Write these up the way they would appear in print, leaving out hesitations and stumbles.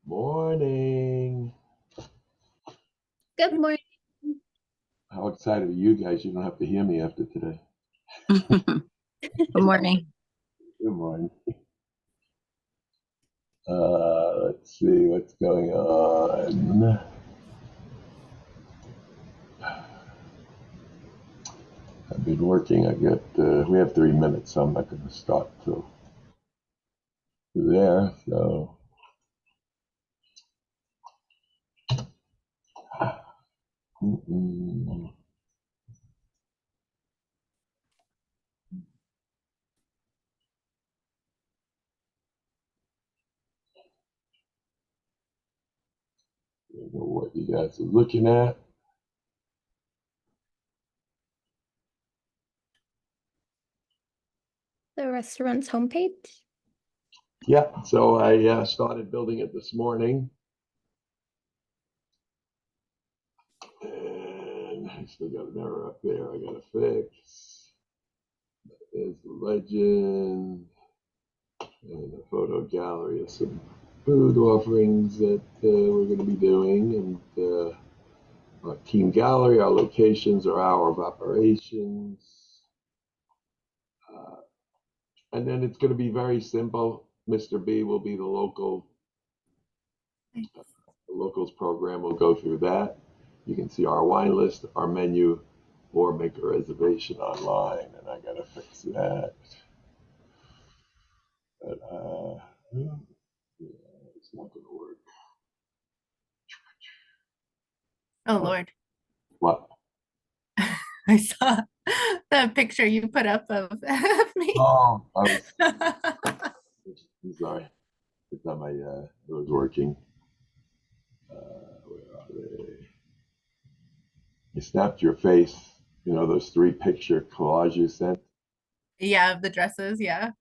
Morning. Good morning. How excited are you guys? You don't have to hear me after today. Good morning. Good morning. Let's see what's going on. I've been working. We have 3 minutes, so I'm not going to start till there. So, mm-mm. I don't know what you guys are looking at. The restaurant's homepage. Yeah, so I started building it this morning. And I still got an error up there I gotta fix. There's the legend and a photo gallery of some food offerings that we're going to be doing, and our team gallery, our locations, our hour of operations. And then it's going to be very simple. Mr. B will be the locals program. We'll go through that. You can see our wine list, our menu, or make a reservation online. And I got to fix that. But yeah, it's not going to work. Oh, Lord. What? I saw the picture you put up of me. Oh, I'm sorry. It's not my, it was working. Where are they? You snapped your face, you know, those 3 picture collage you sent. Yeah, of the dresses, yeah.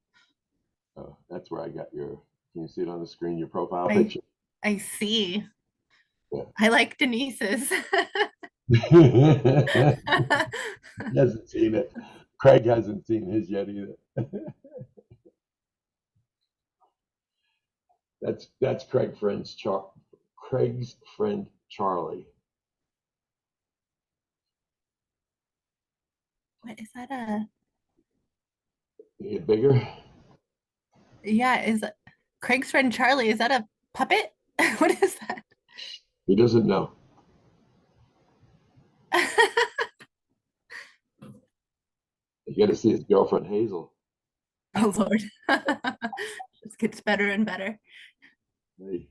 Oh, that's where I got your, can you see it on the screen, your profile picture? I see. Yeah. I like Denise's. He hasn't seen it. Craig hasn't seen his yet either. That's Craig's friend Charlie. What is that? A You get bigger? yeah, is Craig's friend Charlie, is that a puppet? What is that? He doesn't know. You got to see his girlfriend Hazel. Oh, Lord. This gets better and better. Hey.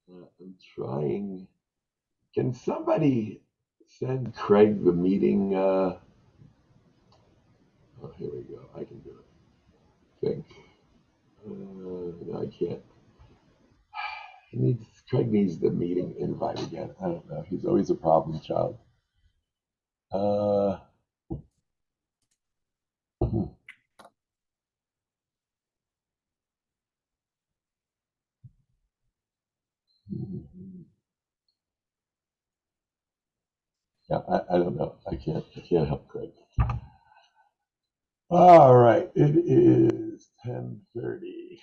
I'm trying. Can somebody send Craig the meeting? Oh, here we go. I can do it. I think. No, I can't. Craig needs the meeting invite again. I don't know. He's always a problem child. Yeah, I don't know. I can't help Craig. All right, it is 10:30.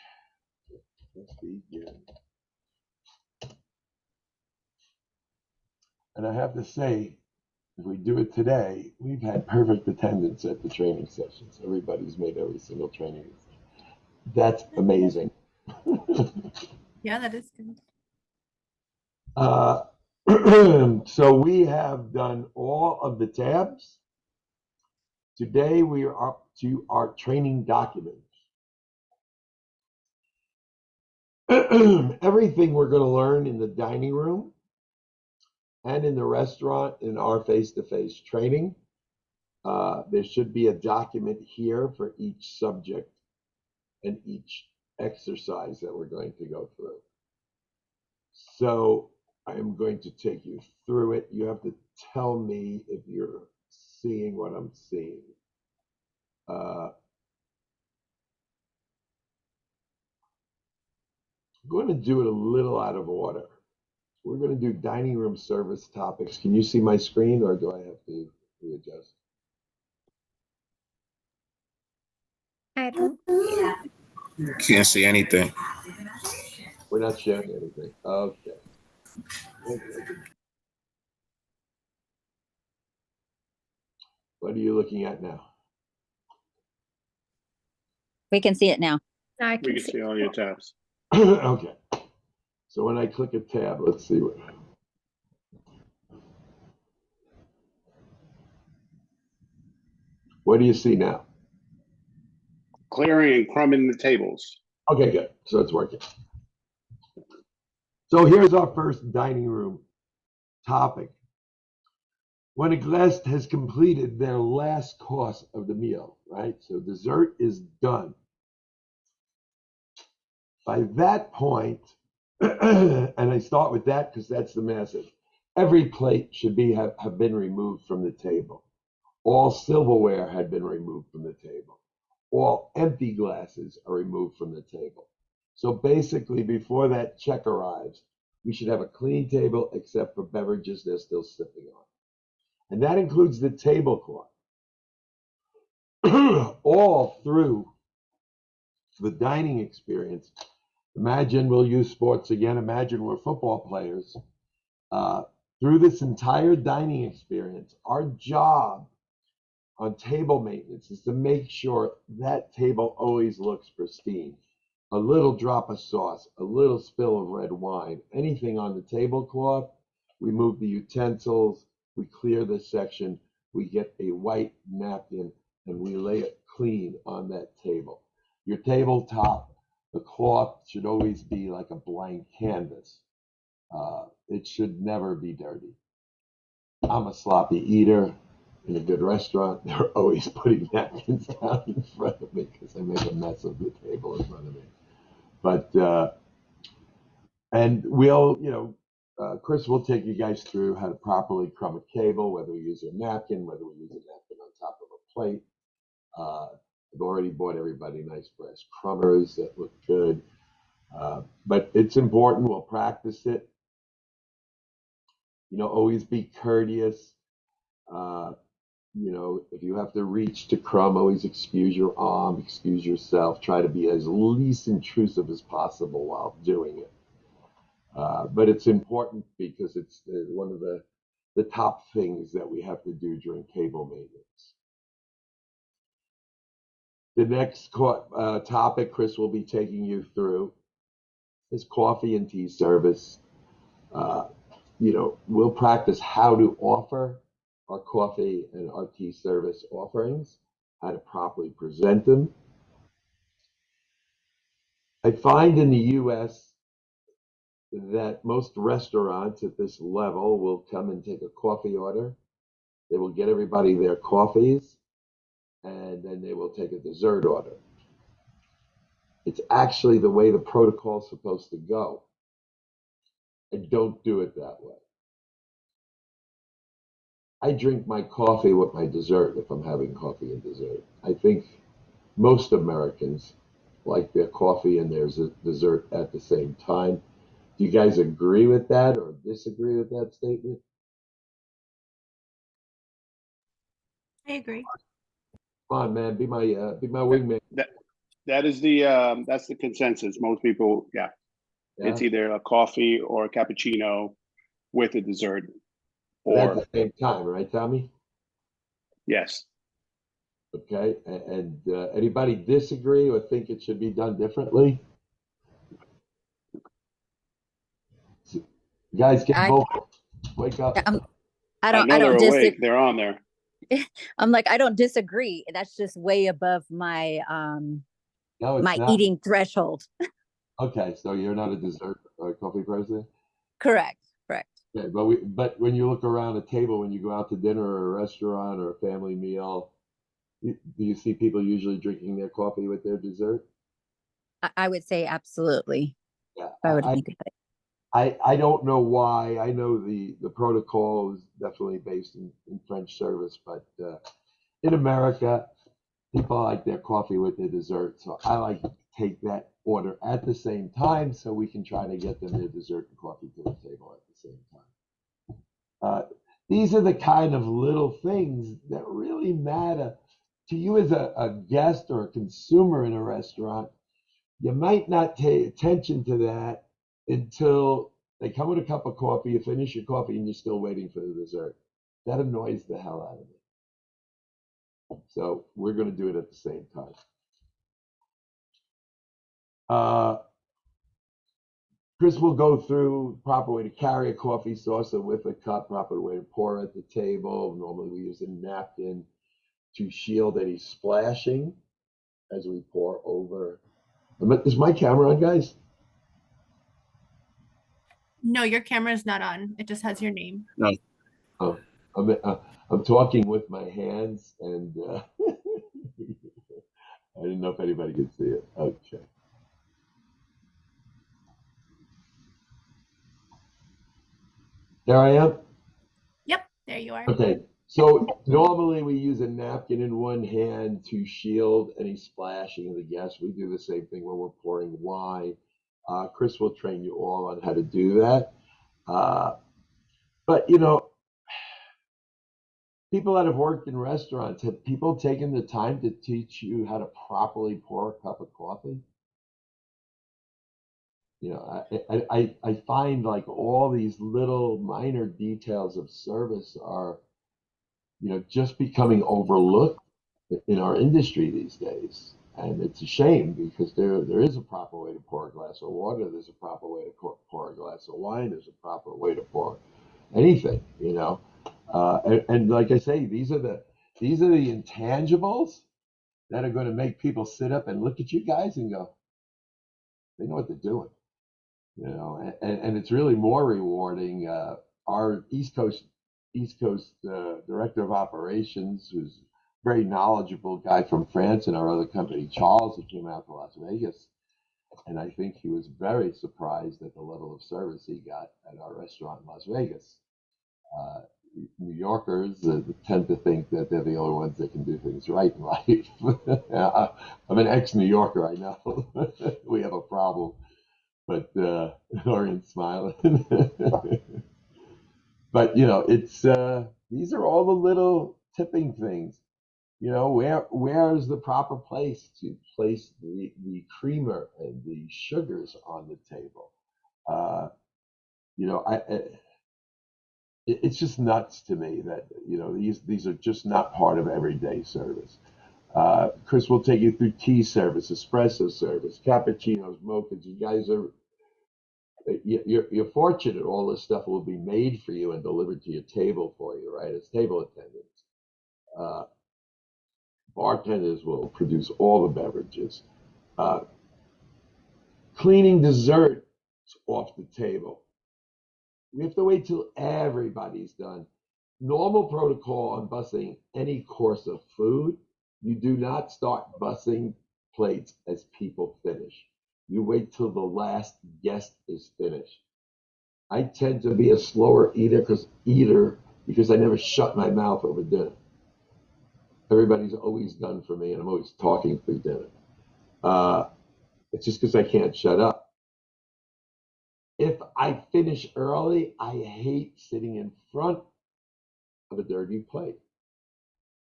Let's begin. And I have to say, if we do it today, we've had perfect attendance at the training sessions. Everybody's made every single training. That's amazing. Yeah, that is good. So we have done all of the tabs. Today we are up to our training documents. Everything we're going to learn in the dining room and in the restaurant in our face-to-face training. There should be a document here for each subject and each exercise that we're going to go through. So I am going to take you through it. You have to tell me if you're seeing what I'm seeing. I'm going to do it a little out of order. We're going to do dining room service topics. Can you see my screen, or do I have to readjust? I don't. Can't see anything. not sharing anything. Okay. What are you looking at now? We can see it now. Now I We can can see. see all your tabs. Okay. So when I click a tab, let's see what do you see now? Clearing and crumbing the tables. Okay, good. So it's working. So here's our first dining room topic. When a guest has completed their last course of the meal, right? So dessert is done. By that point, and I start with that because that's the message, every plate should have been removed from the table. All silverware had been removed from the table. All empty glasses are removed from the table. So basically, before that check arrives, we should have a clean table except for beverages they're still sipping on. And that includes the tablecloth. All through the dining experience, imagine we'll use sports again. Imagine we're football players. Through this entire dining experience, our job on table maintenance is to make sure that table always looks pristine. A little drop of sauce, a little spill of red wine, anything on the tablecloth, we move the utensils, we clear this section, we get a white napkin, and we lay it clean on that table. Your tabletop, the cloth should always be like a blank canvas. It should never be dirty. I'm a sloppy eater. In a good restaurant, they're always putting napkins down in front of me because I make a mess of the table in front of me. But, and Chris will take you guys through how to properly crumb a table, whether we use a napkin, whether we use a napkin on top of a plate. I've already bought everybody nice brass crumbers that look good. But it's important, we'll practice it. Always be courteous. If you have to reach to crumb, always excuse your arm, excuse yourself. Try to be as least intrusive as possible while doing it. But it's important because it's one of the top things that we have to do during table maintenance. The next topic Chris will be taking you through is coffee and tea service. We'll practice how to offer our coffee and our tea service offerings, how to properly present them. I find in the US that most restaurants at this level will come and take a coffee order. They will get everybody their coffees, and then they will take a dessert order. It's actually the way the protocol is supposed to go. I don't do it that way. I drink my coffee with my dessert if I'm having coffee and dessert. I think most Americans like their coffee and their dessert at the same time. Do you guys agree with that or disagree with that statement? I agree. Come on, man, be my wingman. That is that's the consensus. Most people, yeah. Yeah? It's either a coffee or a cappuccino with a dessert. At the same time, right, Tommy? Yes. Okay, and anybody disagree or think it should be done differently? You guys get vocal. Wake up. I know don't they're disagree. awake. They're on there. I'm like, I don't disagree. That's just way above my No, it's my not. eating threshold. Okay, so you're not a dessert or coffee person? Correct. Okay, but when you look around a table, when you go out to dinner or a restaurant or a family meal, do you see people usually drinking their coffee with their dessert? I would say absolutely. Yeah, If I would think about it. I don't know why. I know the protocol is definitely based in French service, but in America, people like their coffee with their dessert. So I like to take that order at the same time so we can try to get them their dessert and coffee to the table at the same time. These are the kind of little things that really matter to you as a guest or a consumer in a restaurant. You might not pay attention to that until they come with a cup of coffee, you finish your coffee, and you're still waiting for the dessert. That annoys the hell out of me. So we're going to do it at the same time. Chris will go through proper way to carry a coffee saucer with a cup, proper way to pour at the table. Normally we use a napkin to shield any splashing as we pour over. Is my camera on, guys? No, your camera's not on. It just has your name. Oh, I'm talking with my hands, and I didn't know if anybody could see it. Okay. There I am. Yep, there you are. Okay. So normally we use a napkin in one hand to shield any splashing of the guests. We do the same thing when we're pouring wine. Chris will train you all on how to do that. But people that have worked in restaurants, have people taken the time to teach you how to properly pour a cup of coffee? I find like all these little minor details of service are, just becoming overlooked in our industry these days. And it's a shame because there is a proper way to pour a glass of water. There's a proper way to pour a glass of wine. There's a proper way to pour anything, and like I say, these are the intangibles that are going to make people sit up and look at you guys and go, they know what they're doing, and it's really more rewarding. Our East Coast director of operations, who's a very knowledgeable guy from France and our other company, Charles, he came out to Las Vegas, and I think he was very surprised at the level of service he got at our restaurant in Las Vegas. New Yorkers tend to think that they're the only ones that can do things right in life. I'm an ex-New Yorker, I know. We have a problem, but Orian's smiling. But it's these are all the little tipping things. Where is the proper place to place the creamer and the sugars on the table? It's just nuts to me that these are just not part of everyday service. Chris will take you through tea service, espresso service, cappuccinos, mochas. You guys are you're fortunate. All this stuff will be made for you and delivered to your table for you, right? As table attendants. Bartenders will produce all the beverages. Cleaning desserts off the table. We have to wait till everybody's done. Normal protocol on bussing any course of food, you do not start bussing plates as people finish. You wait till the last guest is finished. I tend to be a slower eater because I never shut my mouth over dinner. Everybody's always done for me, and I'm always talking through dinner. It's just because I can't shut up. If I finish early, I hate sitting in front of a dirty plate.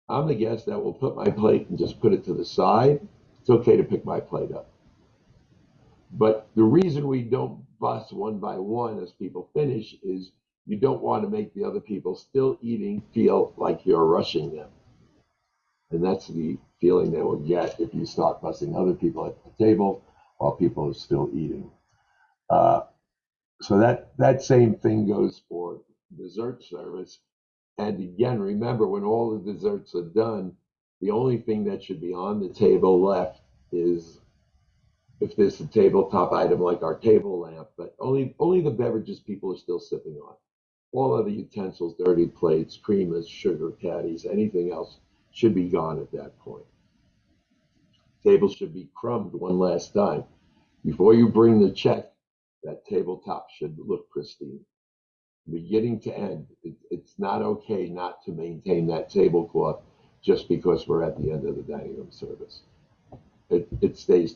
I'm the guest that will put my plate and just put it to the side. It's okay to pick my plate up. But the reason we don't bus one by one as people finish is you don't want to make the other people still eating feel like you're rushing them. And that's the feeling they will get if you start bussing other people at the table while people are still eating. So that same thing goes for dessert service. And again, remember, when all the desserts are done, the only thing that should be on the table left is, if there's a tabletop item like our table lamp, but only the beverages people are still sipping on. All other utensils, dirty plates, creamers, sugar caddies, anything else should be gone at that point. Tables should be crumbed one last time. Before you bring the check, that tabletop should look pristine. Beginning to end, it's not okay not to maintain that tablecloth just because we're at the end of the dining room service. It stays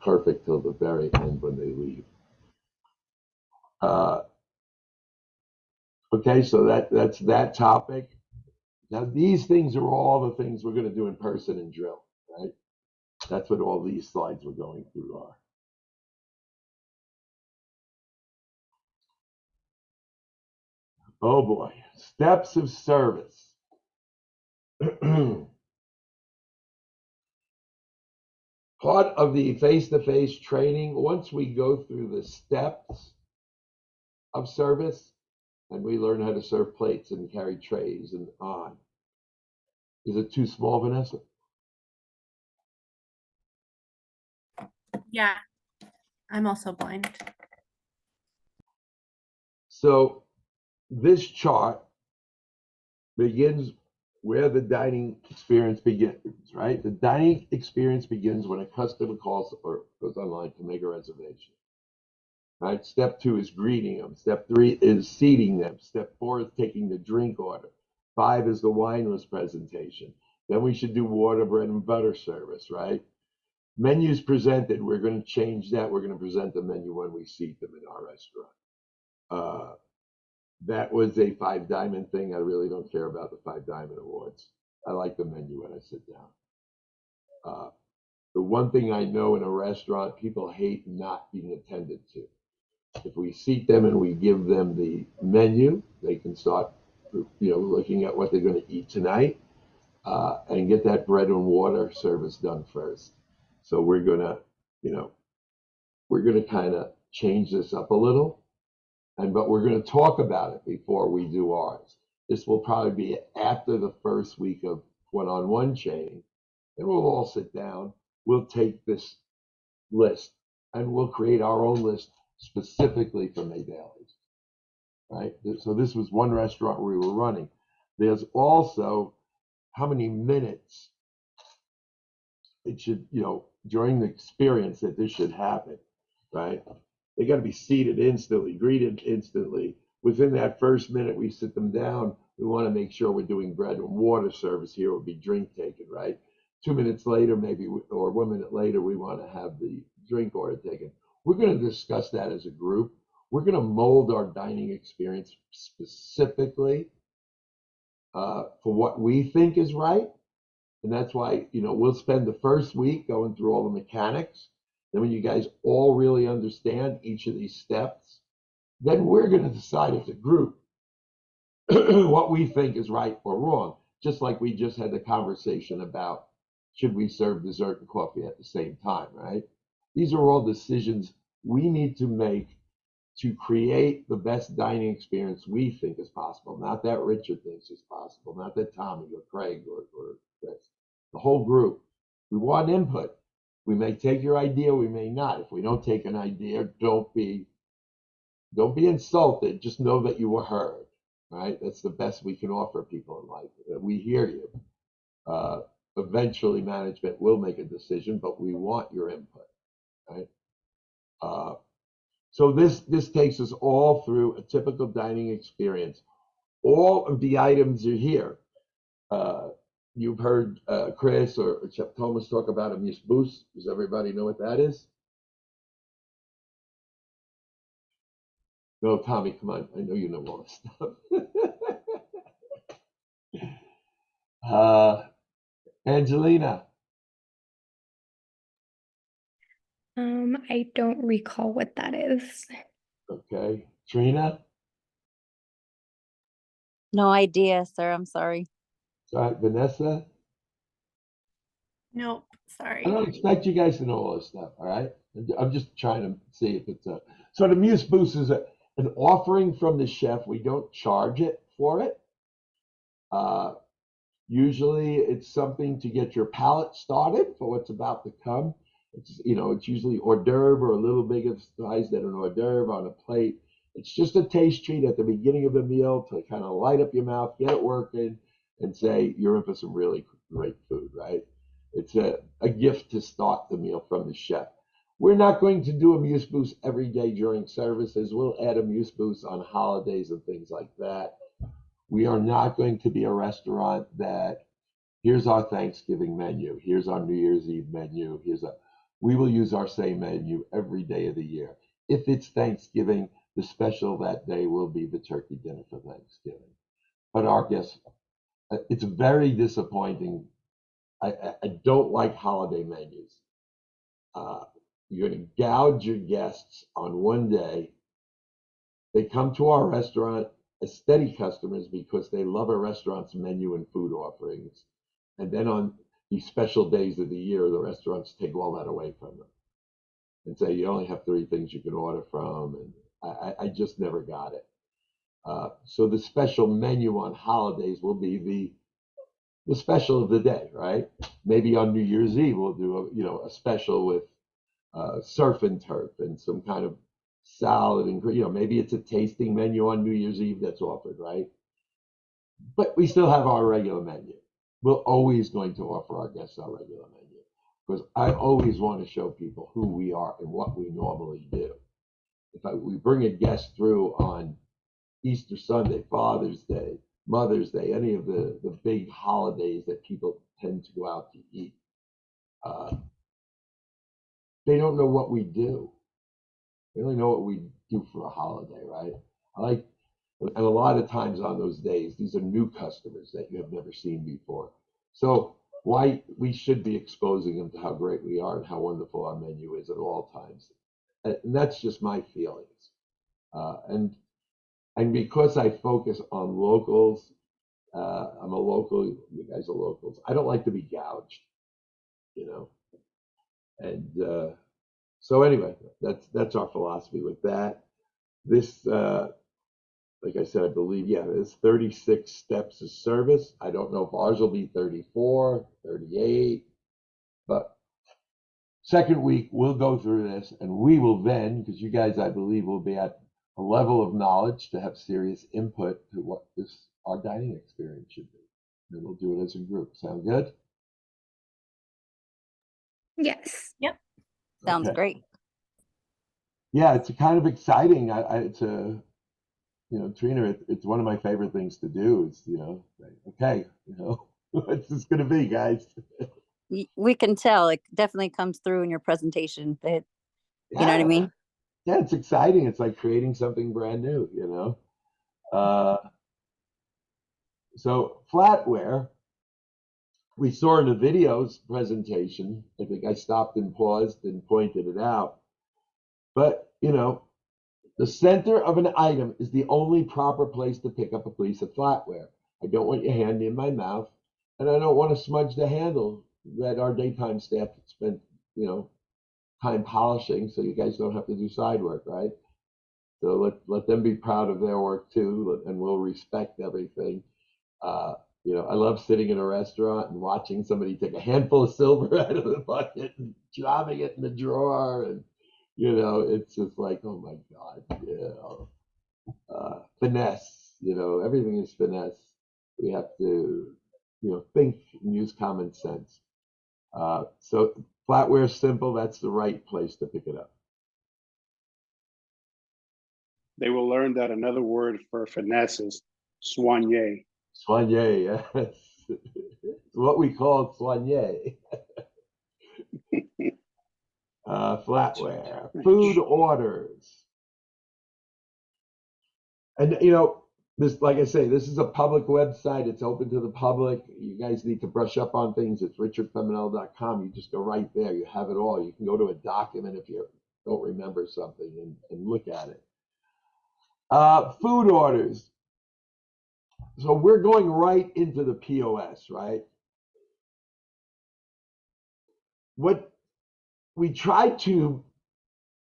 perfect till the very end when they leave. Okay, so that's that topic. Now these things are all the things we're going to do in person and drill, right? That's what all these slides we're going through are. Oh boy, steps of service. Part of the face-to-face training, once we go through the steps of service and we learn how to serve plates and carry trays and on. Is it too small, Vanessa? Yeah, I'm also blind. So this chart begins where the dining experience begins, right? The dining experience begins when a customer calls or goes online to make a reservation. Right? Step 2 is greeting them. Step 3 is seating them. Step 4 is taking the drink order. 5 is the wine list presentation. Then we should do water, bread, and butter service, right? Menus presented. We're going to change that. We're going to present the menu when we seat them in our restaurant. That was a 5 Diamond thing. I really don't care about the 5 Diamond Awards. I like the menu when I sit down. The one thing I know in a restaurant, people hate not being attended to. If we seat them and we give them the menu, they can start, looking at what they're going to eat tonight, and get that bread and water service done first. So we're gonna kind of change this up a little, but we're going to talk about it before we do ours. This will probably be after the first week of one-on-one training, and we'll all sit down. We'll take this list and we'll create our own list specifically for Maydailies, right? So this was one restaurant we were running. There's also how many minutes it should, during the experience that this should happen, right? They got to be seated instantly, greeted instantly. Within that first minute we sit them down, we want to make sure we're doing bread and water service. Here would be drink taken, right? 2 minutes later, maybe, or 1 minute later, we want to have the drink order taken. We're going to discuss that as a group. We're going to mold our dining experience specifically for what we think is right. And that's why, we'll spend the first week going through all the mechanics. Then when you guys all really understand each of these steps, then we're going to decide as a group what we think is right or wrong. Just like we just had the conversation about should we serve dessert and coffee at the same time, right? These are all decisions we need to make to create the best dining experience we think is possible. Not that Richard thinks is possible, not that Tommy or Craig or Chris. The whole group. We want input. We may take your idea, we may not. If we don't take an idea, don't be insulted. Just know that you were heard, right? That's the best we can offer people in life. We hear you. Eventually management will make a decision, but we want your input, right? So this takes us all through a typical dining experience. All of the items are here. You've heard Chris or Chef Thomas talk about amuse-bouche. Does everybody know what that is? No, Tommy, come on. I know you know all this stuff. Angelina. I don't recall what that is. Okay. Trina. No idea, sir. I'm sorry. Sorry, Vanessa. Nope, sorry. I don't expect you guys to know all this stuff, all right? I'm just trying to see if it's so the Muse Boost is an offering from the chef. We don't charge it for it. Usually it's something to get your palate started for what's about to come. It's usually hors d'oeuvre or a little bigger size than an hors d'oeuvre on a plate. It's just a taste treat at the beginning of the meal to kind of light up your mouth, get it working, and say you're in for some really great food, right? It's a gift to start the meal from the chef. We're not going to do amuse-bouche every day during services. We'll add amuse-bouche on holidays and things like that. We are not going to be a restaurant that here's our Thanksgiving menu, here's our New Year's Eve menu, we will use our same menu every day of the year. If it's Thanksgiving, the special that day will be the turkey dinner for Thanksgiving. But our guests, it's very disappointing. I don't like holiday menus. You're going to gouge your guests on one day. They come to our restaurant as steady customers because they love a restaurant's menu and food offerings. And then on these special days of the year, the restaurants take all that away from them and say you only have 3 things you can order from. And I just never got it. So the special menu on holidays will be the special of the day, right? Maybe on New Year's Eve we'll do a special with surf and turf and some kind of salad and maybe it's a tasting menu on New Year's Eve that's offered, right? But we still have our regular menu. We're always going to offer our guests our regular menu because I always want to show people who we are and what we normally do. We bring a guest through on Easter Sunday, Father's Day, Mother's Day, any of the big holidays that people tend to go out to eat, they don't know what we do. They only know what we do for a holiday, right? And a lot of times on those days, these are new customers that you have never seen before. So why we should be exposing them to how great we are and how wonderful our menu is at all times. And that's just my feelings. And because I focus on locals, I'm a local, you guys are locals. I don't like to be gouged, And so anyway, that's our philosophy with that. This, like I said, I believe, there's 36 steps of service. I don't know if ours will be 34, 38, but second week we'll go through this and we will then, because you guys, I believe, will be at a level of knowledge to have serious input to what our dining experience should be. And we'll do it as a group. Sound good? Yes. Yep. Sounds Okay. great. Yeah, it's kind of exciting. Trina, it's one of my favorite things to do is, okay, what's this going to be, guys? We can tell it definitely comes through in your presentation. You know what I mean? Yeah, it's exciting. It's like creating something brand new, So flatware, we saw in the videos presentation, I think I stopped and paused and pointed it out. But, the center of an item is the only proper place to pick up a piece of flatware. I don't want your hand in my mouth, and I don't want to smudge the handle that our daytime staff spent, time polishing, so you guys don't have to do side work, right? So let them be proud of their work too, and we'll respect everything. I love sitting in a restaurant and watching somebody take a handful of silver out of the bucket and dropping it in the drawer, and it's just like, oh my God, finesse. Everything is finesse. We have to, think and use common sense. So flatware is simple. That's the right place to pick it up. They will learn that another word for finesse is soigner. Soigner, yes. It's what we call soigner. Flatware, food orders. And, this, like I say, this is a public website. It's open to the public. You guys need to brush up on things. It's richardfeminel.com. You just go right there. You have it all. You can go to a document if you don't remember something and look at it. Food orders. So we're going right into the POS, right? What we try to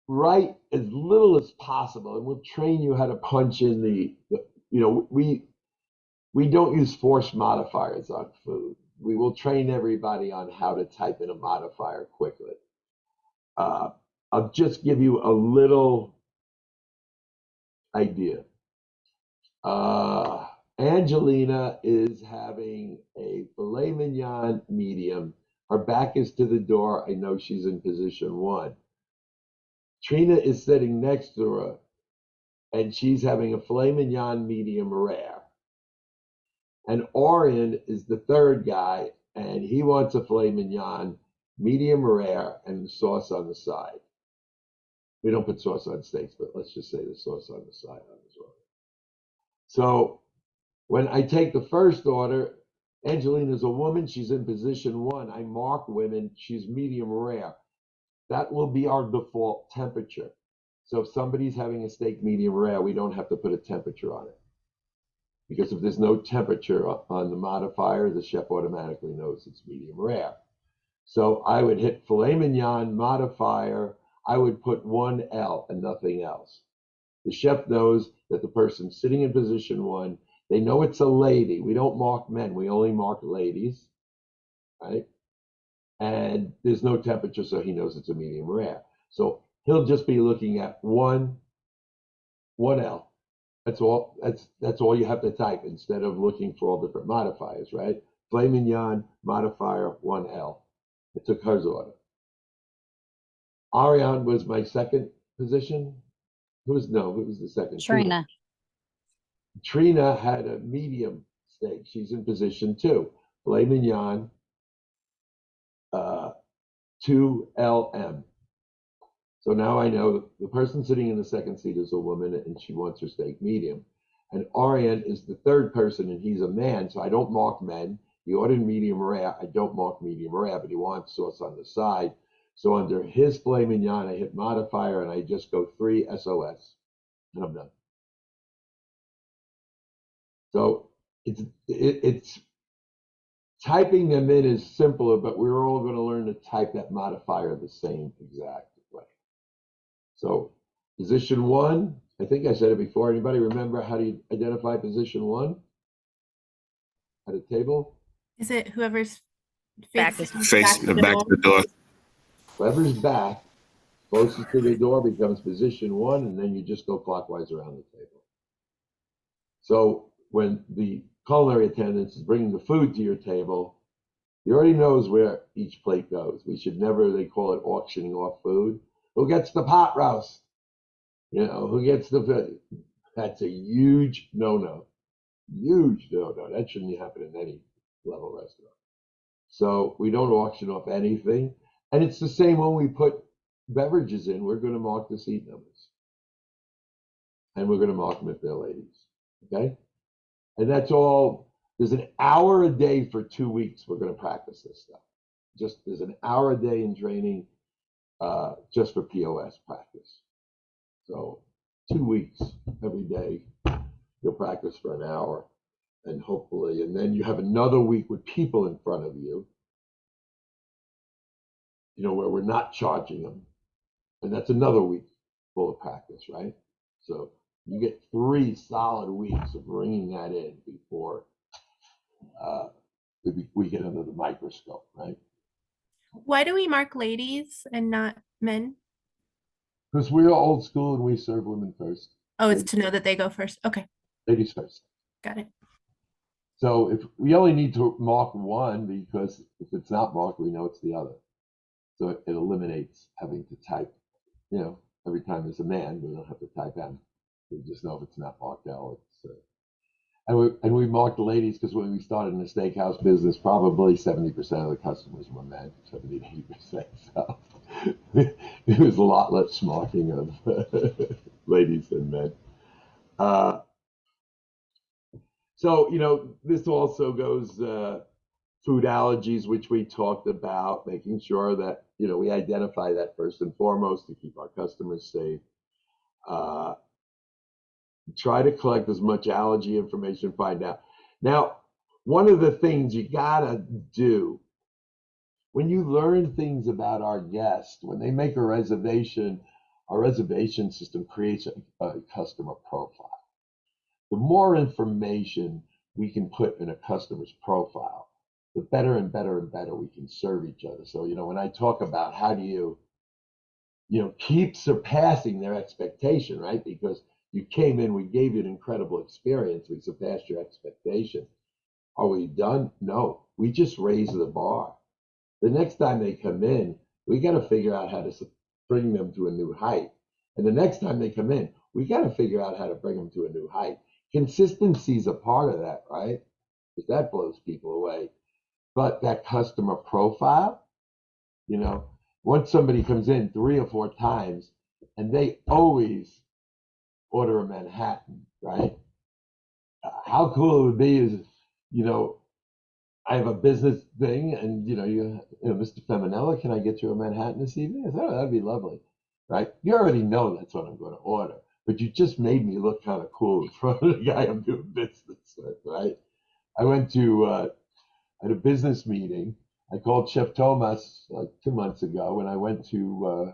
write as little as possible, and we'll train you how to punch in we don't use force modifiers on food. We will train everybody on how to type in a modifier quickly. I'll just give you a little idea. Angelina is having a filet mignon medium. Her back is to the door. I know she's in position 1. Trina is sitting next to her, and she's having a filet mignon medium rare. And Orion is the third guy, and he wants a filet mignon medium rare and sauce on the side. We don't put sauce on steaks, but let's just say the sauce on the side on as well. So when I take the first order, Angelina's a woman. She's in position 1. I mark women. She's medium rare. That will be our default temperature. So if somebody's having a steak medium rare, we don't have to put a temperature on it. because if there's no temperature on the modifier, the chef automatically knows it's medium rare. So I would hit filet mignon modifier. I would put 1L and nothing else. The chef knows that the person sitting in position 1, they know it's a lady. We don't mark men, we only mark ladies, right? And there's no temperature, so he knows it's a medium rare. So he'll just be looking at 1L. That's all. That's all you have to type instead of looking for all different modifiers, right? Filet mignon modifier 1L. I took her order. Ariane was my second position. Who was the second? Trina. Trina had a medium steak. She's in position 2. Filet mignon 2LM. So now I know the person sitting in the second seat is a woman and she wants her steak medium. And Ariane is the third person and he's a man, so I don't mark men. He ordered medium rare. I don't mark medium rare, but he wants sauce on the side. So under his filet mignon, I hit modifier and I just go 3 SOS and I'm done. So it's typing them in is simpler, but we're all going to learn to type that modifier the same exact way. So position 1, I think I said it before. Anybody remember how do you identify position 1 at a table? Is it whoever's Back facing to- back to the door? Whoever's back, closest to the door becomes position 1, and then you just go clockwise around the table. So when the culinary attendant is bringing the food to your table, he already knows where each plate goes. We should never, they call it auctioning off food. Who gets the pot roast? You know, who gets the food? That's a huge no-no. Huge no-no. That shouldn't happen in any level restaurant. So we don't auction off anything. And it's the same when we put beverages in. We're going to mark the seat numbers. And we're going to mark them if they're ladies. Okay? And that's all. There's an hour a day for 2 weeks. We're going to practice this stuff. There's an hour a day in training just for POS practice. So 2 weeks every day. You'll practice for an hour. And hopefully, and then you have another week with people in front of you, where we're not charging them. And that's another week full of practice, right? So you get 3 solid weeks of bringing that in before we get under the microscope, right? Why do we mark ladies and not men? Because we're old school and we serve women first. Oh, it's to know that they go first. Okay, Ladies first. got it. So if we only need to mark 1, because if it's not marked, we know it's the other. So it eliminates having to type, every time there's a man, we don't have to type M. We just know if it's not marked L. And we marked the ladies because when we started in the steakhouse business, probably 70% of the customers were men, 70 to 80%. So it was a lot less marking of ladies than men. So, this also goes food allergies, which we talked about, making sure that, we identify that first and foremost to keep our customers safe. Try to collect as much allergy information, find out. Now, one of the things you gotta do when you learn things about our guests, when they make a reservation, our reservation system creates a customer profile. The more information we can put in a customer's profile, the better and better and better we can serve each other. So, when I talk about how do you, keep surpassing their expectation, right? Because you came in, we gave you an incredible experience, we surpassed your expectation. Are we done? No, we just raised the bar. The next time they come in, we got to figure out how to bring them to a new height. And the next time they come in, we got to figure out how to bring them to a new height. Consistency is a part of that, right? Because that blows people away. But that customer profile, once somebody comes in 3 or 4 times and they always order a Manhattan, right? How cool it would be is, I have a business thing and, Mr. Feminella, can I get you a Manhattan this evening? I said, oh, that'd be lovely, right? You already know that's what I'm going to order. but you just made me look kind of cool in front of the guy I'm doing business with, right? I went to at a business meeting. I called Chef Thomas like 2 months ago, and I went to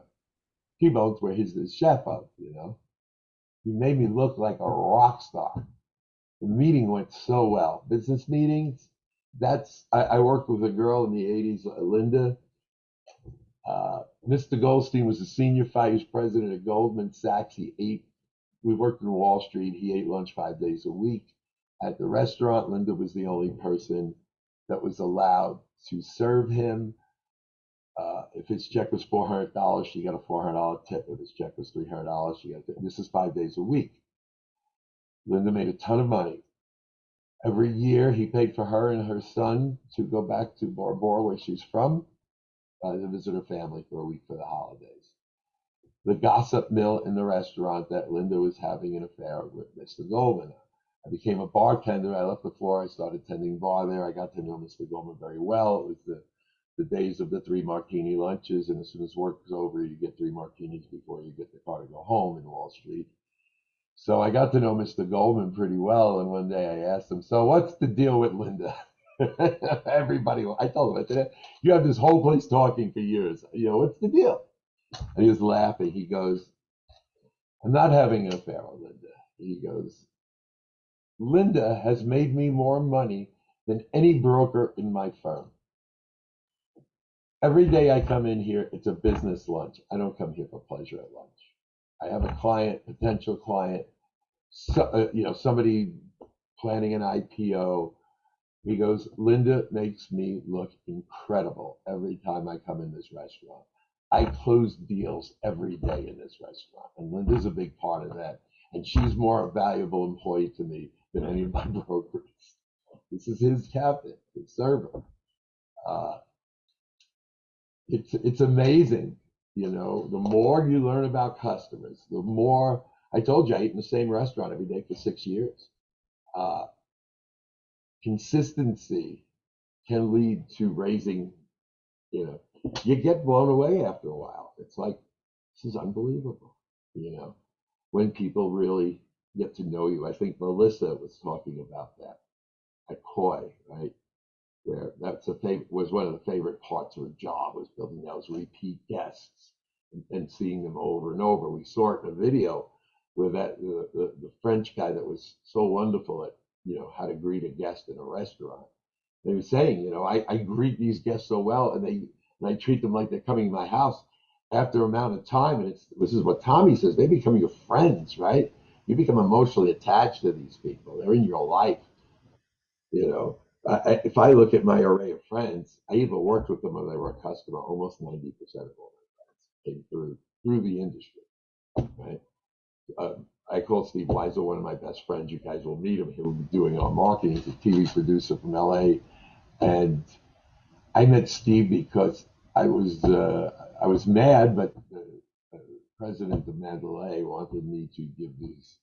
T-Bones where he's the chef of, you know. He made me look like a rock star. The meeting went so well. Business meetings, I worked with a girl in the 80s, Linda. Mr. Goldstein was the senior vice president of Goldman Sachs. We worked in Wall Street. He ate lunch 5 days a week. At the restaurant, Linda was the only person that was allowed to serve him. If his check was $400, she got a $400 tip. If his check was $300, she got a tip. This is 5 days a week. Linda made a ton of money. Every year, he paid for her and her son to go back to Bora Bora, where she's from, to visit her family for a week for the holidays. The gossip mill in the restaurant that Linda was having an affair with Mr. Goldman. I became a bartender. I left the floor. I started tending bar there. I got to know Mr. Goldman very well. It was the days of the 3 martini lunches, and as soon as work was over, you get 3 martinis before you get the car to go home in Wall Street. So I got to know Mr. Goldman pretty well, and one day I asked him, so what's the deal with Linda? Everybody, I told him, I said, you have this whole place talking for years. You know, what's the deal? And he was laughing. He goes, I'm not having an affair with Linda. He goes, Linda has made me more money than any broker in my firm. Every day I come in here, it's a business lunch. I don't come here for pleasure at lunch. I have a client, potential client, somebody planning an IPO. He goes, Linda makes me look incredible every time I come in this restaurant. I close deals every day in this restaurant, and Linda's a big part of that. And she's more a valuable employee to me than any of my brokers. This is his captain, his server. It's amazing, you know. The more you learn about customers, the more. I told you I ate in the same restaurant every day for 6 years. Consistency can lead to raising. You know, you get blown away after a while. It's like, this is unbelievable. You know, when people really get to know you. I think Melissa was talking about that at Koi, right? Where was one of the favorite parts of her job, was building those repeat guests and seeing them over and over. We saw it in a video where the French guy that was so wonderful at, you know, how to greet a guest in a restaurant. They were saying, you know, I greet these guests so well, and I treat them like they're coming to my house. After an amount of time, and this is what Tommy says, they become your friends, right? You become emotionally attached to these people. They're in your life, you know. If I look at my array of friends, I either worked with them or they were a customer. Almost 90% of all my friends came through the industry, right? I call Steve Weisel one of my best friends. You guys will meet him. He'll be doing our marketing. He's a TV producer from LA, and I met Steve because I was mad, but the president of Mandalay wanted me to give these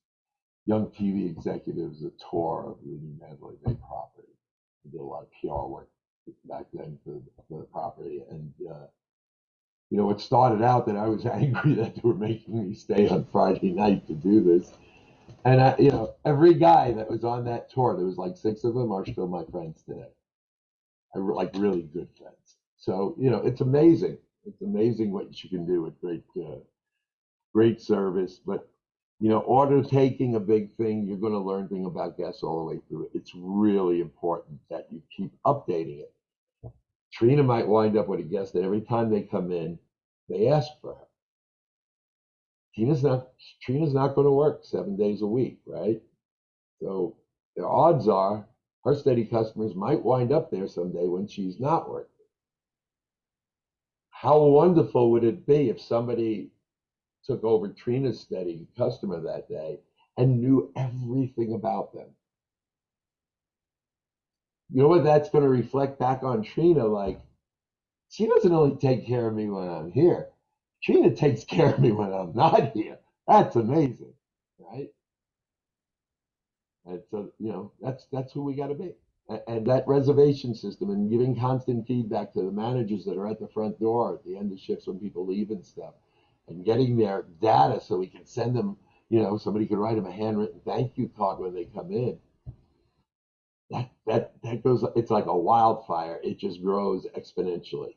young TV executives a tour of the new Mandalay Bay property. I did a lot of PR work back then for the property, and you know, it started out that I was angry that they were making me stay on Friday night to do this. And you know, every guy that was on that tour, there was like 6 of them, are still my friends today. I like really good friends. So, you know, it's amazing. It's amazing what you can do with great service. But, you know, order taking, a big thing. You're going to learn things about guests all the way through it. It's really important that you keep updating it. Trina might wind up with a guest that every time they come in, they ask for her. Trina's not going to work 7 days a week, right? So the odds are her steady customers might wind up there someday when she's not working. How wonderful would it be if somebody took over Trina's steady customer that day and knew everything about them? You know what that's going to reflect back on Trina? Like, she doesn't only take care of me when I'm here. Trina takes care of me when I'm not here. That's amazing, right? And so, you know, that's who we got to be. And that reservation system and giving constant feedback to the managers that are at the front door at the end of shifts when people leave and stuff, and getting their data so we can send them. you know, somebody could write them a handwritten thank you card when they come in. That goes, it's like a wildfire. It just grows exponentially.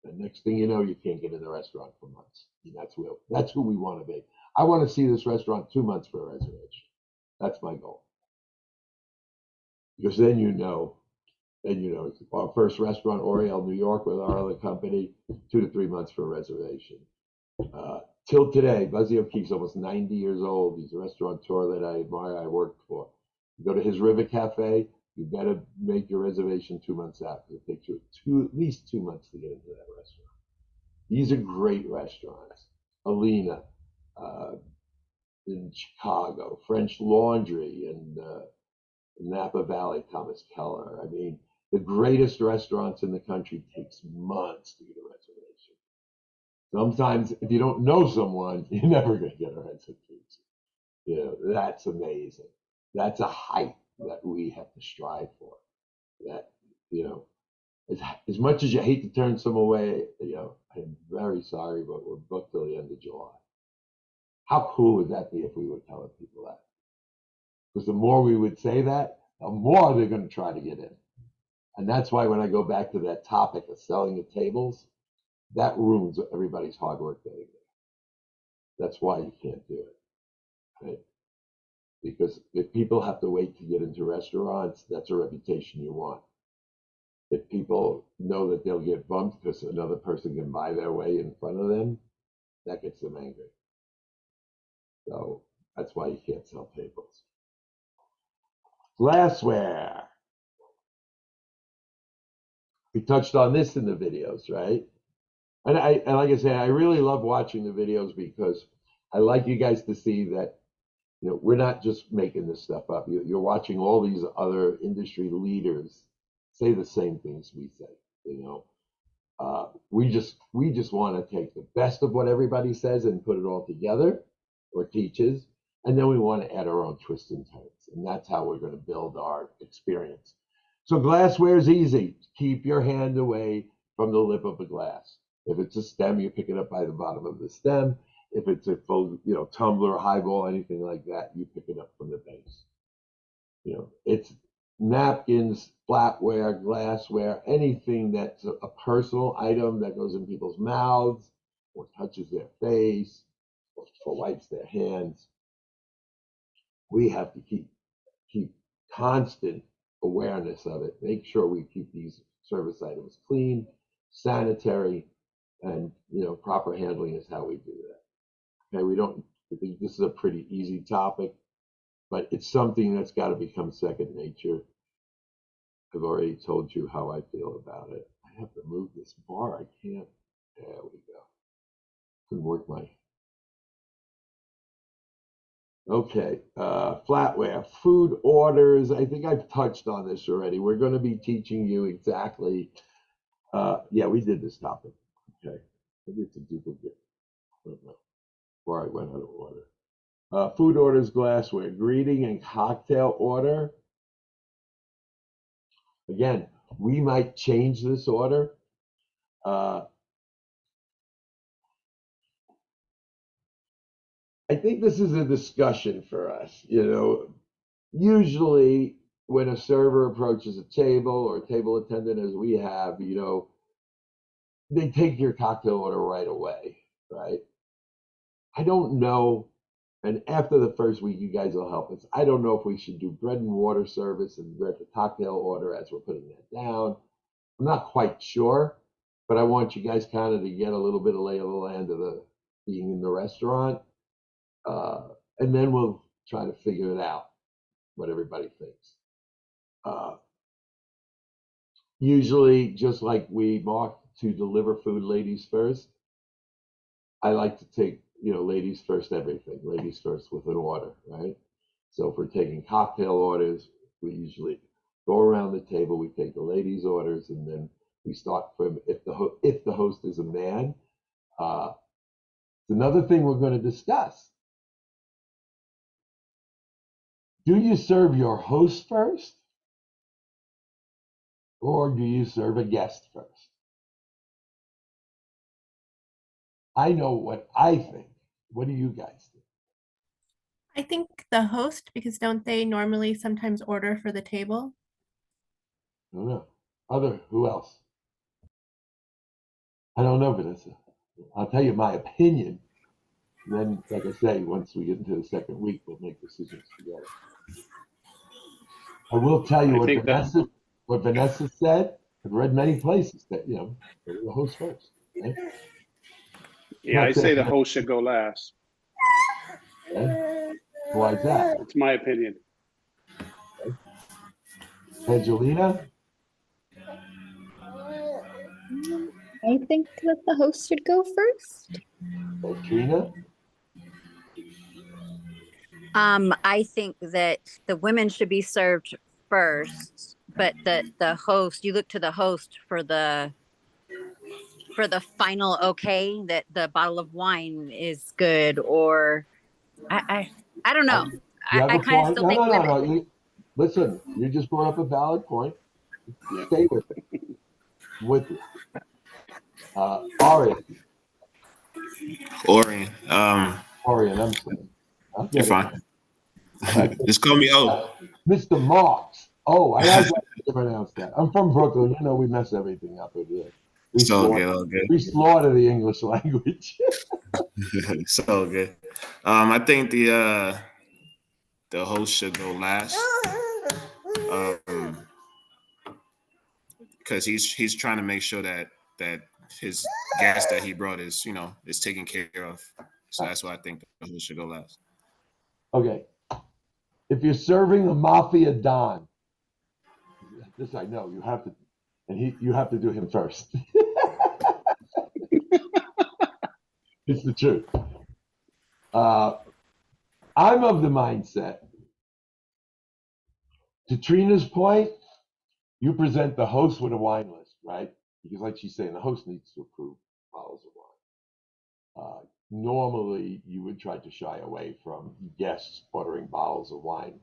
The next thing you know, you can't get in the restaurant for months. And that's who we want to be. I want to see this restaurant 2 months for a reservation. That's my goal. Because then you know, it's our first restaurant, Oriel, New York, with our other company, 2 to 3 months for a reservation. Till today, Buzzy O'Keefe's almost 90 years old. He's a restaurateur that I admire, I worked for. You go to his River Cafe, you better make your reservation 2 months out. It takes you at least 2 months to get into that restaurant. These are great restaurants. Alina in Chicago, French Laundry in Napa Valley, Thomas Keller. I mean, the greatest restaurants in the country takes months to get a reservation. Sometimes, if you don't know someone, you're never going to get a reservation. You know, that's amazing. That's a height that we have to strive for. That, you know, as much as you hate to turn some away, you know, I'm very sorry, but we're booked till the end of July. How cool would that be if we were telling people that? Because the more we would say that, the more they're going to try to get in. And that's why when I go back to that topic of selling the tables, that ruins everybody's hard work getting there. That's why you can't do it, right? Because if people have to wait to get into restaurants, that's a reputation you want. If people know that they'll get bumped because another person can buy their way in front of them, that gets them angry. So that's why you can't sell tables. Glassware. We touched on this in the videos, right? And like I say, I really love watching the videos because I like you guys to see that, you know, we're not just making this stuff up. You're watching all these other industry leaders say the same things we say. You know, we just want to take the best of what everybody says and put it all together or teaches, and then we want to add our own twists and turns, and that's how we're going to build our experience. So glassware is easy. Keep your hand away from the lip of the glass. If it's a stem, you pick it up by the bottom of the stem. If it's a full, you know, tumbler, highball, anything like that, you pick it up from the base. You know, it's napkins, flatware, glassware, anything that's a personal item that goes in people's mouths or touches their face or wipes their hands. We have to keep constant awareness of it. Make sure we keep these service items clean, sanitary, and, you know, proper handling is how we do that. Okay, I think this is a pretty easy topic, but it's something that's got to become second nature. I've already told you how I feel about it. I have to move this bar. I can't. There we go. Couldn't work my. Okay, flatware, food orders. I think I've touched on this already. We're going to be teaching you exactly. Yeah, we did this topic. Okay, maybe it's a duplicate. I don't know. Before I went out of order. Food orders, glassware, greeting and cocktail order. Again, we might change this order. I think this is a discussion for us. You know, usually when a server approaches a table or a table attendant, as we have, you know, they take your cocktail order right away, right? I don't know. And after the first week, you guys will help us. I don't know if we should do bread and water service and bread the cocktail order as we're putting that down. I'm not quite sure, but I want you guys kind of to get a little bit of lay of the land of the being in the restaurant. And then we'll try to figure it out, what everybody thinks. Usually, just like we mark to deliver food ladies first, I like to take, you know, ladies first everything, ladies first with an order, right? So if we're taking cocktail orders, we usually go around the table, we take the ladies' orders, and then we start from, if the host is a man. It's another thing we're going to discuss. Do you serve your host first? Or do you serve a guest first? I know what I think. What do you guys think? I think the host, because don't they normally sometimes order for the table? I don't know. Who else? I don't know, Vanessa. I'll tell you my opinion. And then, like I say, once we get into the second week, we'll make decisions together. I will tell you I think that what Vanessa said. I've read many places that, go to the host first. Right? yeah, Not I saying say the that, host should go last. okay? Why is that? It's my opinion. Okay? Angelina? I think that the host should go first. Trina? I think that the women should be served first, but the host, you look to the host for the final okay that the bottle of wine is good, or I don't know. You have I a kind of point. still No, think no, no, women. no. Listen, you just brought up a valid point. Yeah. Stay with it. With you. Arian. Orion. Orion, I'm sorry. I'll You're get it. fine. Just call me O. Mr. Marks. Oh, I like to pronounce that. I'm from Brooklyn. We mess everything up over there. It's all good, all good. We slaughter the English language. It's all good. I think the host should go last. Because he's trying to make sure that his guest that he brought is taken care of. So that's why I think the host should go last. Okay. If you're serving a mafia don, this I know, you have to, and you have to do him first. It's the truth. I'm of the mindset, to Trina's point, you present the host with a wine list, right? Because like she's saying, the host needs to approve bottles of wine. Normally, you would try to shy away from guests ordering bottles of wine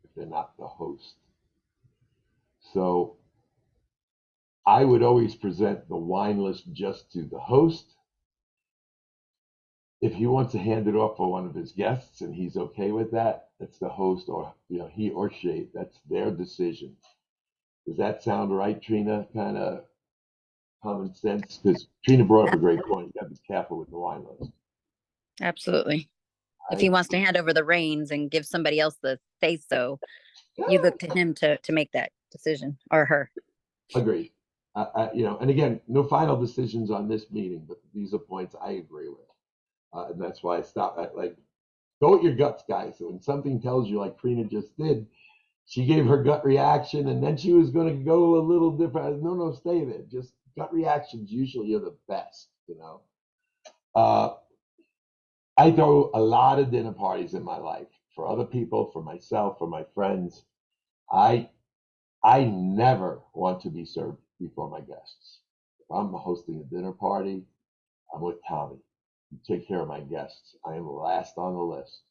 if they're not the host. So I would always present the wine list just to the host. If he wants to hand it off for one of his guests and he's okay with that, it's the host or he or she. That's their decision. Does that sound right, Trina? Kind of common sense? Because Trina brought up a great point. You got to be careful with the wine list. Absolutely. If Right? he wants to hand over the reins and give somebody else the say so, you look to him to make that decision, or her. Agreed. And again, no final decisions on this meeting, but these are points I agree with. And that's why I stop at go with your guts, guys. So when something tells you, like Trina just did, she gave her gut reaction and then she was going to go a little different. No, stay there. Just gut reactions usually are the best, I throw a lot of dinner parties in my life for other people, for myself, for my friends. I never want to be served before my guests. If I'm hosting a dinner party, I'm with Tommy. You take care of my guests. I am last on the list.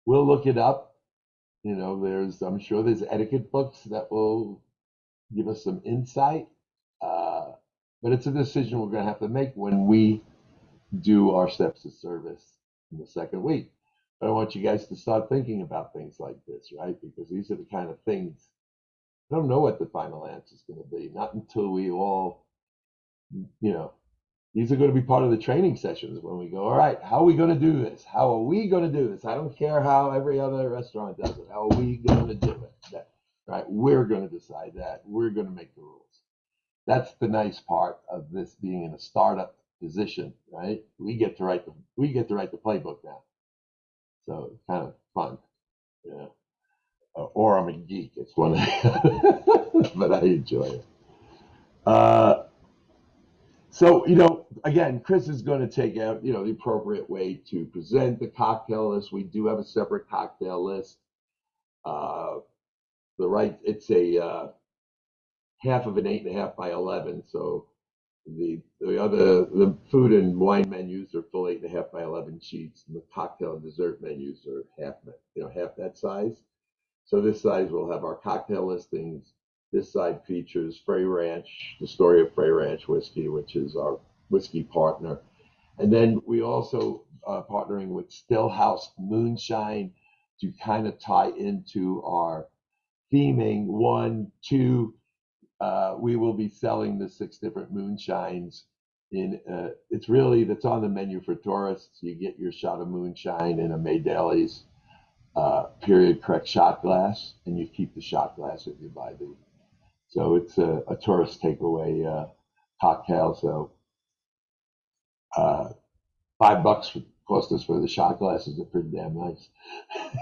We'll look it up. I'm sure there's etiquette books that will give us some insight. But it's a decision we're going to have to make when we do our steps of service in the second week. But I want you guys to start thinking about things like this, right? Because these are the kind of things, I don't know what the final answer is going to be. Not until we all, these are going to be part of the training sessions when we go, all right, how are we going to do this? How are we going to do this? I don't care how every other restaurant does it. How are we going to do it? Right? We're going to decide that. We're going to make the rules. That's the nice part of this being in a startup position, right? We get to write the playbook now. So it's kind of fun. Or I'm a geek. It's one but I enjoy it. So, again, Chris is going to take out, the appropriate way to present the cocktail list. We do have a separate cocktail list. It's a half of an 8.5 by 11. So the food and wine menus are full 8.5 by 11 sheets, and the cocktail and dessert menus are half that size. So this side will have our cocktail listings. This side features Frey Ranch, the story of Frey Ranch whiskey, which is our whiskey partner. And then we also partnering with Stillhouse Moonshine to kind of tie into our theming. One, two, we will be selling the 6 different moonshines in it's really that's on the menu for tourists. You get your shot of moonshine in a May Dailies period correct shot glass, and you keep the shot glass if you buy the. So it's a tourist takeaway cocktail. So $5 cost us for the shot glasses. They're pretty damn nice.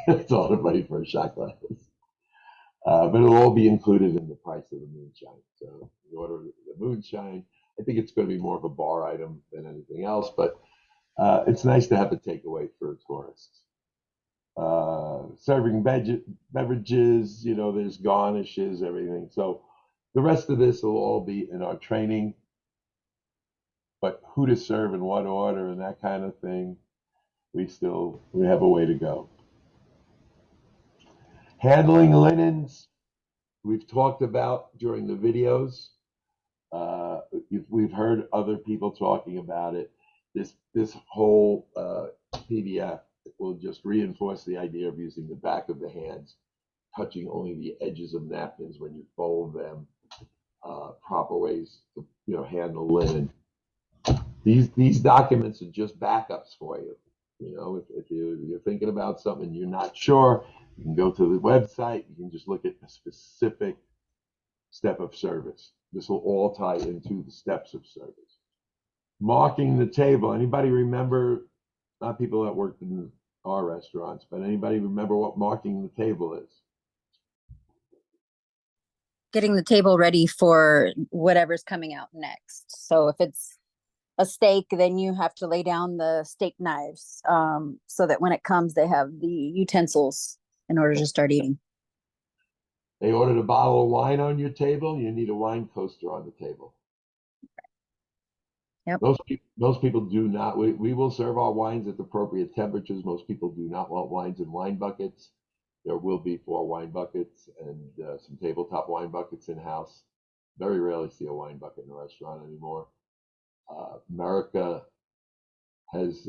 It's all the money for a shot glass. But it'll all be included in the price of the moonshine. So you order the moonshine. I think it's going to be more of a bar item than anything else, but it's nice to have a takeaway for tourists. Serving beverages, there's garnishes, everything. So the rest of this will all be in our training, but who to serve and what order and that kind of thing, we have a way to go. Handling linens, we've talked about during the videos. We've heard other people talking about it. This whole PDF will just reinforce the idea of using the back of the hands, touching only the edges of napkins when you fold them. Proper ways to handle linen. These documents are just backups for you. If you're thinking about something you're not sure, you can go to the website. You can just look at a specific step of service. This will all tie into the steps of service. Marking the table. Anybody remember? Not people that worked in our restaurants, but anybody remember what marking the table is? Getting the table ready for whatever's coming out next. So if it's a steak, then you have to lay down the steak knives so that when it comes, they have the utensils in order to start eating. They ordered a bottle of wine on your table, you need a wine coaster on the table. Yep. Most people do not. We will serve our wines at the appropriate temperatures. Most people do not want wines in wine buckets. There will be 4 wine buckets and some tabletop wine buckets in-house. Very rarely see a wine bucket in a restaurant anymore. America has,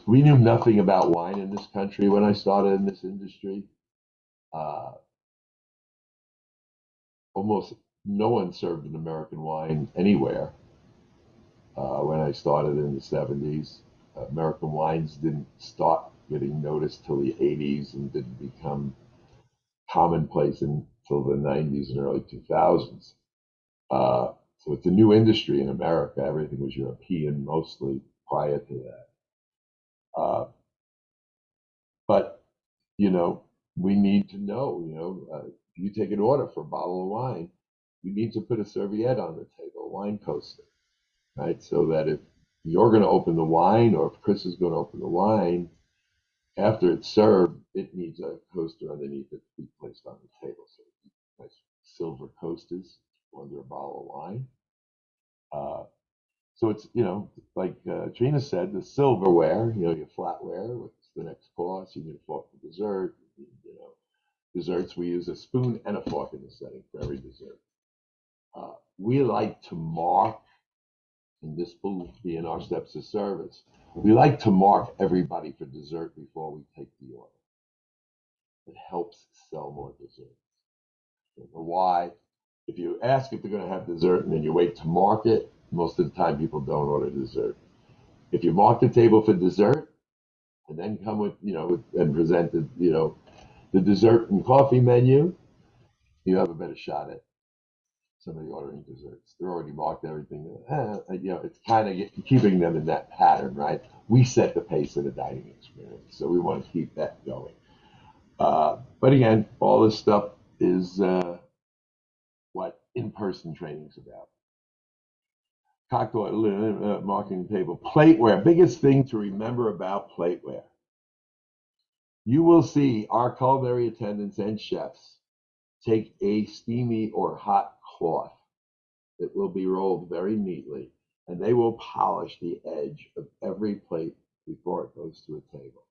we knew nothing about wine in this country when I started in this industry. Almost no one served an American wine anywhere when I started in the 70s. American wines didn't start getting noticed till the 80s and didn't become commonplace until the 90s and early 2000s. So it's a new industry in America. Everything was European mostly prior to that. But, we need to know, if you take an order for a bottle of wine, you need to put a serviette on the table, a wine coaster, right? So that if you're going to open the wine or if Chris is going to open the wine, after it's served, it needs a coaster underneath it to be placed on the table. So nice silver coasters under a bottle of wine. So it's, like Trina said, the silverware, your flatware, what's the next course? You need a fork for dessert. Desserts, we use a spoon and a fork in the setting for every dessert. We like to mark, and this will be in our steps of service, we like to mark everybody for dessert before we take the order. It helps sell more desserts. Why? If you ask if they're going to have dessert and then you wait to mark it, most of the time people don't order dessert. If you mark the table for dessert and then come with, and present the dessert and coffee menu, you have a better shot at somebody ordering desserts. They're already marked everything. It's kind of keeping them in that pattern, right? We set the pace of the dining experience, so we want to keep that going. But again, all this stuff is what in-person training is about. Cocktail marking table. Plateware. Biggest thing to remember about plateware. You will see our culinary attendants and chefs take a steamy or hot cloth that will be rolled very neatly, and they will polish the edge of every plate before it goes to a table.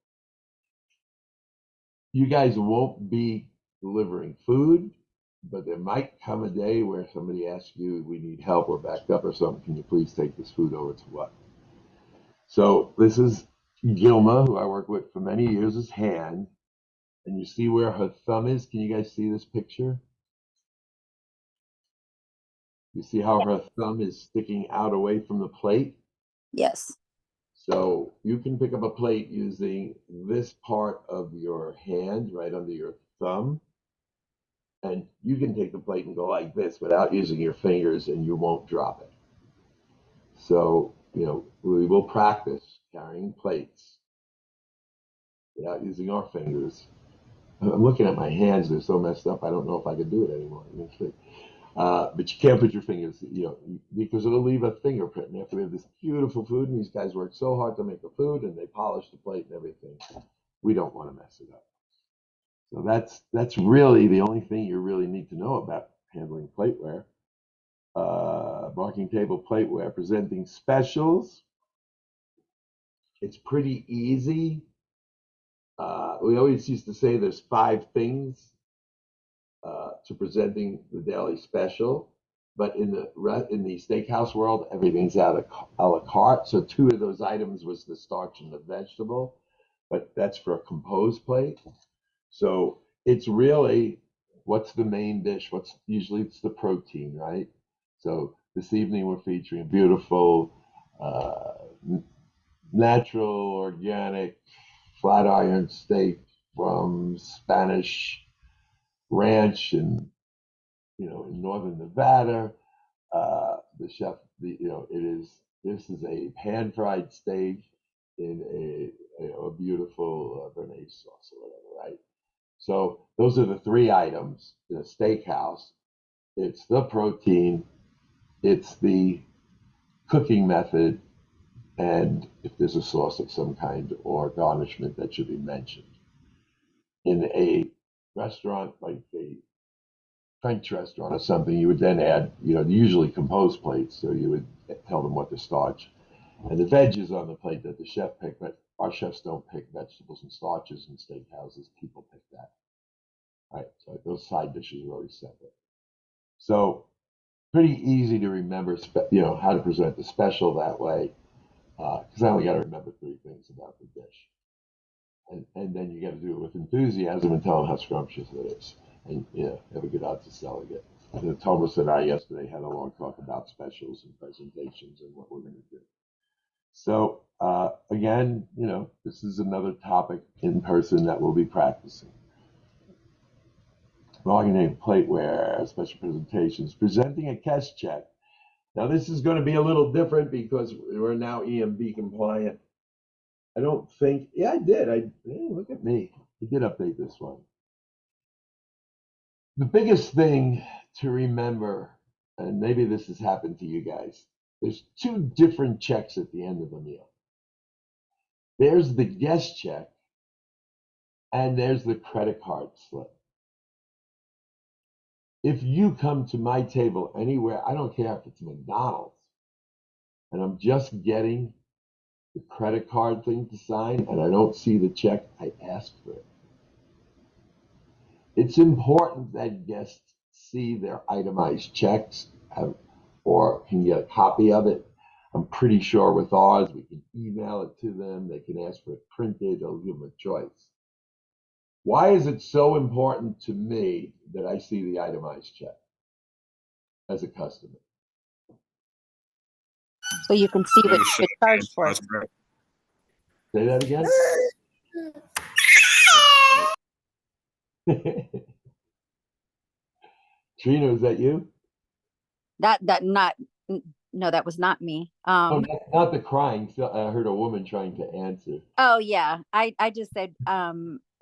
You guys won't be delivering food. but there might come a day where somebody asks you, we need help, we're backed up or something, can you please take this food over to what? So this is Gilma, who I worked with for many years' hand. And you see where her thumb is? Can you guys see this picture? You see how her thumb is sticking out away from the plate? Yes. So you can pick up a plate using this part of your hand right under your thumb. And you can take the plate and go like this without using your fingers and you won't drop it. So, we will practice carrying plates without using our fingers. I'm looking at my hands, they're so messed up, I don't know if I can do it anymore. But you can't put your fingers, because it'll leave a fingerprint. And after we have this beautiful food, and these guys work so hard to make the food, and they polish the plate and everything, we don't want to mess it up. So that's really the only thing you really need to know about handling plateware. Marking table plateware, presenting specials. It's pretty easy. We always used to say there's 5 things to presenting the daily special, but in the steakhouse world, everything's a la carte. So 2 of those items was the starch and the vegetable, but that's for a composed plate. So it's really what's the main dish? Usually it's the protein, right? So this evening we're featuring a beautiful, natural, organic, flat iron steak from Spanish Ranch in northern Nevada. The chef, this is a pan fried steak in a beautiful béarnaise sauce or whatever, right? So those are the 3 items in a steakhouse. It's the protein, it's the cooking method, and if there's a sauce of some kind or garnishment that should be mentioned. In a restaurant like a French restaurant or something, you would then add, usually composed plates, so you would tell them what to starch. And the veggies on the plate that the chef picked, but our chefs don't pick vegetables and starches in steakhouses, people pick that. Right, so those side dishes are always separate. So pretty easy to remember, how to present the special that way, because I only got to remember 3 things about the dish. And then you got to do it with enthusiasm and tell them how scrumptious it is. And have a good odds of selling it. And Thomas and I yesterday had a long talk about specials and presentations and what we're going to do. So again, this is another topic in person that we'll be practicing. Logging in plateware, special presentations, presenting a cash check. Now this is going to be a little different because we're now EMB compliant. I don't think, I did. Look at me. I did update this one. The biggest thing to remember, and maybe this has happened to you guys, there's 2 different checks at the end of the meal. There's the guest check, and there's the credit card slip. If you come to my table anywhere, I don't care if it's McDonald's, and I'm just getting the credit card thing to sign, and I don't see the check, I ask for it. It's important that guests see their itemized checks or can get a copy of it. I'm pretty sure with ours, we can email it to them. They can ask for it printed. I'll give them a choice. Why is it so important to me that I see the itemized check as a customer? So you can see what you should charge for it. Say that again? Trina, is that you? No, that was not me. Oh, not the crying. I heard a woman trying to answer. Oh yeah, I just said I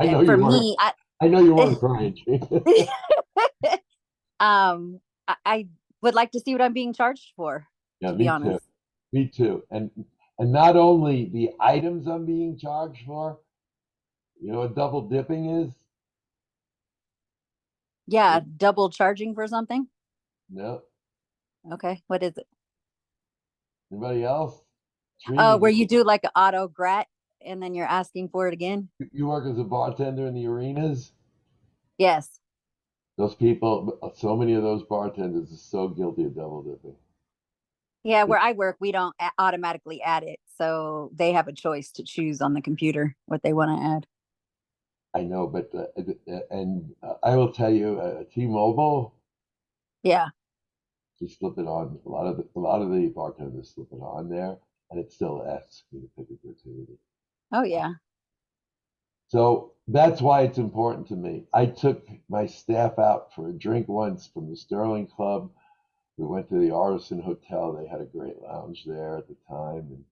know for you me, I know you weren't crying, Trina. I would like to see what I'm being charged for. Yeah, to be honest. Too. Me too. And not only the items I'm being charged for, what double dipping is? Yeah, double charging for something. No. Okay, what is it? Anybody else? Oh, where you do like an auto grat and then you're asking for it again? You work as a bartender in the arenas? Yes. Those people, so many of those bartenders are so guilty of double dipping. Yeah, where I work, we don't automatically add it. So they have a choice to choose on the computer what they want to add. I know, but I will tell you, T-Mobile, Yeah. you slip it on. A lot of the bartenders slip it on there, and it still asks me to pick a gratuity. Oh, yeah. So that's why it's important to me. I took my staff out for a drink once from the Sterling Club. We went to the Artisan Hotel. They had a great lounge there at the time,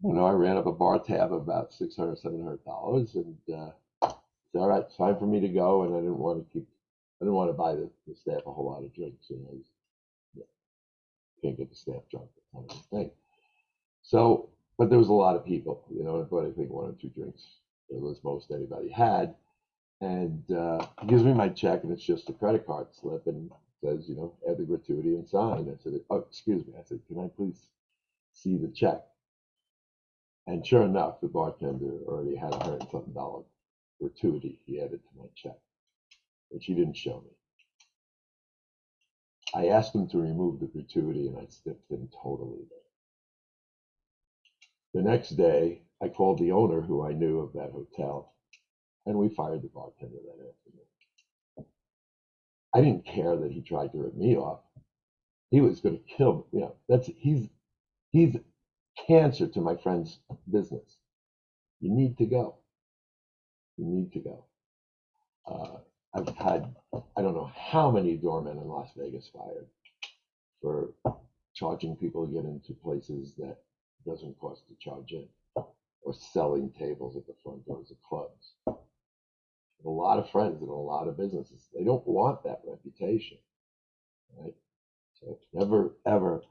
and I ran up a bar tab of about $600, $700, and it's all right. It's time for me to go, and I didn't want to buy the staff a whole lot of drinks. Can't get the staff drunk, that kind of thing. So, but there was a lot of people, but I think one or two drinks was most anybody had. And he gives me my check, and it's just a credit card slip, and says, add the gratuity and sign. I said, oh, excuse me. I said, can I please see the check? And sure enough, the bartender already had $100-something gratuity he added to my check, which he didn't show me. I asked him to remove the gratuity, and I stiffed him totally there. The next day, I called the owner, who I knew of that hotel, and we fired the bartender that afternoon. I didn't care that he tried to rip me off. He was going to kill me. He's cancer to my friend's business. You need to go. You need to go. I've had, I don't know how many doormen in Las Vegas fired for charging people to get into places that doesn't cost to charge in, or selling tables at the front doors of clubs. A lot of friends and a lot of businesses, they don't want that reputation, right? So never, ever,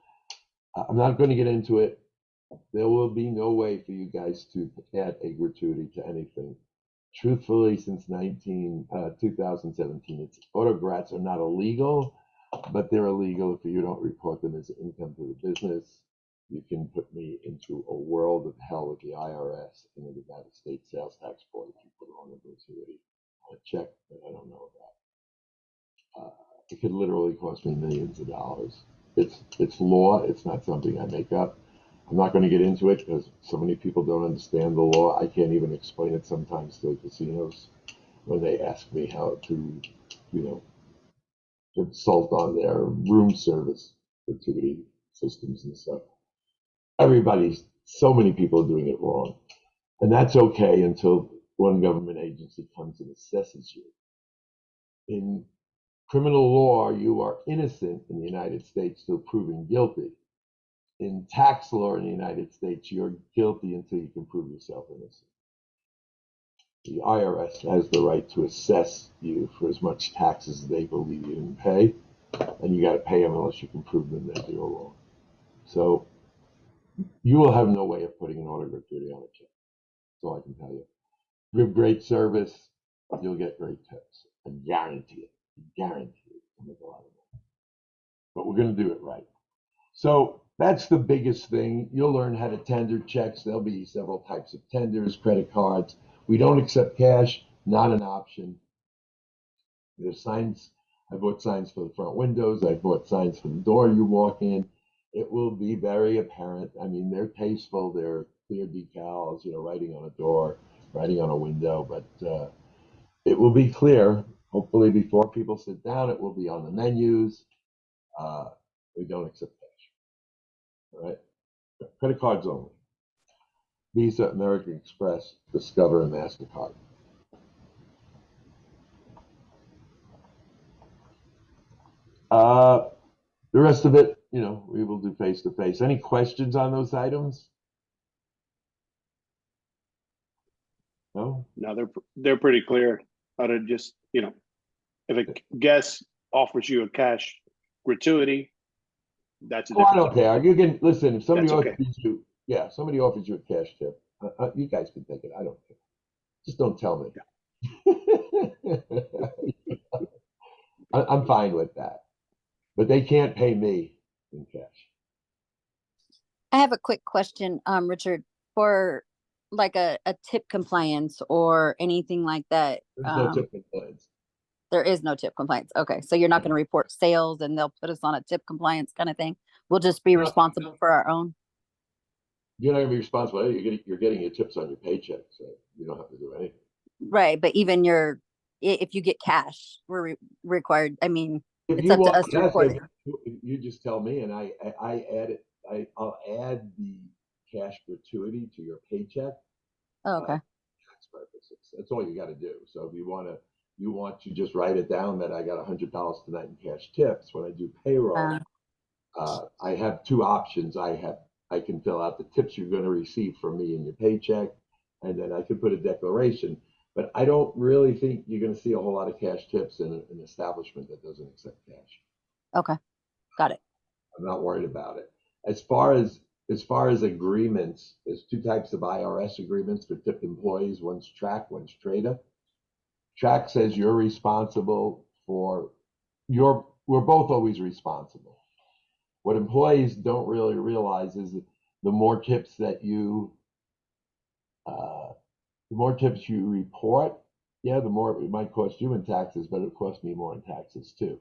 I'm not going to get into it. There will be no way for you guys to add a gratuity to anything. Truthfully, since 2017, autograts are not illegal, but they're illegal if you don't report them as income to the business. You can put me into a world of hell with the IRS and the Nevada State Sales Tax Board if you put on a gratuity on a check that I don't know about. It could literally cost me millions of dollars. It's law. It's not something I make up. I'm not going to get into it because so many people don't understand the law. I can't even explain it sometimes to casinos when they ask me how to, consult on their room service gratuity systems and stuff. So many people are doing it wrong. And that's okay until one government agency comes and assesses you. In criminal law, you are innocent in the United States till proven guilty. In tax law in the United States, you're guilty until you can prove yourself innocent. The IRS has the right to assess you for as much taxes as they believe you didn't pay, and you got to pay them unless you can prove them that they were wrong. So you will have no way of putting an auto gratuity on a check. That's all I can tell you. Give great service, you'll get great tips. I guarantee it. I guarantee it. You'll make a lot of money. But we're going to do it right. So that's the biggest thing. You'll learn how to tender checks. There'll be several types of tenders, credit cards. We don't accept cash, not an option. There's signs. I bought signs for the front windows. I bought signs for the door you walk in. It will be very apparent. I mean, they're tasteful. They're clear decals, writing on a door, writing on a window, but it will be clear. Hopefully before people sit down, it will be on the menus. We don't accept cash. All right. Credit cards only. Visa, American Express, Discover, and MasterCard. The rest of it, we will do face to face. Any questions on those items? No? No, they're pretty clear. How to just, if a guest offers you a cash gratuity, that's a Oh, I different. don't care. You can listen. If somebody That's okay. offers you, somebody offers you a cash tip, you guys can take it. I don't care. Just don't tell me. I'm fine with that, but they can't pay me in cash. I have a quick question, Richard, for like a tip compliance or anything like that. There's no tip compliance. There is no tip compliance. Okay, so you're not going to report sales and they'll put us on a tip compliance kind of thing. We'll just be No. responsible for our own. You're not gonna be responsible. You're getting your tips on your paycheck, so you don't have to do anything. Right, but even if you get cash, we're required. I mean, If it's you up to want us to report it. you just tell me, and I add it. I'll add the cash gratuity to your paycheck. Oh, okay. Tax purposes. That's all you got to do. So if you want to just write it down that I got $100 tonight in cash tips when I do payroll. I have two options. I can fill out the tips you're going to receive from me in your paycheck, and then I can put a declaration. But I don't really think you're going to see a whole lot of cash tips in an establishment that doesn't accept cash. Okay, got it. I'm not worried about it. As far as agreements, there's two types of IRS agreements for tipped employees. One's track, one's trader. Track says you're responsible for we're both always responsible. What employees don't really realize is that the more tips you report, yeah, the more it might cost you in taxes, but it costs me more in taxes too.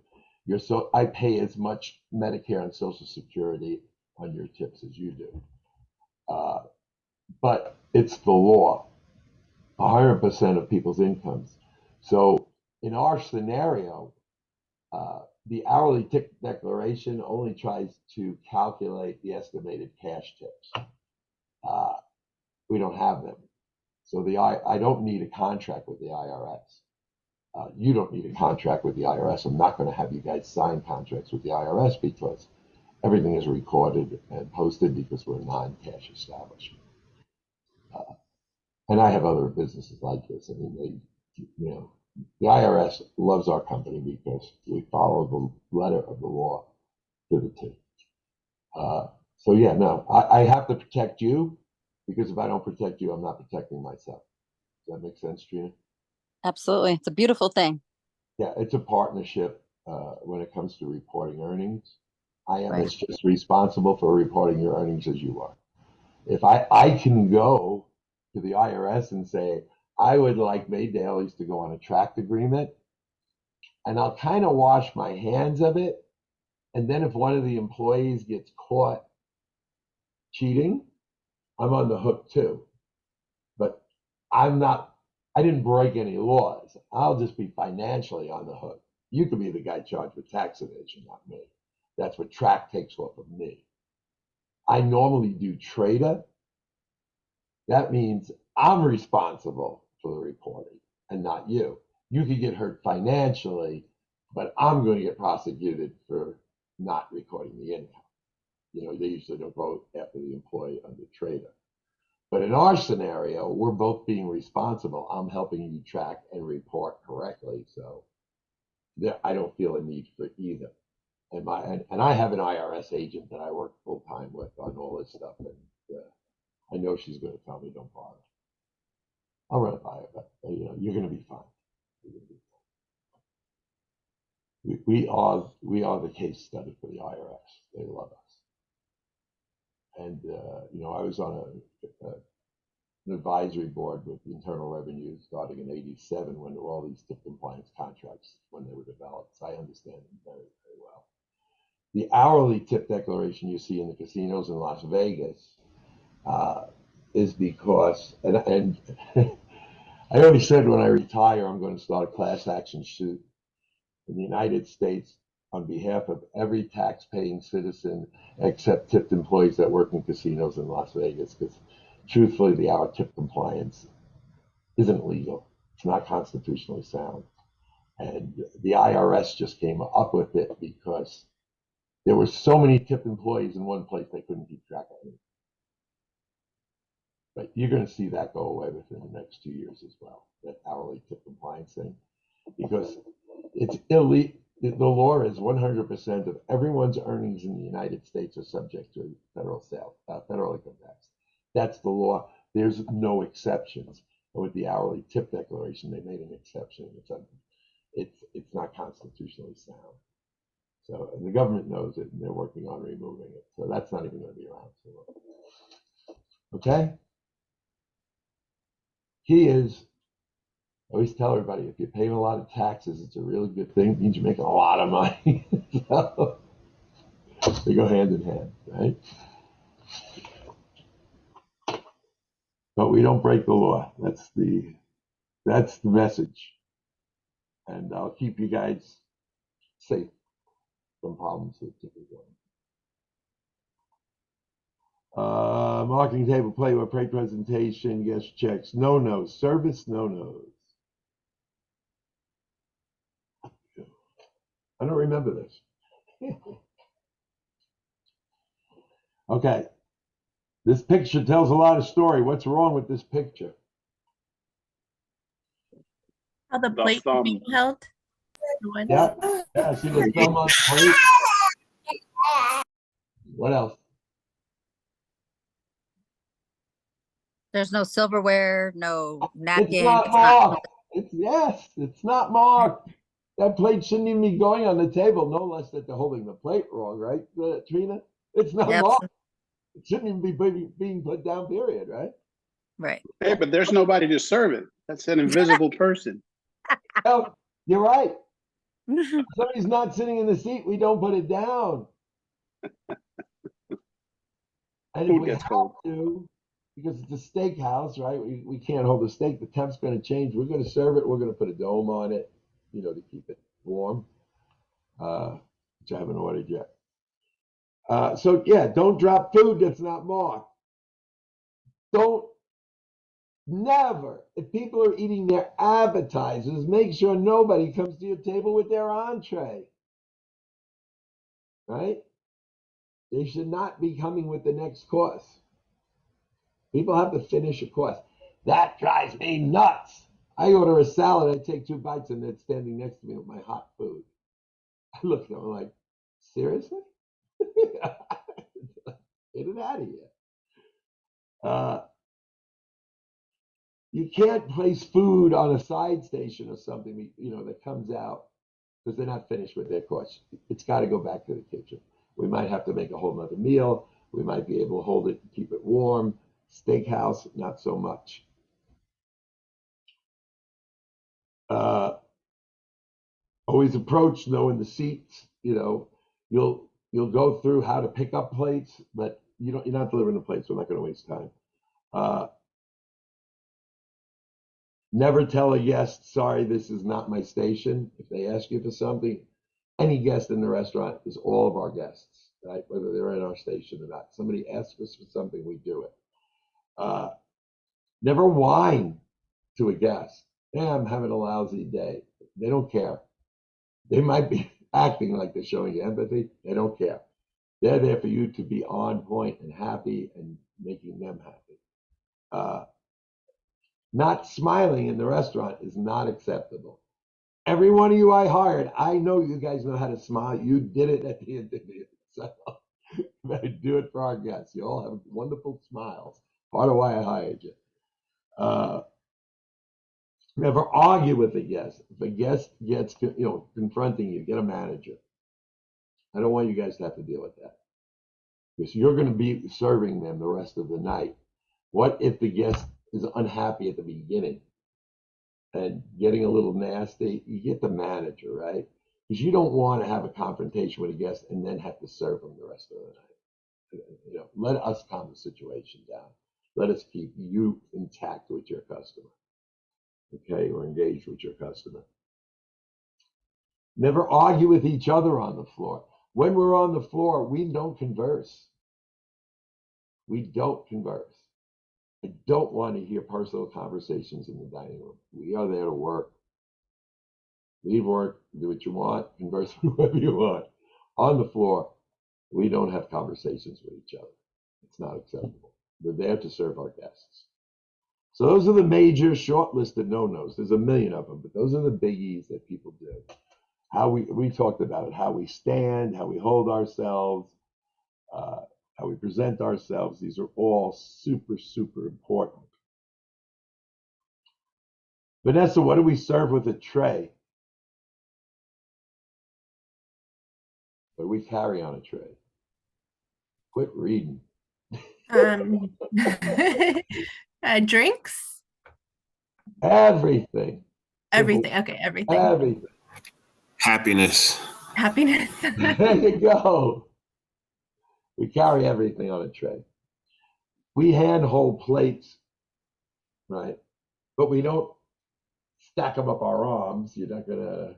I pay as much Medicare and Social Security on your tips as you do. But it's the law, 100% of people's incomes. So in our scenario, the hourly tip declaration only tries to calculate the estimated cash tips. We don't have them. So I don't need a contract with the IRS. You don't need a contract with the IRS. I'm not going to have you guys sign contracts with the IRS because everything is recorded and posted because we're a non-cash establishment. And I have other businesses like this. I mean, the IRS loves our company because we follow the letter of the law to the T. So yeah, no, I have to protect you because if I don't protect you, I'm not protecting myself. Does that make sense, Trina? Absolutely. It's a beautiful thing. Yeah, it's a partnership when it comes to reporting earnings. I am Right. as just responsible for reporting your earnings as you are. If I can go to the IRS and say, I would like May Dailies to go on a tract agreement, and I'll kind of wash my hands of it. And then if one of the employees gets caught cheating, I'm on the hook too. But I didn't break any laws. I'll just be financially on the hook. You could be the guy charged with tax evasion, not me. That's what track takes off of me. I normally do trader. That means I'm responsible for the reporting and not you. You could get hurt financially, but I'm going to get prosecuted for not recording the income. They usually don't go after the employee under trader. But in our scenario, we're both being responsible. I'm helping you track and report correctly. So I don't feel a need for either. And I have an IRS agent that I work full time with on all this stuff. And I know she's going to tell me don't bother. I'll run it by her, but you're going to be fine. We are the case study for the IRS. They love us. And I was on an advisory board with the Internal Revenue starting in '87 when there were all these tip compliance contracts when they were developed. So I understand them very, very well. The hourly tip declaration you see in the casinos in Las Vegas is because, and I already said when I retire, I'm going to start a class action suit in the United States on behalf of every tax-paying citizen except tipped employees that work in casinos in Las Vegas, because truthfully, the hour tip compliance isn't legal. It's not constitutionally sound. And the IRS just came up with it because there were so many tipped employees in one place they couldn't keep track of it. But you're going to see that go away within the next 2 years as well, that hourly tip compliance thing, because it's illegal. The law is 100% of everyone's earnings in the United States are subject to federal income tax. That's the law. There's no exceptions. And with the hourly tip declaration, they made an exception. It's not constitutionally sound. So, and the government knows it, and they're working on removing it. So that's not even going to be around. So, okay. He is always tell everybody, if you're paying a lot of taxes, it's a really good thing. It means you're making a lot of money. So, they go hand in hand, right? But we don't break the law. That's the message. And I'll keep you guys safe from problems with ticket going. Marketing table, play with play presentation, guest checks, no-nos, service no-nos. I don't remember this. Okay. This picture tells a lot of story. What's wrong with this picture? How the The plate is thumb. being held. The one- Yeah, see the thumb on the plate? What else? There's no silverware, no It's napkins. not marked. It's not marked. That plate shouldn't even be going on the table, no less that they're holding the plate wrong, right, Trina? It's not Yep. marked. It shouldn't even be being put down, period, right? Right. Hey, but there's nobody to serve it. That's an invisible person. Well, you're right. If somebody's not sitting in the seat, we don't put it down. And if Food we gets have cold. to, because it's a steakhouse, right? We can't hold a steak. The temp's going to change. We're going to serve it. We're going to put a dome on it, to keep it warm, which I haven't ordered yet. So yeah, don't drop food that's not marked. Never, if people are eating their appetizers, make sure nobody comes to your table with their entree. Right? They should not be coming with the next course. People have to finish a course. That drives me nuts. I order a salad, I take 2 bites, and they're standing next to me with my hot food. I look at them, I'm like, seriously? Get it out of here. You can't place food on a side station or something, that comes out because they're not finished with their course. It's got to go back to the kitchen. We might have to make a whole nother meal. We might be able to hold it and keep it warm. Steakhouse, not so much. Always approach knowing the seats. You'll go through how to pick up plates, but you're not delivering the plates. So I'm not going to waste time. Never tell a guest, sorry, this is not my station. If they ask you for something, any guest in the restaurant is all of our guests, right? Whether they're in our station or not. Somebody asks us for something, we do it. Never whine to a guest. Yeah, I'm having a lousy day. They don't care. They might be acting like they're showing you empathy. They don't care. They're there for you to be on point and happy and making them happy. Not smiling in the restaurant is not acceptable. Every one of you I hired, I know you guys know how to smile. You did it at the interview. So better do it for our guests. You all have wonderful smiles. Part of why I hired you. Never argue with a guest. If a guest gets, confronting you, get a manager. I don't want you guys to have to deal with that. Because you're going to be serving them the rest of the night. What if the guest is unhappy at the beginning and getting a little nasty? You get the manager, right? Because you don't want to have a confrontation with a guest and then have to serve them the rest of the night. Let us calm the situation down. Let us keep you intact with your customer. Okay, or engaged with your customer. Never argue with each other on the floor. When we're on the floor, we don't converse. We don't converse. I don't want to hear personal conversations in the dining room. We are there to work. Leave work, do what you want, converse with whoever you want. On the floor, we don't have conversations with each other. It's not acceptable. We're there to serve our guests. So those are the major shortlisted no-nos. There's a million of them, but those are the biggies that people do. How we talked about it, how we stand, how we hold ourselves, how we present ourselves. These are all super, super important. Vanessa, what do we serve with a tray? What do we carry on a tray? Quit reading. Drinks. Everything. Everything. Okay, everything. Everything. Happiness. Happiness. There you go. We carry everything on a tray. We handhold plates, right? But we don't stack them up our arms. You're not gonna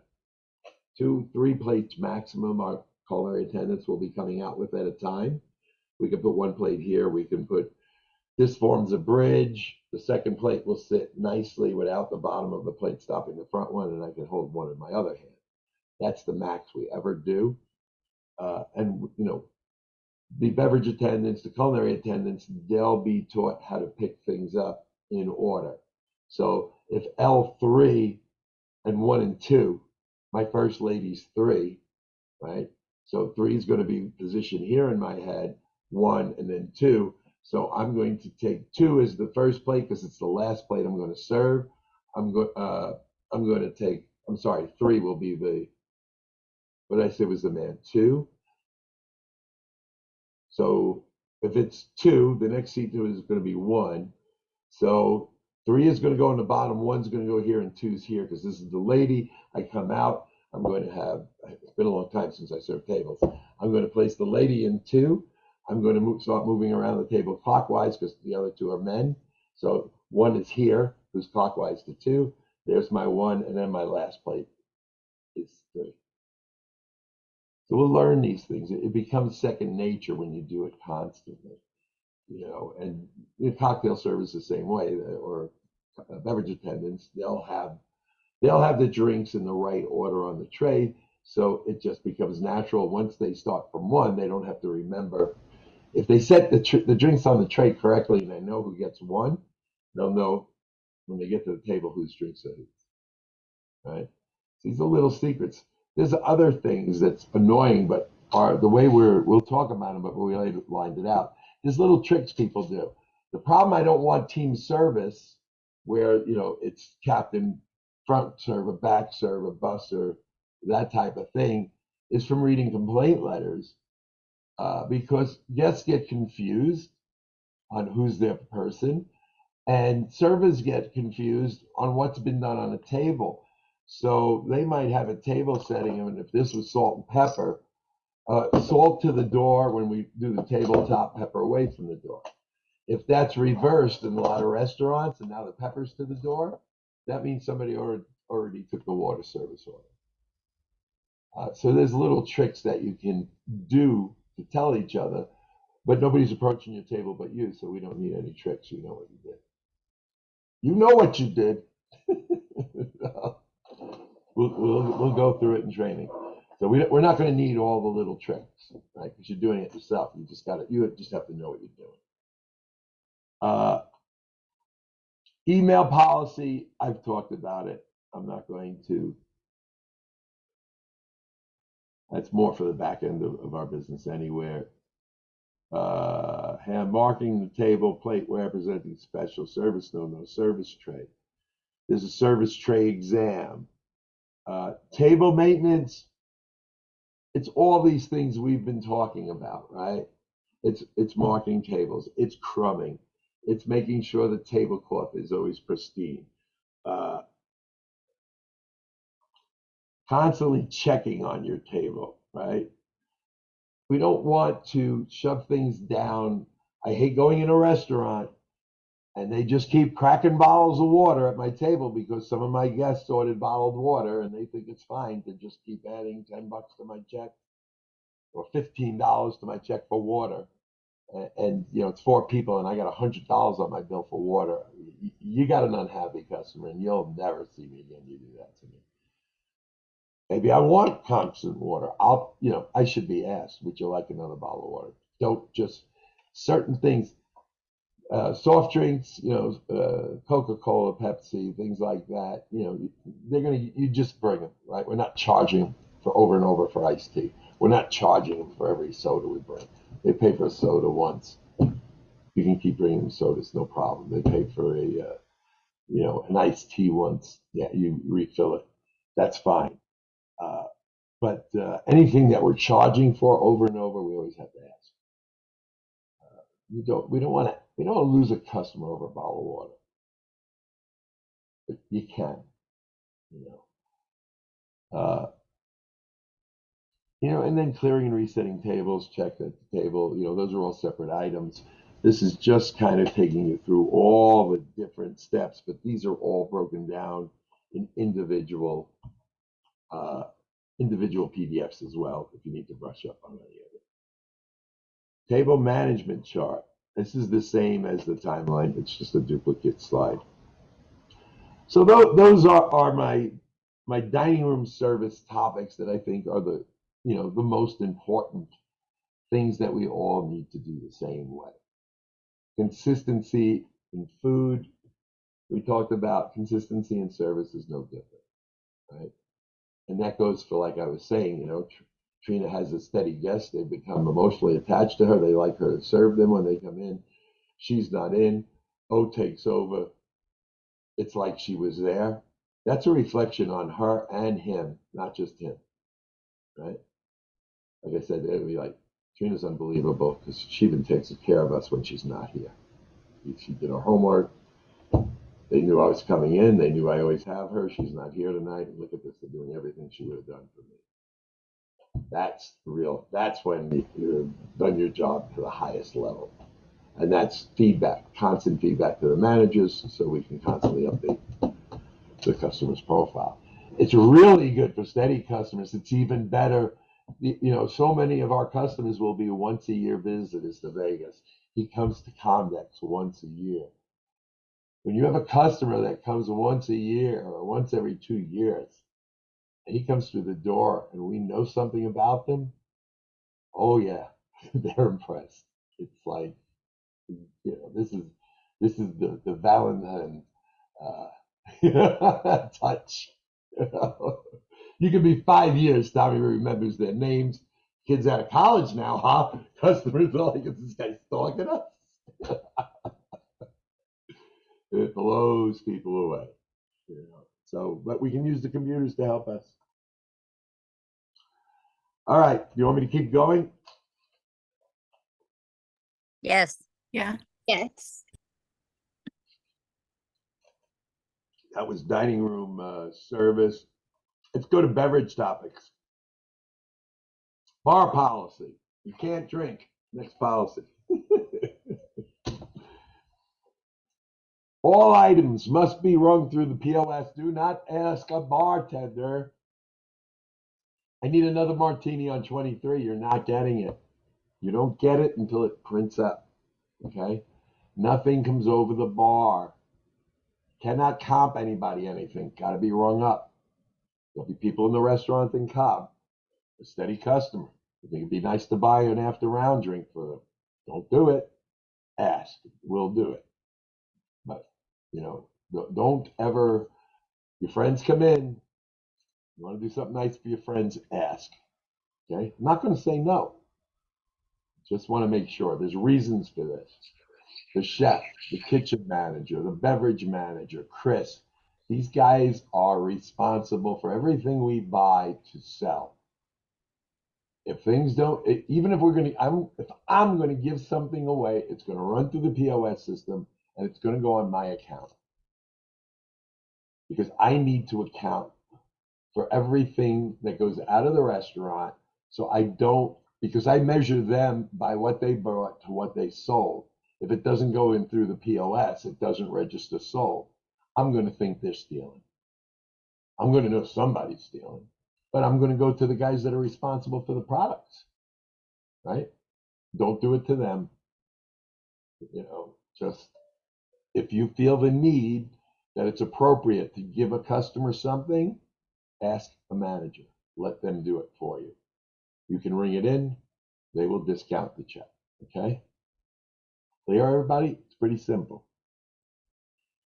2, 3 plates maximum. Our culinary attendants will be coming out with at a time. We can put 1 plate here. We can put this forms a bridge. The second plate will sit nicely without the bottom of the plate stopping the front one, and I can hold one in my other hand. That's the max we ever do. And the beverage attendants, the culinary attendants, they'll be taught how to pick things up in order. So if L3 and 1 and 2, my first lady's 3, right? So 3 is going to be positioned here in my head, 1 and then 2. So I'm going to take 2 as the first plate because it's the last plate I'm going to serve. I'm going to take. I'm sorry, 3 will be the. What did I say was the man? 2. So if it's 2, the next seat is going to be 1. So 3 is going to go in the bottom, 1's going to go here, and 2's here because this is the lady. I come out. I'm going to have. It's been a long time since I served tables. I'm going to place the lady in 2. I'm going to start moving around the table clockwise because the other 2 are men. So 1 is here, who's clockwise to 2. There's my 1, and then my last plate is 3. So we'll learn these things. It becomes second nature when you do it constantly, And the cocktail service the same way, or beverage attendants. They'll have the drinks in the right order on the tray, so it just becomes natural. Once they start from 1, they don't have to remember. If they set the drinks on the tray correctly, and they know who gets 1, they'll know when they get to the table whose drinks are whose. Right? These are little secrets. There's other things that's annoying, but are the way we'll talk about them, but we lined it out. There's little tricks people do. The problem, I don't want team service where it's captain front serve, a back serve, a busser, that type of thing, is from reading complaint letters because guests get confused on who's their person, and servers get confused on what's been done on a table. So they might have a table setting, and if this was salt and pepper, salt to the door when we do the tabletop, pepper away from the door. If that's reversed in a lot of restaurants, and now the pepper's to the door, that means somebody already took the water service order. So there's little tricks that you can do to tell each other, but nobody's approaching your table but you, so we don't need any tricks. You know what you did. You know what you did. We'll go through it in training. So we're not going to need all the little tricks, right? Because you're doing it yourself. You just have to know what you're doing. Email policy, I've talked about it. I'm not going to. That's more for the back end of our business anywhere. Hand marking the table, plate representing special service, no service tray. There's a service tray exam. Table maintenance, it's all these things we've been talking about, right? It's marking tables, it's crumbing, it's making sure the tablecloth is always pristine. Constantly checking on your table, right? We don't want to shove things down. I hate going in a restaurant and they just keep cracking bottles of water at my table because some of my guests ordered bottled water and they think it's fine to just keep adding $10 to my check or $15 to my check for water. And it's 4 people and I got $100 on my bill for water. You got an unhappy customer and you'll never see me again. You do that to me. Maybe I want constant water. I should be asked, would you like another bottle of water? Don't just certain things. Soft drinks, Coca-Cola, Pepsi, things like that. You just bring them, right? We're not charging for over and over for iced tea. We're not charging them for every soda we bring. They pay for a soda once. You can keep bringing them sodas, no problem. They pay for an iced tea once. Yeah, you refill it. That's fine. But anything that we're charging for over and over, we always have to ask. We don't want to lose a customer over a bottle of water. But you can. you know, and then clearing and resetting tables, check at the table, those are all separate items. This is just kind of taking you through all the different steps, but these are all broken down in individual PDFs as well, if you need to brush up on any of it. Table management chart. This is the same as the timeline. It's just a duplicate slide. So those are my dining room service topics that I think are the most important things that we all need to do the same way. Consistency in food. We talked about consistency in service is no different, right? And that goes for, like I was saying, Trina has a steady guest. They become emotionally attached to her. They like her to serve them when they come in. She's not in. O takes over. It's like she was there. That's a reflection on her and him, not just him, right? Like I said, it'd be like, Trina's unbelievable because she even takes care of us when she's not here. She did her homework. They knew I was coming in. They knew I always have her. She's not here tonight. And look at this. They're doing everything she would have done for me. That's real. That's when you've done your job to the highest level. And that's feedback, constant feedback to the managers so we can constantly update the customer's profile. It's really good for steady customers. It's even better. So many of our customers will be once a year visitors to Vegas. He comes to Comdex once a year. When you have a customer that comes once a year or once every 2 years, and he comes through the door and we know something about them, oh yeah, they're impressed. It's like, this is the Valentine touch. You can be 5 years, Tommy remembers their names. Kids out of college now, huh? Customers are like, is this guy stalking us? It blows people away. So, but we can use the computers to help us. All right, you want me to keep going? Yes. Yeah. Yes. That was dining room service. Let's go to beverage topics. Bar policy. You can't drink. Next policy. All items must be rung through the POS. Do not ask a bartender. I need another martini on 23. You're not getting it. You don't get it until it prints up. Okay? Nothing comes over the bar. Cannot comp anybody anything. Got to be rung up. There'll be people in the restaurant in Cobb. A steady customer. You think it'd be nice to buy an after round drink for them. Don't do it. Ask. We'll do it. But, don't ever, your friends come in, you want to do something nice for your friends, ask. Okay? I'm not going to say no. Just want to make sure. There's reasons for this. The chef, the kitchen manager, the beverage manager, Chris, these guys are responsible for everything we buy to sell. If things don't, even if if I'm going to give something away, it's going to run through the POS system and it's going to go on my account. Because I need to account for everything that goes out of the restaurant. So because I measure them by what they brought to what they sold. If it doesn't go in through the POS, it doesn't register sold. I'm going to think they're stealing. I'm going to know somebody's stealing. But I'm going to go to the guys that are responsible for the products, right? Don't do it to them. Just if you feel the need that it's appropriate to give a customer something, ask a manager. Let them do it for you. You can ring it in. They will discount the check, okay? Clear, everybody? It's pretty simple.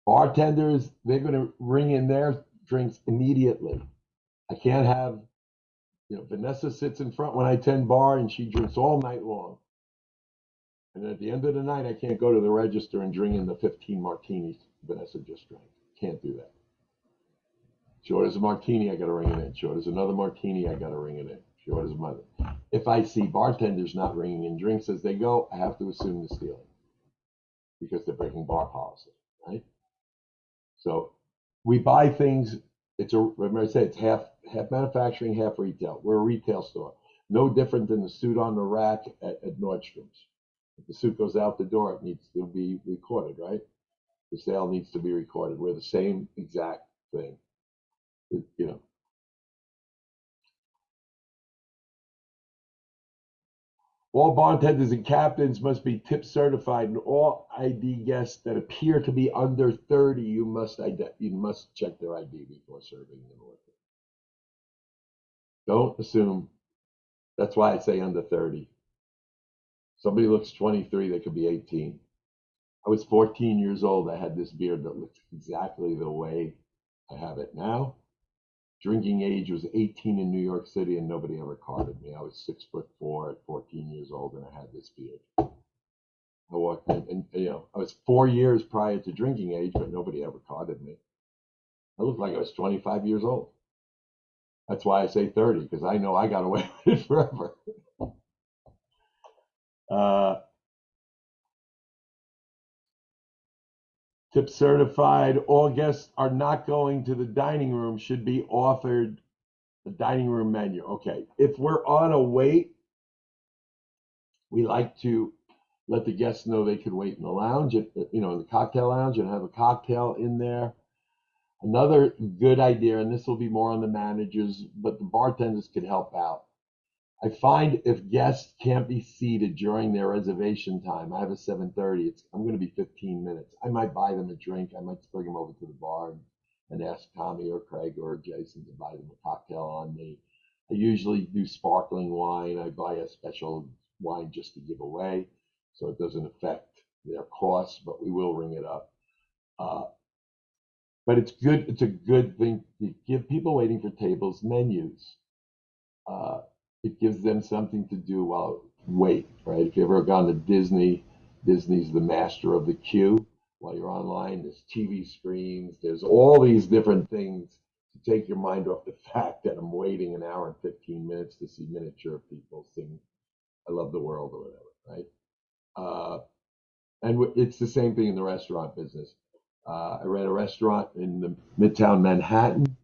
Bartenders, they're going to ring in their drinks immediately. I can't have, Vanessa sits in front when I tend bar and she drinks all night long. And at the end of the night, I can't go to the register and drink in the 15 martinis Vanessa just drank. Can't do that. She orders a martini, I got to ring it in. She orders another martini, I got to ring it in. She orders another. If I see bartenders not ringing in drinks as they go, I have to assume they're stealing because they're breaking bar policy, right? So we buy things remember I said it's half manufacturing, half retail. We're a retail store. No different than the suit on the rack at Nordstrom's. If the suit goes out the door, it needs to be recorded, right? The sale needs to be recorded. We're the same exact thing. You know. All bartenders and captains must be tip certified, and all ID guests that appear to be under 30, you must check their ID before serving them. Don't assume. That's why I say under 30. Somebody looks 23, they could be 18. I was 14 years old. I had this beard that looked exactly the way I have it now. Drinking age was 18 in New York City, and nobody ever carded me. I was 6'4" at 14 years old, and I had this beard. I walked in, and I was 4 years prior to drinking age, but nobody ever carded me. I looked like I was 25 years old. That's why I say 30, because I know I got away with it forever. Tip certified. All guests are not going to the dining room should be offered the dining room menu. Okay, if we're on a wait, we like to let the guests know they can wait in the lounge, in the cocktail lounge, and have a cocktail in there. Another good idea, and this will be more on the managers, but the bartenders could help out. I find if guests can't be seated during their reservation time, I have a 7:30. I'm going to be 15 minutes. I might buy them a drink. I might bring them over to the bar and ask Tommy or Craig or Jason to buy them a cocktail on me. I usually do sparkling wine. I buy a special wine just to give away, so it doesn't affect their costs, but we will ring it up. But it's good. It's a good thing to give people waiting for tables menus. It gives them something to do while wait, right? If you've ever gone to Disney, Disney's the master of the queue. While you're online, there's TV screens, there's all these different things to take your mind off the fact that I'm waiting an hour and 15 minutes to see miniature people sing I Love the World or whatever, right? And it's the same thing in the restaurant business. I ran a restaurant in the Midtown Manhattan.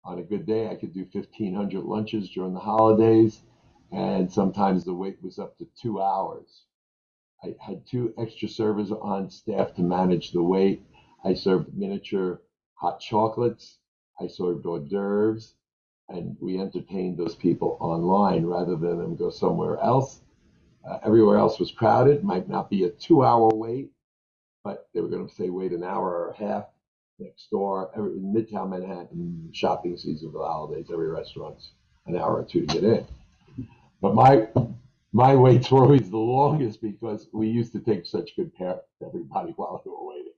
On a good day, I could do 1,500 lunches during the holidays, and sometimes the wait was up to 2 hours. I had 2 extra servers on staff to manage the wait. I served miniature hot chocolates. I served hors d'oeuvres, and we entertained those people online rather than them go somewhere else. Everywhere else was crowded. Might not be a 2-hour wait, but they were going to say wait an hour or a half. Next door, in Midtown Manhattan, shopping season for the holidays, every restaurant's an hour or 2 to get in. But my waits were always the longest because we used to take such good care of everybody while they were waiting.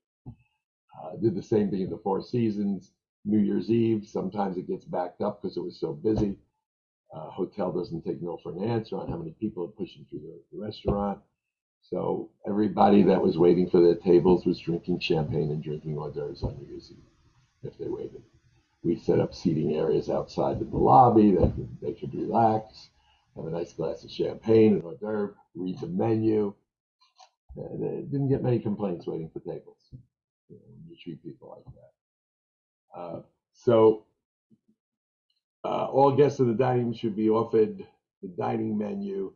Did the same thing in the Four Seasons, New Year's Eve. Sometimes it gets backed up because it was so busy. Hotel doesn't take no for an answer on how many people are pushing through the restaurant. So everybody that was waiting for their tables was drinking champagne and drinking hors d'oeuvres on New Year's Eve if they waited. We set up seating areas outside in the lobby that they could relax, have a nice glass of champagne and hors d'oeuvre, read the menu. And it didn't get many complaints waiting for tables. When you treat people like that. All guests in the dining room should be offered the dining menu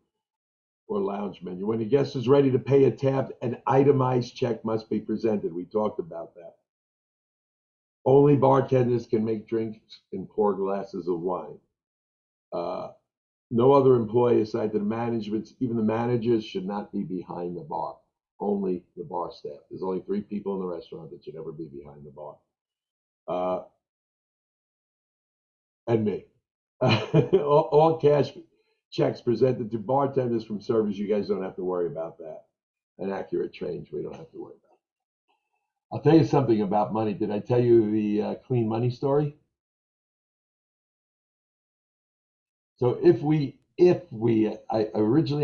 or lounge menu. When a guest is ready to pay a tab, an itemized check must be presented. We talked about that. Only bartenders can make drinks and pour glasses of wine. No other employee aside to the management, even the managers, should not be behind the bar. Only the bar staff. There's only 3 people in the restaurant that should ever be behind the bar. And me. all cash checks presented to bartenders from servers. You guys don't have to worry about that. An accurate change, we don't have to worry about. I'll tell you something about money. Did I tell you the clean money story? So originally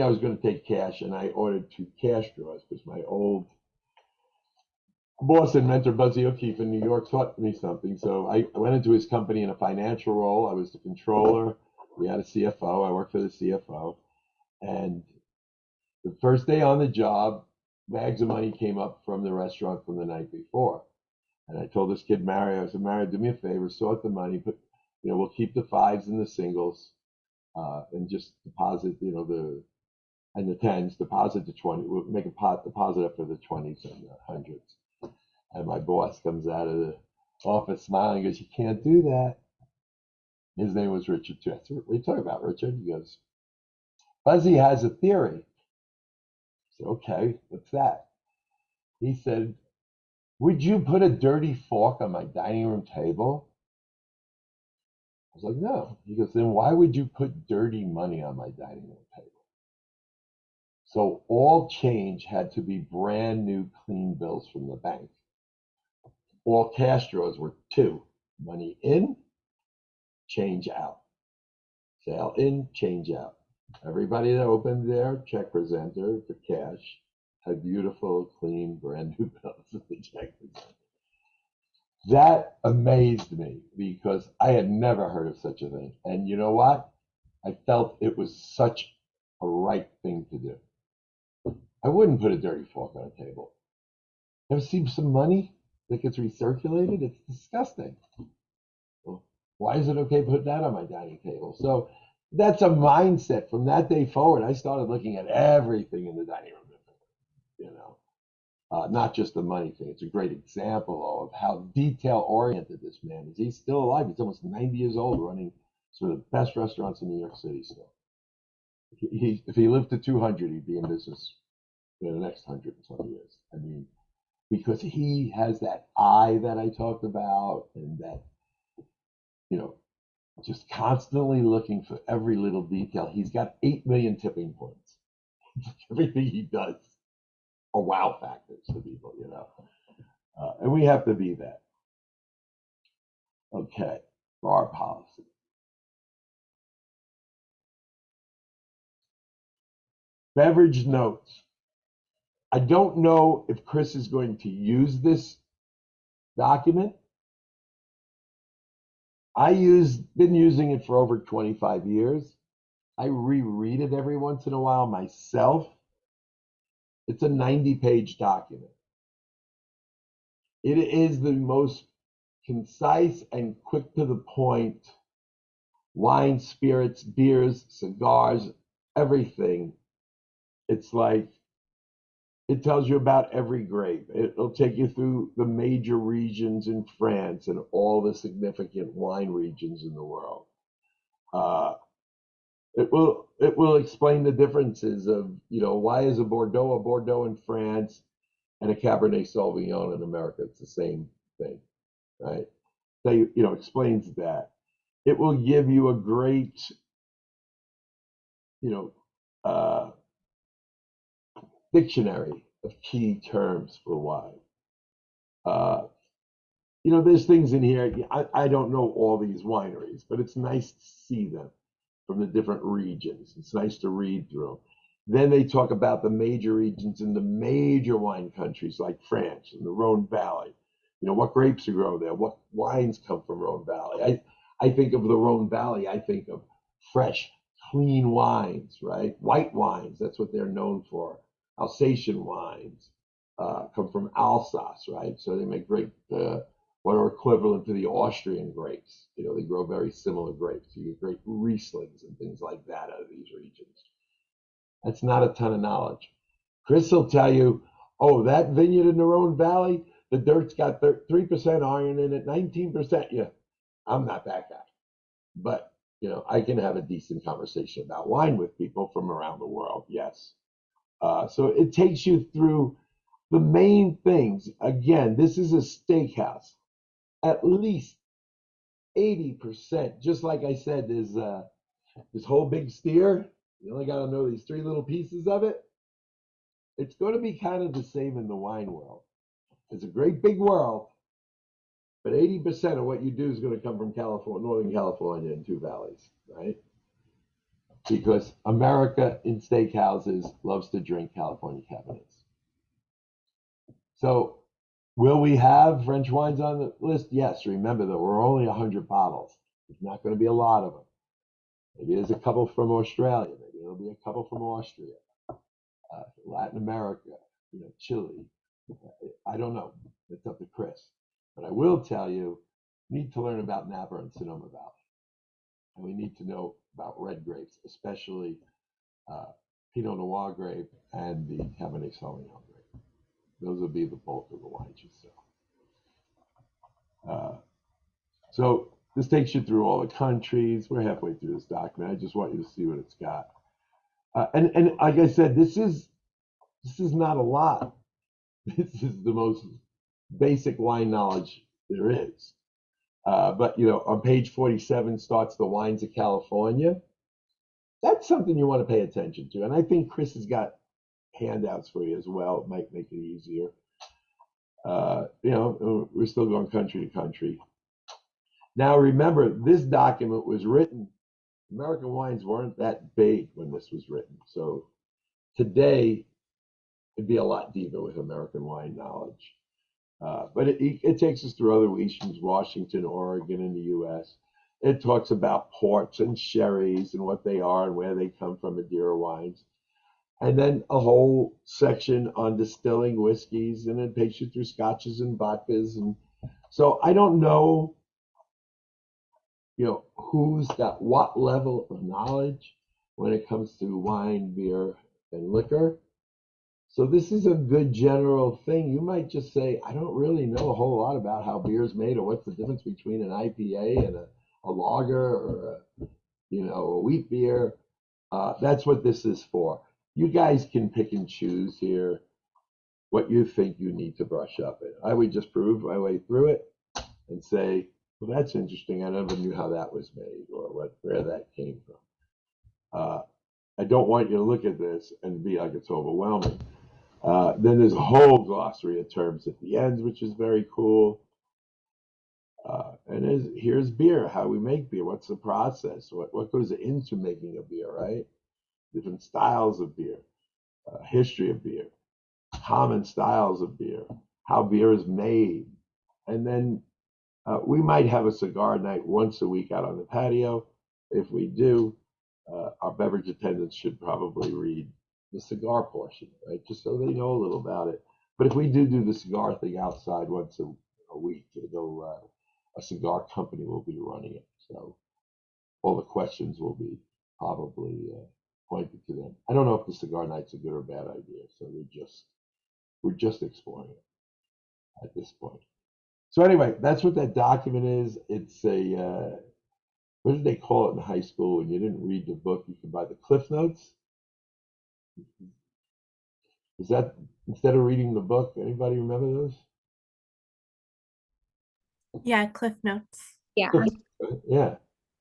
I was going to take cash, and I ordered 2 cash draws because my old boss and mentor Buzzy O'Keefe in New York taught me something. So I went into his company in a financial role. I was the controller. We had a CFO. I worked for the CFO. And the first day on the job, bags of money came up from the restaurant from the night before. And I told this kid, Mario, I said, Mario, do me a favor, sort the money, put, we'll keep the fives and the singles, and just deposit, and the tens, deposit the 20, we'll make a deposit up for the 20s and the hundreds. And my boss comes out of the office smiling, goes, you can't do that. His name was Richard too. I said, what are you talking about, Richard? He goes, Fuzzy has a theory. I said, okay, what's that? He said, would you put a dirty fork on my dining room table? I was like, no. He goes, then why would you put dirty money on my dining room table? So all change had to be brand new, clean bills from the bank. All cash drawers were two: money in, change out. Sale in, change out. Everybody that opened their check presenter for cash had beautiful, clean, brand new bills in the check presenter. That amazed me because I had never heard of such a thing. And you know what? I felt it was such a right thing to do. I wouldn't put a dirty fork on a table. Ever seen some money that gets recirculated? It's disgusting. Well, why is it okay to put that on my dining table? So that's a mindset. From that day forward, I started looking at everything in the dining room, not just the money thing. It's a great example of how detail-oriented this man is. He's still alive. He's almost 90 years old, running some of the best restaurants in New York City still. If he lived to 200, he'd be in business for the next 120 years. I mean, because he has that eye that I talked about, and that, just constantly looking for every little detail. He's got 8 million tipping points. Everything he does are wow factors to people, and we have to be that. Okay, bar policy. Beverage notes. I don't know if Chris is going to use this document. Been using it for over 25 years. I reread it every once in a while myself. It's a 90-page document. It is the most concise and quick to the point. Wine, spirits, beers, cigars, everything. It's like, it tells you about every grape. It'll take you through the major regions in France and all the significant wine regions in the world. It will explain the differences of, why is a Bordeaux in France and a Cabernet Sauvignon in America? It's the same thing, right? They, explains that. It will give you a great, dictionary of key terms for wine. There's things in here. I don't know all these wineries, but it's nice to see them from the different regions. It's nice to read through. Then they talk about the major regions in the major wine countries like France and the Rhone Valley. What grapes are grown there, what wines come from Rhone Valley. I think of the Rhone Valley, I think of fresh, clean wines, right? White wines, that's what they're known for. Alsatian wines come from Alsace, right? So they make great, what are equivalent to the Austrian grapes. They grow very similar grapes. You get great Rieslings and things like that out of these regions. That's not a ton of knowledge. Chris will tell you, oh, that vineyard in the Rhone Valley, the dirt's got 3% iron in it, 19%. Yeah, I'm not that guy. But, I can have a decent conversation about wine with people from around the world, yes. So it takes you through the main things. Again, this is a steakhouse. At least 80%, just like I said, there's this whole big steer. You only got to know these 3 little pieces of it. It's going to be kind of the same in the wine world. It's a great big world, but 80% of what you do is going to come from California, Northern California and 2 valleys, right? Because America in steakhouses loves to drink California Cabernets. So will we have French wines on the list? Yes. Remember that we're only 100 bottles. There's not going to be a lot of them. Maybe there's a couple from Australia. Maybe there'll be a couple from Austria, Latin America, Chile. I don't know. It's up to Chris. But I will tell you, we need to learn about Napa and Sonoma Valley. And we need to know about red grapes, especially Pinot Noir grape and the Cabernet Sauvignon grape. Those will be the bulk of the wines you sell. So this takes you through all the countries. We're halfway through this document. I just want you to see what it's got. And like I said, this is not a lot. This is the most basic wine knowledge there is. But on page 47 starts the wines of California. That's something you want to pay attention to. And I think Chris has got handouts for you as well. It might make it easier. We're still going country to country. Now, remember, this document was written, American wines weren't that big when this was written. So today, it'd be a lot deeper with American wine knowledge. But it takes us through other regions, Washington, Oregon, in the U.S. It talks about ports and sherries and what they are and where they come from, Madeira wines. And then a whole section on distilling whiskeys, and it takes you through scotches and vodkas. And so I don't know, who's got what level of knowledge when it comes to wine, beer, and liquor. So this is a good general thing. You might just say, I don't really know a whole lot about how beer is made or what's the difference between an IPA and a lager or a wheat beer. That's what this is for. You guys can pick and choose here what you think you need to brush up in. I would just prove my way through it and say, well, that's interesting. I never knew how that was made or where that came from. I don't want you to look at this and be like it's overwhelming. Then there's a whole glossary of terms at the end, which is very cool. And here's beer, how we make beer, what's the process, what goes into making a beer, right? Different styles of beer, history of beer, common styles of beer, how beer is made. And then we might have a cigar night once a week out on the patio. If we do, our beverage attendants should probably read the cigar portion, right? Just so they know a little about it. But if we do the cigar thing outside once a week, a cigar company will be running it. So all the questions will be probably pointed to them. I don't know if the cigar night's a good or bad idea. So we're just exploring it at this point. So anyway, that's what that document is. It's what did they call it in high school when you didn't read the book? You could buy the Cliff Notes. Is that instead of reading the book? Anybody remember those? Yeah, Cliff Notes. Yeah. Yeah,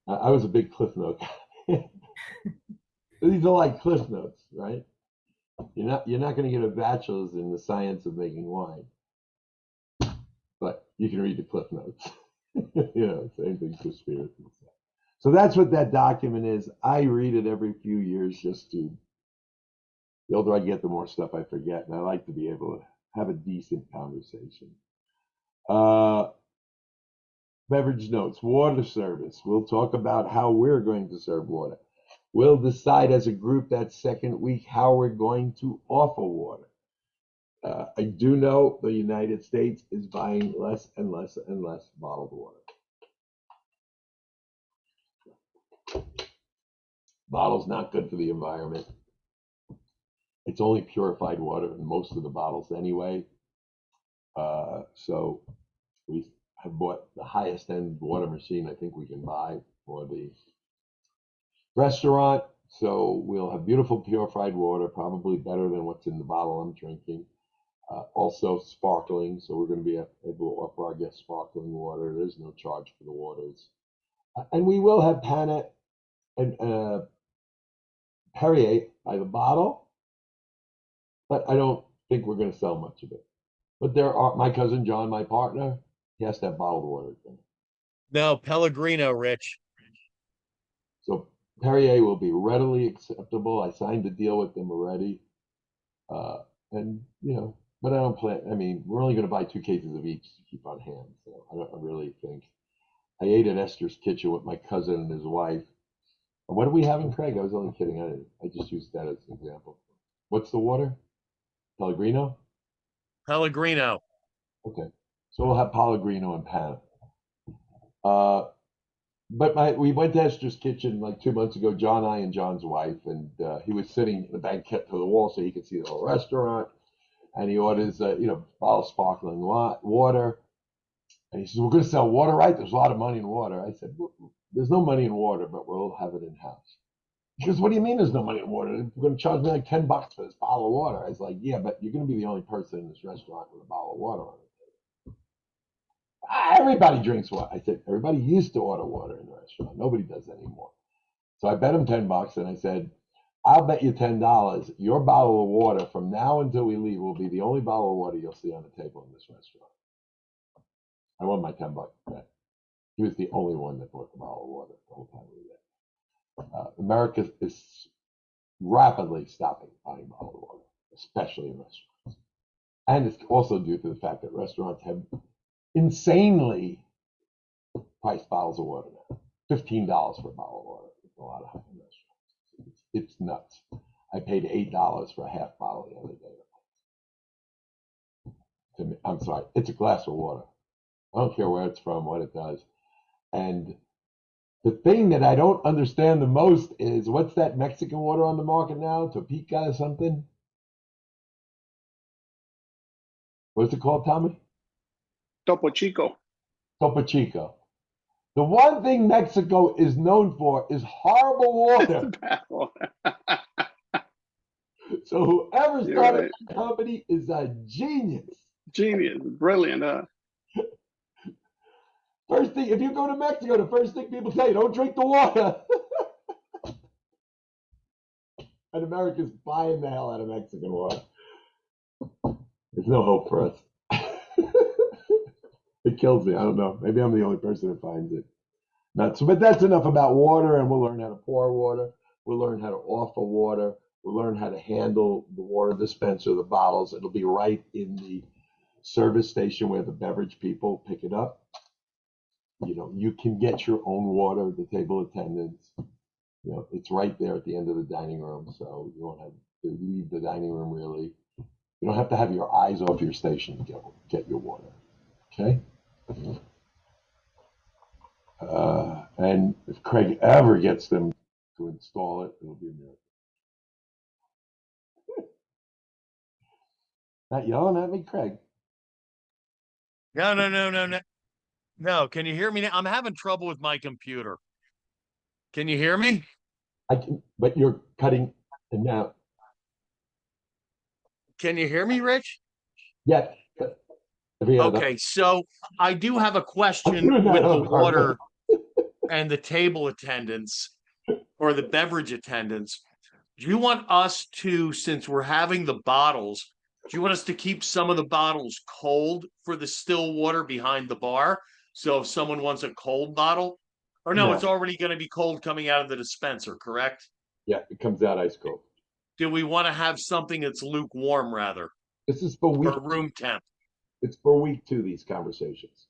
I was a big Cliff Note guy. These are like Cliff Notes, right? You're not going to get a bachelor's in the science of making wine, but you can read the Cliff Notes. Same thing for spirits and stuff. So that's what that document is. I read it every few years just to. The older I get, the more stuff I forget, and I like to be able to have a decent conversation. Beverage notes, water service. We'll talk about how we're going to serve water. We'll decide as a group that second week how we're going to offer water. I do know the United States is buying less and less and less bottled water. Bottles not good for the environment. It's only purified water in most of the bottles anyway. So we have bought the highest end water machine I think we can buy for the restaurant. So we'll have beautiful purified water, probably better than what's in the bottle I'm drinking. Also sparkling. So we're going to be able to offer our guests sparkling water. There's no charge for the waters. And we will have Pana and Perrier by the bottle. But I don't think we're going to sell much of it. But there are my cousin John, my partner, he has to have bottled water. No, Pellegrino, Rich. So Perrier will be readily acceptable. I signed a deal with them already. But I don't plan. I mean, we're only going to buy 2 cases of each to keep on hand. So I don't really think. I ate at Esther's Kitchen with my cousin and his wife. And what are we having, Craig? I was only kidding. I just used that as an example. What's the water? Pellegrino? Pellegrino. Okay. So we'll have Pellegrino and Pan. But we went to Esther's Kitchen like 2 months ago, John, I, and John's wife, and he was sitting in the banquette to the wall so he could see the whole restaurant. And he orders, bottle of sparkling water. And he says, "We're going to sell water, right? There's a lot of money in water." I said, "Well, there's no money in water, but we'll have it in house." He goes, "What do you mean there's no money in water? They're going to charge me like $10 for this bottle of water." I was like, "Yeah, but you're going to be the only person in this restaurant with a bottle of water on it." Everybody drinks water. I said, "Everybody used to order water in the restaurant. Nobody does anymore." So I bet him $10, and I said, "I'll bet you $10 your bottle of water from now until we leave will be the only bottle of water you'll see on the table in this restaurant." I won my $10 bet. He was the only one that bought the bottle of water the whole time we were there. America is rapidly stopping buying bottled water, especially in restaurants. And it's also due to the fact that restaurants have insanely priced bottles of water now. $15 for a bottle of water. It's a lot of restaurants. It's nuts. I paid $8 for a half bottle the other day. I'm sorry, it's a glass of water. I don't care where it's from, what it does. And the thing that I don't understand the most is what's that Mexican water on the market now? Topeka or something? What's it called, Tommy? Topo Chico. Topo Chico. The one thing Mexico is known for is horrible water. So whoever You're started right. that company is a genius. Genius, brilliant, huh? First thing, if you go to Mexico, the first thing people say, don't drink the water. And America's buying the hell out of Mexican water. There's no hope for us. It kills me. I don't know. Maybe I'm the only person that finds it nuts. But that's enough about water, and we'll learn how to pour water. We'll learn how to offer water. We'll learn how to handle the water dispenser, the bottles. It'll be right in the service station where the beverage people pick it up. You can get your own water, the table attendants. It's right there at the end of the dining room, so you won't have to leave the dining room really. You don't have to have your eyes off your station to get your water. Okay? And if Craig ever gets them to install it, it'll be a miracle. Not yelling at me, Craig. No, no, no, no, no. No, can you hear me now? I'm having trouble with my computer. Can you hear me? I can, but you're cutting it now. Can you hear me, Rich? Yeah. Okay, so I do have a question doing that with the on purpose. water and the table attendants or the beverage attendants. Do you want us to, since we're having the bottles, do you want us to keep some of the bottles cold for the still water behind the bar? So if someone wants a cold bottle, or no, No. it's already going to be cold coming out of the dispenser, correct? Yeah, it comes out ice cold. Do we want to have something that's lukewarm rather, This is for week. or room temp? It's for week 2, these conversations.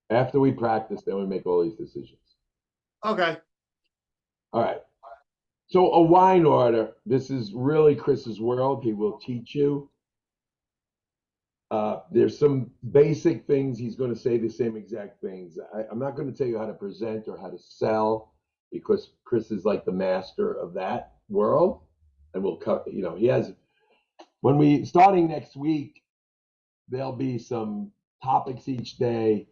After we practice, then we make all these decisions. Okay. All right. So a wine order. This is really Chris's world. He will teach you. There's some basic things. He's going to say the same exact things. I'm not going to tell you how to present or how to sell because Chris is like the master of that world. And we'll cut, he has, starting next week, there'll be some topics each day.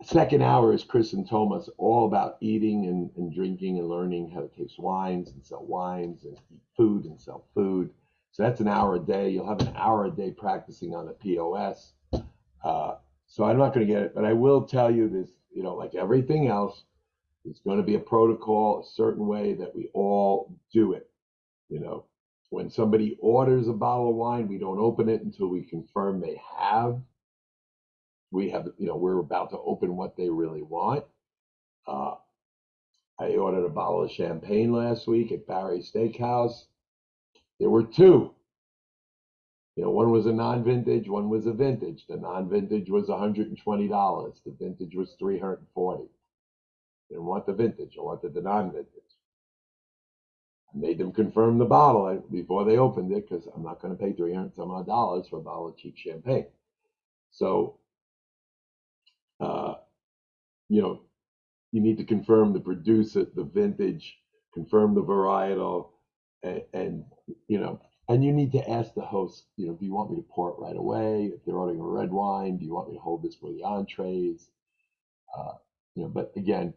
Second hour is Chris and Thomas, all about eating and drinking and learning how to taste wines and sell wines and eat food and sell food. So that's an hour a day. You'll have an hour a day practicing on the POS. So I'm not going to get it, but I will tell you this, like everything else, it's going to be a protocol, a certain way that we all do it. When somebody orders a bottle of wine, we don't open it until we confirm they have. We're about to open what they really want. I ordered a bottle of champagne last week at Barry's Steakhouse. There were 2. One was a non-vintage, one was a vintage. The non-vintage was $120. The vintage was $340. Didn't want the vintage. I wanted the non-vintage. I made them confirm the bottle before they opened it because I'm not going to pay $300 some odd for a bottle of cheap champagne. So, you know, you need to confirm the producer, the vintage, confirm the varietal, and you know, and you need to ask the host, you know, do you want me to pour it right away? If they're ordering a red wine, do you want me to hold this for the entrees? You know, but again,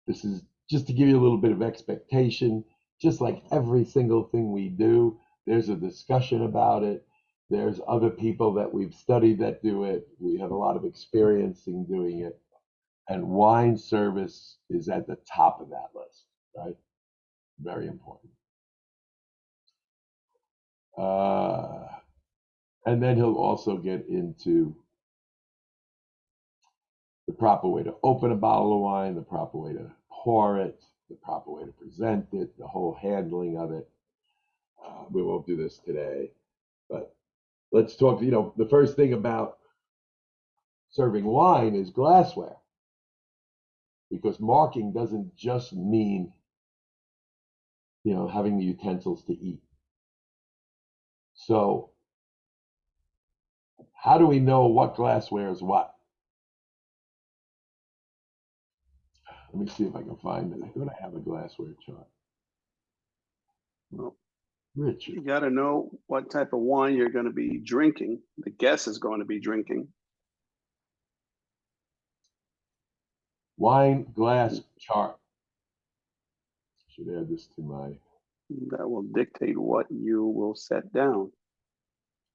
this is just to give you a little bit of expectation. Just like every single thing we do, there's a discussion about it. There's other people that we've studied that do it. We have a lot of experience in doing it. And wine service is at the top of that list, right? Very important. And then he'll also get into the proper way to open a bottle of wine, the proper way to pour it, the proper way to present it, the whole handling of it. We won't do this today, but let's talk. You know, the first thing about serving wine is glassware, because marking doesn't just mean, you know, having the utensils to eat. So how do we know what glassware is what? Let me see if I can find it. I thought I have a glassware chart. Well, Richard. you got to know what type of wine you're going to be drinking. The guest is going to be drinking. Wine glass chart. Should add this to my. That will dictate what you will set down.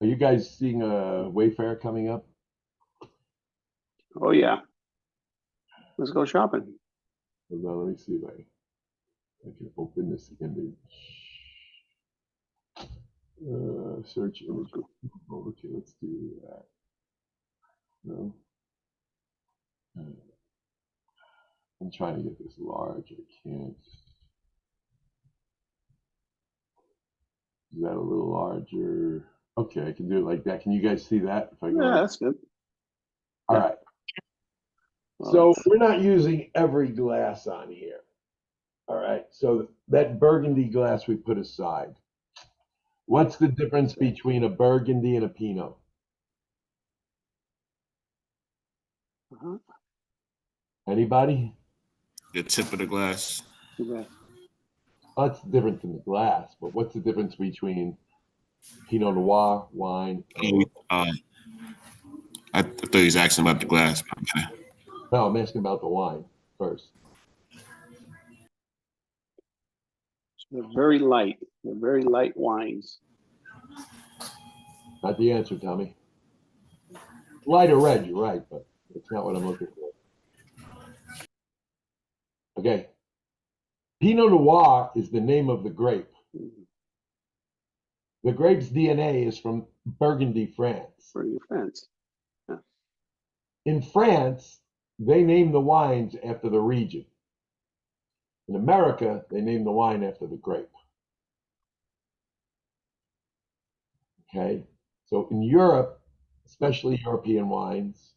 Are you guys seeing a Wayfair coming up? Oh yeah. Let's go shopping. Hold on, let me see if I can open this image. Search image. Okay, let's do that. No. I'm trying to get this large. I can't. Is that a little larger? Okay, I can do it like that. Can you guys see that? If I go Yeah, like, that's good. all right. So we're not using every glass on here. All right. So that burgundy glass we put aside. What's the difference between a burgundy and a Pinot? Uh-huh. Anybody? The tip of the glass. Yeah. Well, that's different than the glass, but what's the difference between Pinot Noir wine? And, I thought he was asking about the glass. Okay. no, I'm asking about the wine first. They're very light. They're very light wines. Not the answer, Tommy. Light or red, you're right, but it's not what I'm looking for. Okay. Pinot Noir is the name of the grape. The grape's DNA is from Burgundy, France. Burgundy, France. Yeah. In France, they name the wines after the region. In America, they name the wine after the grape. Okay, so in Europe, especially European wines,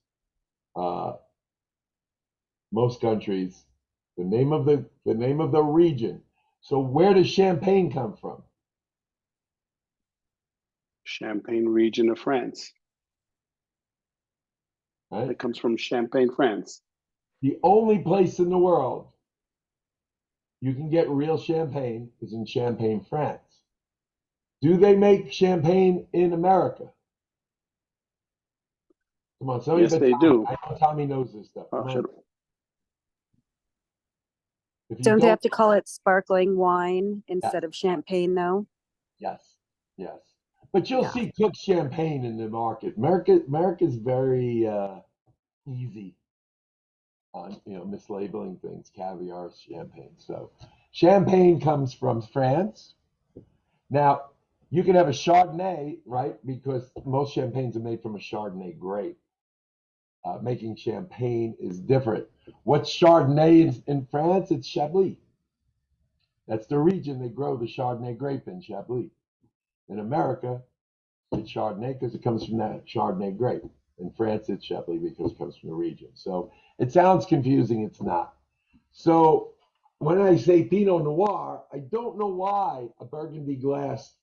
most countries, the name of the region. So where does Champagne come from? Champagne region of France. Right? It comes from Champagne, France. The only place in the world you can get real champagne is in Champagne, France. Do they make champagne in America? Come on, somebody. Yes, but they Tommy, do. I know Tommy knows this stuff. Oh, Come on. should, If you Don't they have to call it sparkling wine instead of champagne, though? Yes, yes. But you'll Yeah. see cooked champagne in the market. America's very easy on mislabeling things, caviar, champagne. So champagne comes from France. Now you can have a Chardonnay, right? Because most champagnes are made from a Chardonnay grape. Making champagne is different. What's Chardonnay in France? It's Chablis. That's the region they grow the Chardonnay grape in, Chablis. In America, it's Chardonnay because it comes from that Chardonnay grape. In France, it's Chablis because it comes from the region. So it sounds confusing. It's not. So when I say Pinot Noir, I don't know why a Burgundy glass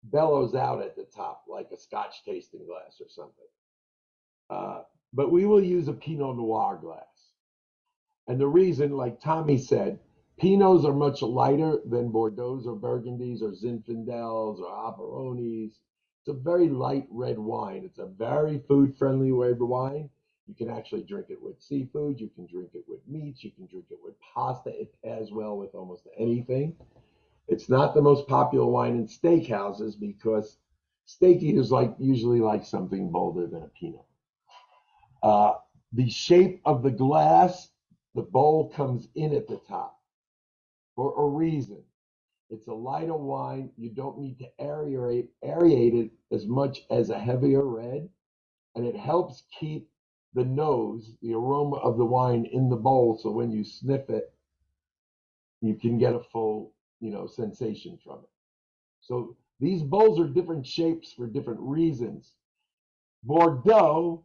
bellows out at the top like a Scotch tasting glass or something. But we will use a Pinot Noir glass. And the reason, like Tommy said, Pinots are much lighter than Bordeaux's or Burgundies or Zinfandels or Aperonis. It's a very light red wine. It's a very food-friendly red wine. You can actually drink it with seafood. You can drink it with meats. You can drink it with pasta. It pairs well with almost anything. It's not the most popular wine in steakhouses because steak eaters usually like something bolder than a Pinot. The shape of the glass, the bowl comes in at the top for a reason. It's a lighter wine. You don't need to aerate it as much as a heavier red, and it helps keep the nose, the aroma of the wine in the bowl, so when you sniff it, you can get a full, sensation from it. So these bowls are different shapes for different reasons. Bordeaux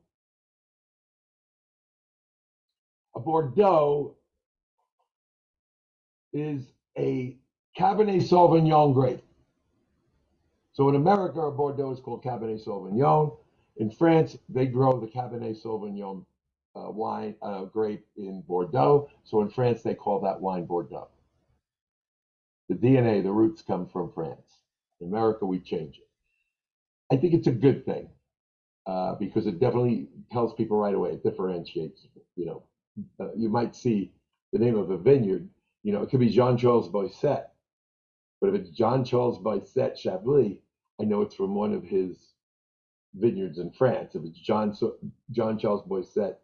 is a Cabernet Sauvignon grape. So in America, a Bordeaux is called Cabernet Sauvignon. In France, they grow the Cabernet Sauvignon wine grape in Bordeaux. So in France, they call that wine Bordeaux. The DNA, the roots come from France. In America, we change it. I think it's a good thing because it definitely tells people right away. It differentiates. You might see the name of a vineyard. It could be Jean-Charles Boisset, but if it's Jean-Charles Boisset Chablis, I know it's from one of his vineyards in France. If it's Jean-Charles Boisset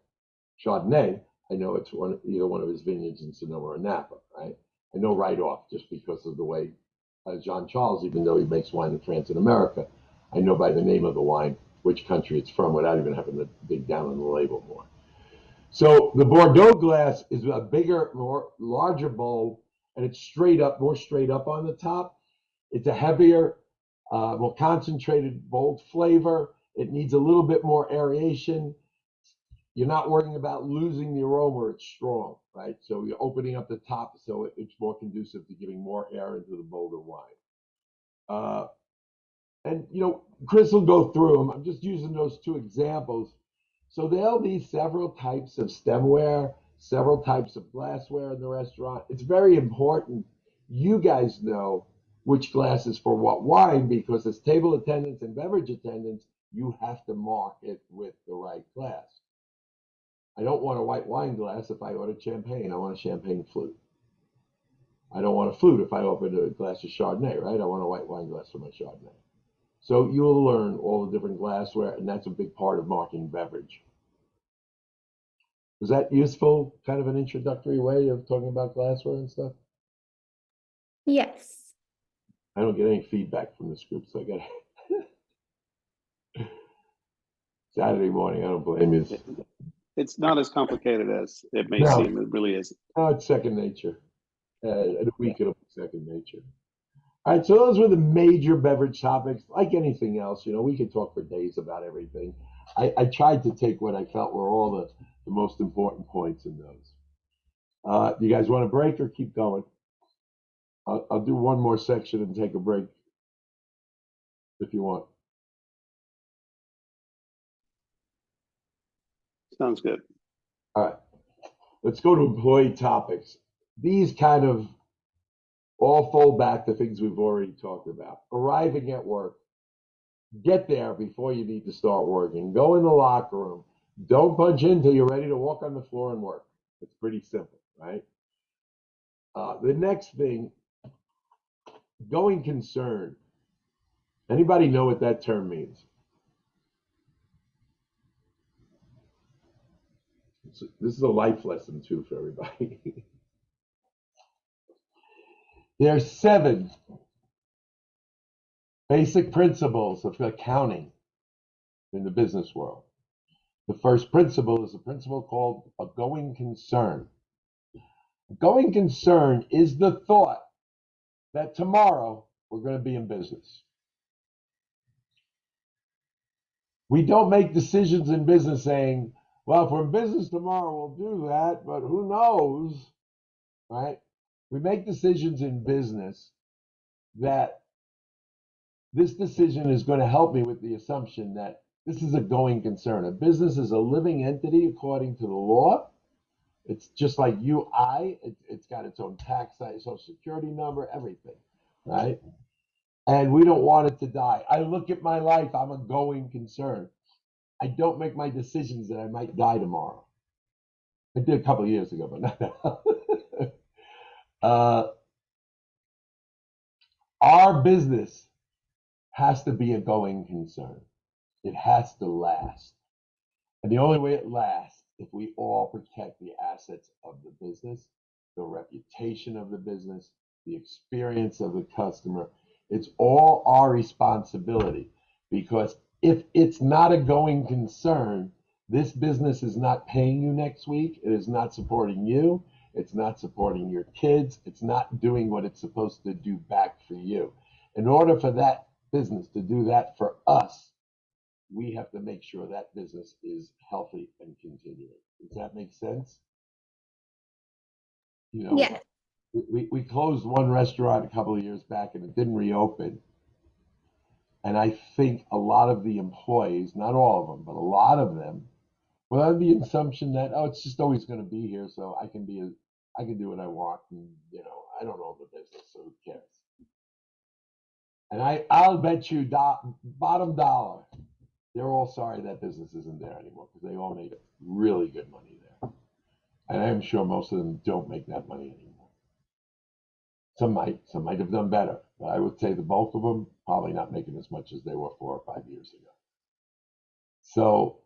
Chardonnay, I know it's either one of his vineyards in Sonoma or Napa, right? I know right off just because of the way Jean-Charles, even though he makes wine in France and America, I know by the name of the wine which country it's from without even having to dig down on the label more. So the Bordeaux glass is a bigger, larger bowl, and it's more straight up on the top. It's a heavier, more concentrated, bold flavor. It needs a little bit more aeration. You're not worrying about losing the aroma. It's strong, right? So you're opening up the top so it's more conducive to giving more air into the bolder wine. And, Chris will go through them. I'm just using those two examples. So there'll be several types of stemware, several types of glassware in the restaurant. It's very important you guys know which glass is for what wine, because as table attendants and beverage attendants, you have to mark it with the right glass. I don't want a white wine glass if I order champagne. I want a champagne flute. I don't want a flute if I open a glass of Chardonnay, right? I want a white wine glass for my Chardonnay. So you'll learn all the different glassware, and that's a big part of marking beverage. Was that useful, kind of an introductory way of talking about glassware and stuff? Yes. I don't get any feedback from this group, so I got Saturday morning. I don't blame you. It's not as complicated as it may No. seem. It really is. No, it's second nature. In a week, it'll be second nature. All right, so those were the major beverage topics. Like anything else, we could talk for days about everything. I tried to take what I felt were all the most important points in those. You guys want a break or keep going? I'll do one more section and take a break if you want. Sounds good. All right, let's go to employee topics. These kind of all fold back to things we've already talked about. Arriving at work. Get there before you need to start working. Go in the locker room. Don't punch in until you're ready to walk on the floor and work. It's pretty simple, right? The next thing, going concern. Anybody know what that term means? This is a life lesson too for everybody. There are 7 basic principles of accounting in the business world. The first principle is a principle called a going concern. A going concern is the thought that tomorrow we're going to be in business. We don't make decisions in business saying, well, if we're in business tomorrow, we'll do that, but who knows, right? We make decisions in business that this decision is going to help me with the assumption that this is a going concern. A business is a living entity according to the law. It's just like it's got its own tax, social security number, everything, right? And we don't want it to die. I look at my life, I'm a going concern. I don't make my decisions that I might die tomorrow. I did a couple of years ago, but not now. Our business has to be a going concern. It has to last. And the only way it lasts if we all protect the assets of the business, the reputation of the business, the experience of the customer. It's all our responsibility, because if it's not a going concern, this business is not paying you next week. It is not supporting you. It's not supporting your kids. It's not doing what it's supposed to do back for you. In order for that business to do that for us, we have to make sure that business is healthy and continuing. Does that make sense? You know, Yeah. we closed one restaurant a couple of years back and it didn't reopen. And I think a lot of the employees, not all of them, but a lot of them, were under the assumption that, oh, it's just always going to be here, so I can do what I want, and I don't own the business, so who cares? And I'll bet you bottom dollar, they're all sorry that business isn't there anymore, because they all made really good money there. And I'm sure most of them don't make that money anymore. Some might have done better, but I would say the bulk of them probably not making as much as they were 4 or 5 years ago. So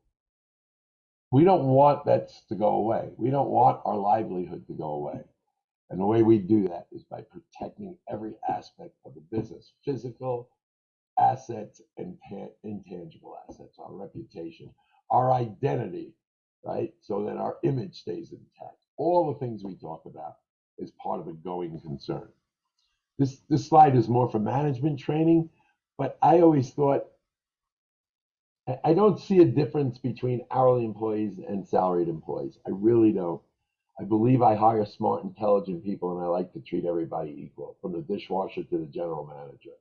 we don't want that to go away. We don't want our livelihood to go away. And the way we do that is by protecting every aspect of the business, physical assets and intangible assets, our reputation, our identity, right? So that our image stays intact. All the things we talk about is part of a going concern. This slide is more for management training, but I always thought, I don't see a difference between hourly employees and salaried employees. I really don't. I believe I hire smart, intelligent people, and I like to treat everybody equal, from the dishwasher to the general manager.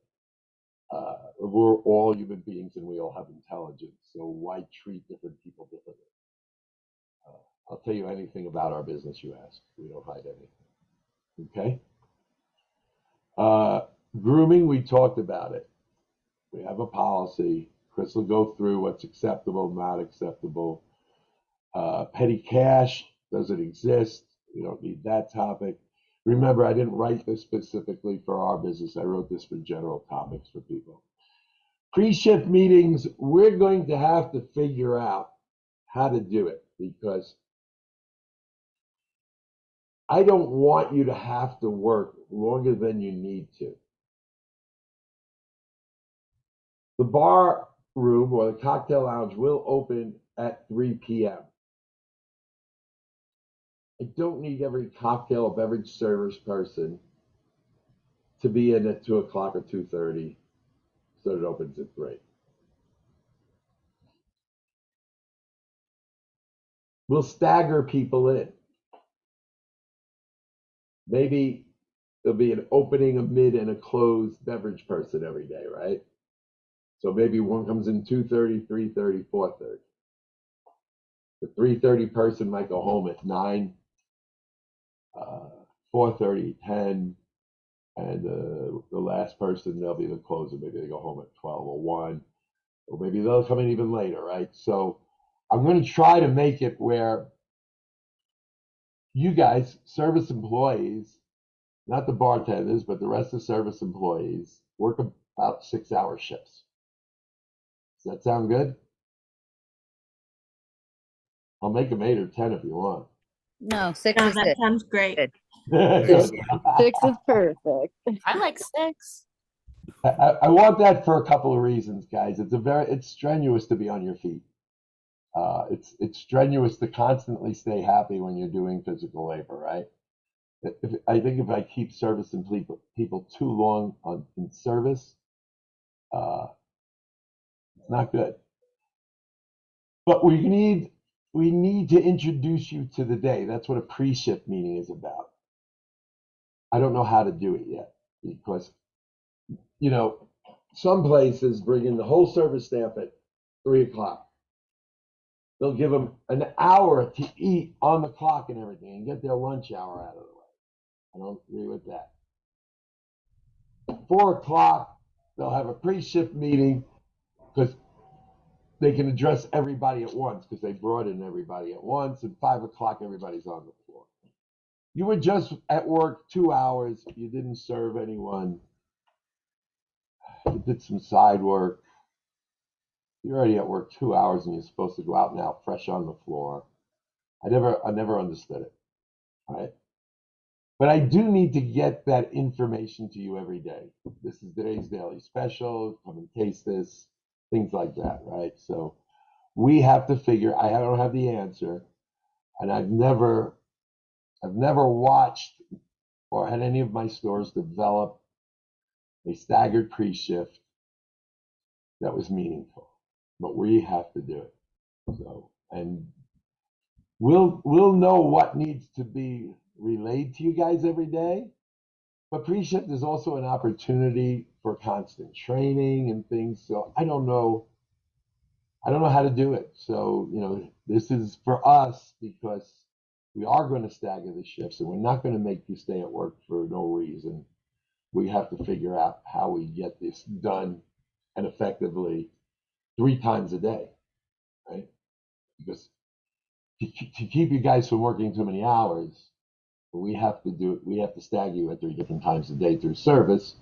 We're all human beings and we all have intelligence, so why treat different people differently? I'll tell you anything about our business you ask. We don't hide anything. Okay? Grooming, we talked about it. We have a policy. Chris will go through what's acceptable, not acceptable. Petty cash, does it exist? We don't need that topic. Remember, I didn't write this specifically for our business. I wrote this for general topics for people. Pre-shift meetings, we're going to have to figure out how to do it, because I don't want you to have to work longer than you need to. The bar room or the cocktail lounge will open at 3 p.m. I don't need every cocktail or beverage service person to be in at 2 o'clock or 2:30, so it opens at 3. We'll stagger people in. Maybe there'll be an opening, a mid, and a closed beverage person every day, right? So maybe one comes in 2:30, 3:30, 4:30. The 3:30 person might go home at 9, 4:30, 10, and the last person, they'll be the closer. Maybe they go home at 12 or 1, or maybe they'll come in even later, right? So I'm going to try to make it where you guys, service employees, not the bartenders, but the rest of the service employees, work about 6-hour shifts. Does that sound good? I'll make them 8 or 10 if you want. No, 6 No, is that good. sounds great. Six is perfect. I like 6. I want that for a couple of reasons, guys. It's strenuous to be on your feet. It's strenuous to constantly stay happy when you're doing physical labor, right? I think if I keep servicing people too long in service, it's not good. But we need to introduce you to the day. That's what a pre-shift meeting is about. I don't know how to do it yet, because some places bring in the whole service staff at 3 o'clock. They'll give them an hour to eat on the clock and everything and get their lunch hour out of the way. I don't agree with that. 4 o'clock, they'll have a pre-shift meeting because they can address everybody at once because they brought in everybody at once. And 5 o'clock, everybody's on the floor. You were just at work 2 hours. You didn't serve anyone. You did some side work. You're already at work 2 hours and you're supposed to go out now fresh on the floor. I never understood it. Right? But I do need to get that information to you every day. This is today's daily special. Come and taste this. Things like that, right? So we have to figure. I don't have the answer, and I've never watched or had any of my stores develop a staggered pre-shift that was meaningful. But we have to do it. So, and we'll know what needs to be relayed to you guys every day. But pre-shift is also an opportunity for constant training and things. So I don't know how to do it. So, this is for us because we are going to stagger the shifts and we're not going to make you stay at work for no reason. We have to figure out how we get this done and effectively 3 times a day, right? Because to keep you guys from working too many hours, we have to stagger you at 3 different times a day through service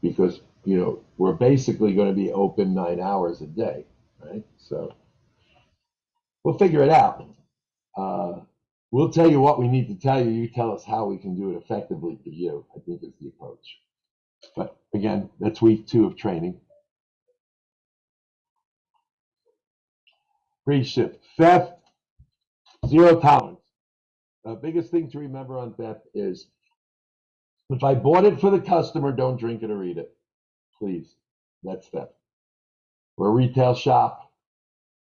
because, we're basically going to be open 9 hours a day, right? So we'll figure it out. We'll tell you what we need to tell you. You tell us how we can do it effectively for you, I think is the approach. But again, that's week 2 of training. Pre-shift. Theft, 0 tolerance. The biggest thing to remember on theft is if I bought it for the customer, don't drink it or eat it. Please. That's theft. We're a retail shop.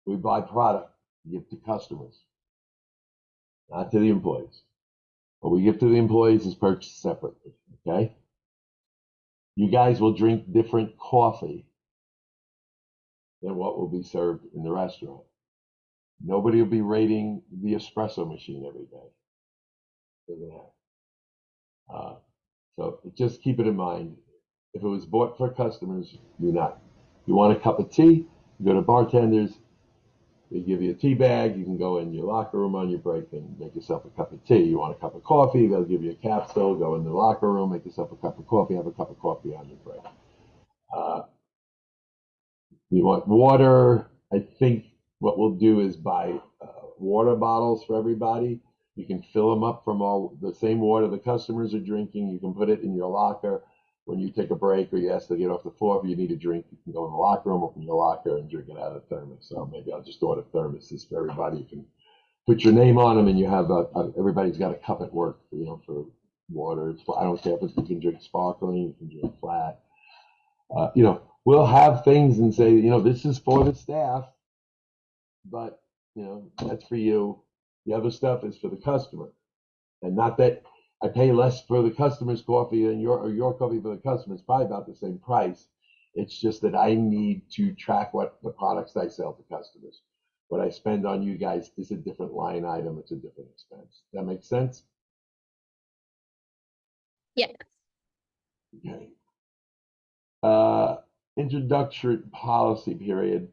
We buy product, give to customers, not to the employees. What we give to the employees is purchased separately, okay? You guys will drink different coffee than what will be served in the restaurant. Nobody will be rating the espresso machine every day. Doesn't happen. So just keep it in mind. If it was bought for customers, do not. You want a cup of tea, you go to bartenders, they give you a tea bag, you can go in your locker room on your break and make yourself a cup of tea. You want a cup of coffee, they'll give you a capsule, go in the locker room, make yourself a cup of coffee, have a cup of coffee on your break. You want water, I think what we'll do is buy water bottles for everybody. You can fill them up from all the same water the customers are drinking. You can put it in your locker. When you take a break or you ask to get off the floor, if you need a drink, you can go in the locker room, open your locker, and drink it out of the thermos. So maybe I'll just order thermoses for everybody. You can put your name on them, and you have everybody's got a cup at work, for water. I don't care if you can drink sparkling, you can drink flat. We'll have things and say, this is for the staff, but that's for you. The other stuff is for the customer, and not that I pay less for the customer's coffee than your coffee for the customer. It's probably about the same price. It's just that I need to track what the products I sell to customers. What I spend on you guys is a different line item. It's a different expense. That makes sense? Yes. Okay. Introductory policy period.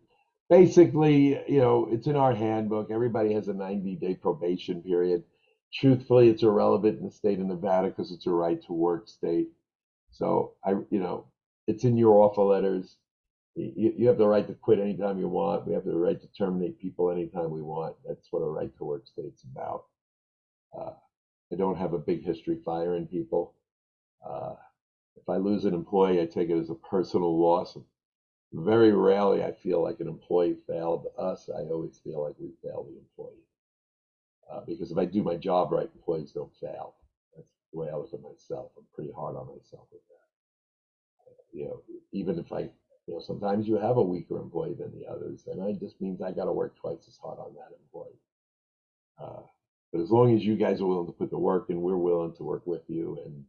Basically, it's in our handbook. Everybody has a 90-day probation period. Truthfully, it's irrelevant in the state of Nevada because it's a right to work state. So it's in your offer letters. You have the right to quit anytime you want. We have the right to terminate people anytime we want. That's what a right to work state's about. I don't have a big history firing people. If I lose an employee, I take it as a personal loss. Very rarely I feel like an employee failed us. I always feel like we failed the employee. Because if I do my job right, employees don't fail. That's the way I look at myself. I'm pretty hard on myself with that. Even if sometimes you have a weaker employee than the others, and it just means I got to work twice as hard on that employee. But as long as you guys are willing to put the work in, we're willing to work with you, and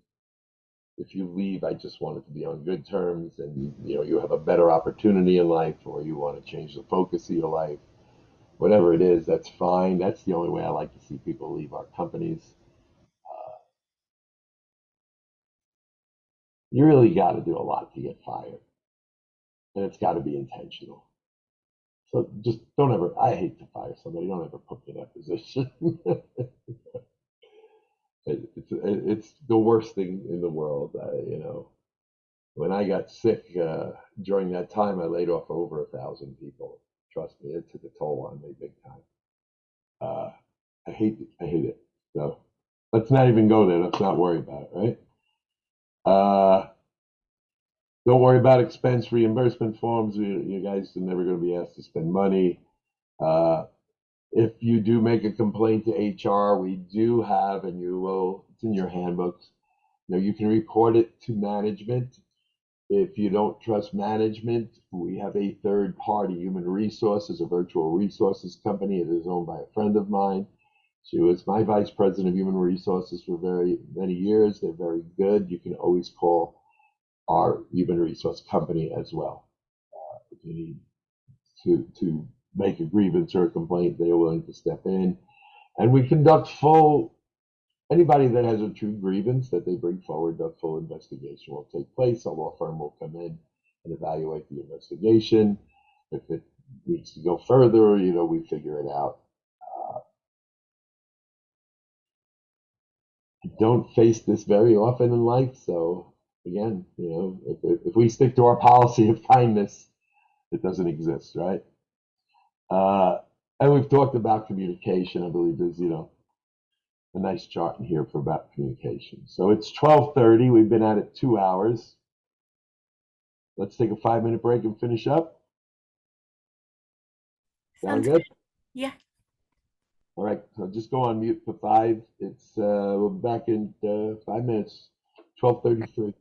if you leave, I just want it to be on good terms, and you have a better opportunity in life, or you want to change the focus of your life, whatever it is, that's fine. That's the only way I like to see people leave our companies. You really got to do a lot to get fired, and it's got to be intentional. So just don't ever. I hate to fire somebody. Don't ever put me in that position. It's the worst thing in the world. When I got sick during that time, I laid off over 1,000 people. Trust me, it took a toll on me big time. Uh, I hate it. So let's not even go there. Let's not worry about it, right? Don't worry about expense reimbursement forms. You guys are never going to be asked to spend money. Uh, if you do make a complaint to HR, we do have, and you will, it's in your handbooks. You can report it to management. If you don't trust management, we have a third party, Human Resources, a virtual resources company. It is owned by a friend of mine. She was my vice president of human resources for very many years. They're very good. You can always call our human resource company as well. If you need to make a grievance or a complaint, they are willing to step in. And we conduct anybody that has a true grievance that they bring forward, the full investigation will take place. A law firm will come in and evaluate the investigation. If it needs to go further, we figure it out. I don't face this very often in life, so again, if we stick to our policy of kindness, it doesn't exist, right? And we've talked about communication. I believe there's, a nice chart in here for about communication. So it's 12:30. We've been at it 2 hours. Let's take a 5-minute break and finish up. Sound Sounds good? Yeah. All right. So just go on mute for 5. We'll be back in 5 minutes. 12:33.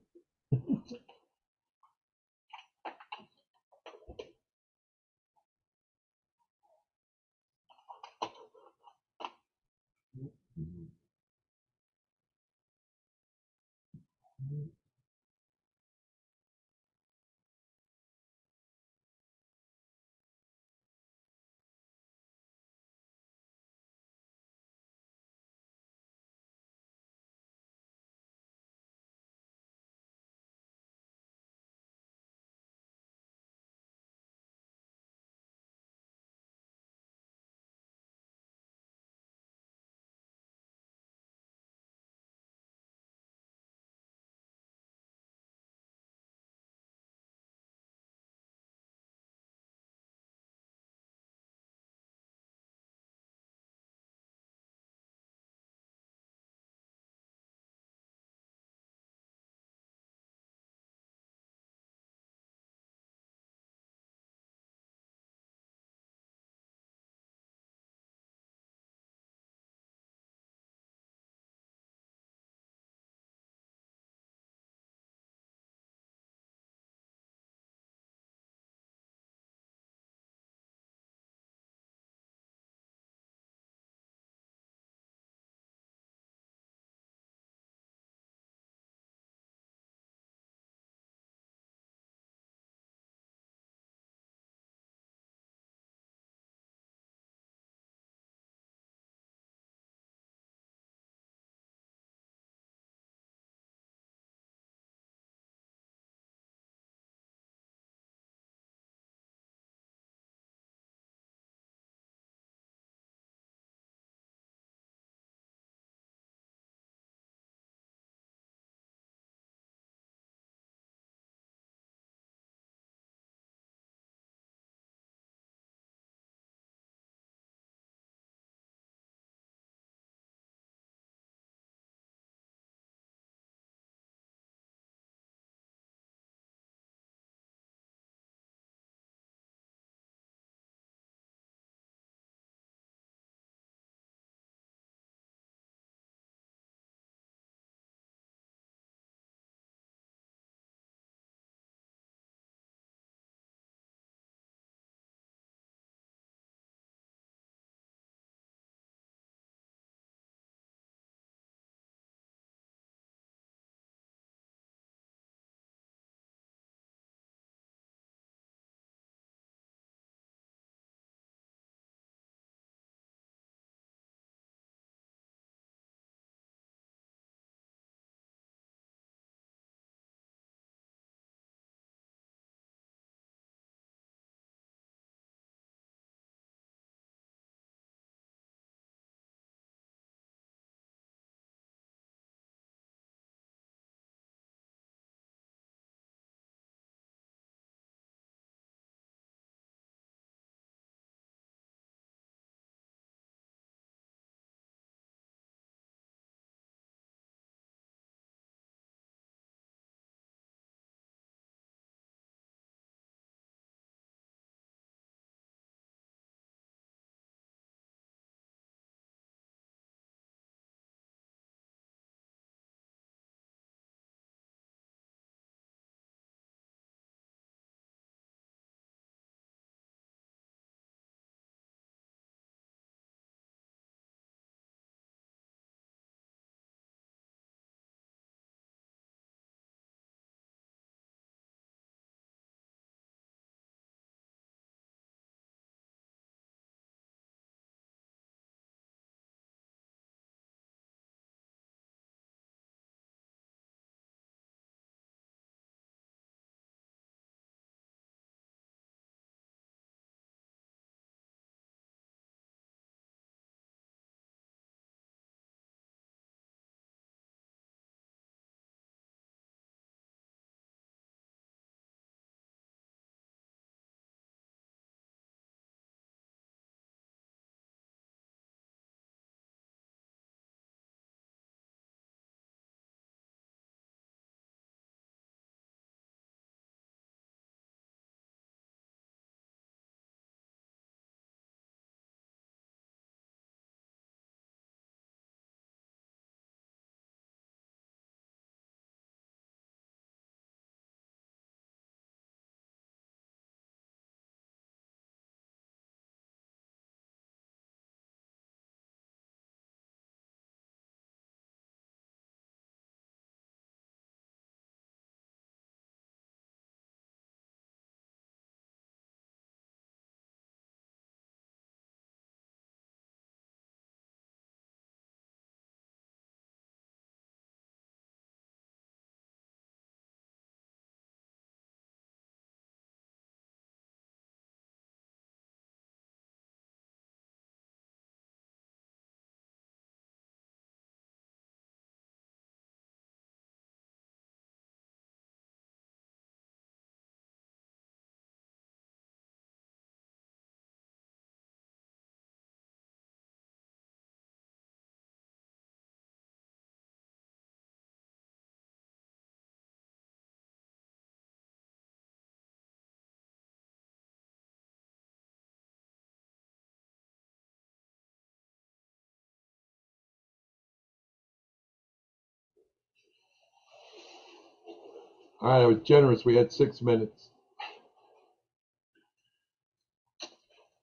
All right, I was generous. We had 6 minutes.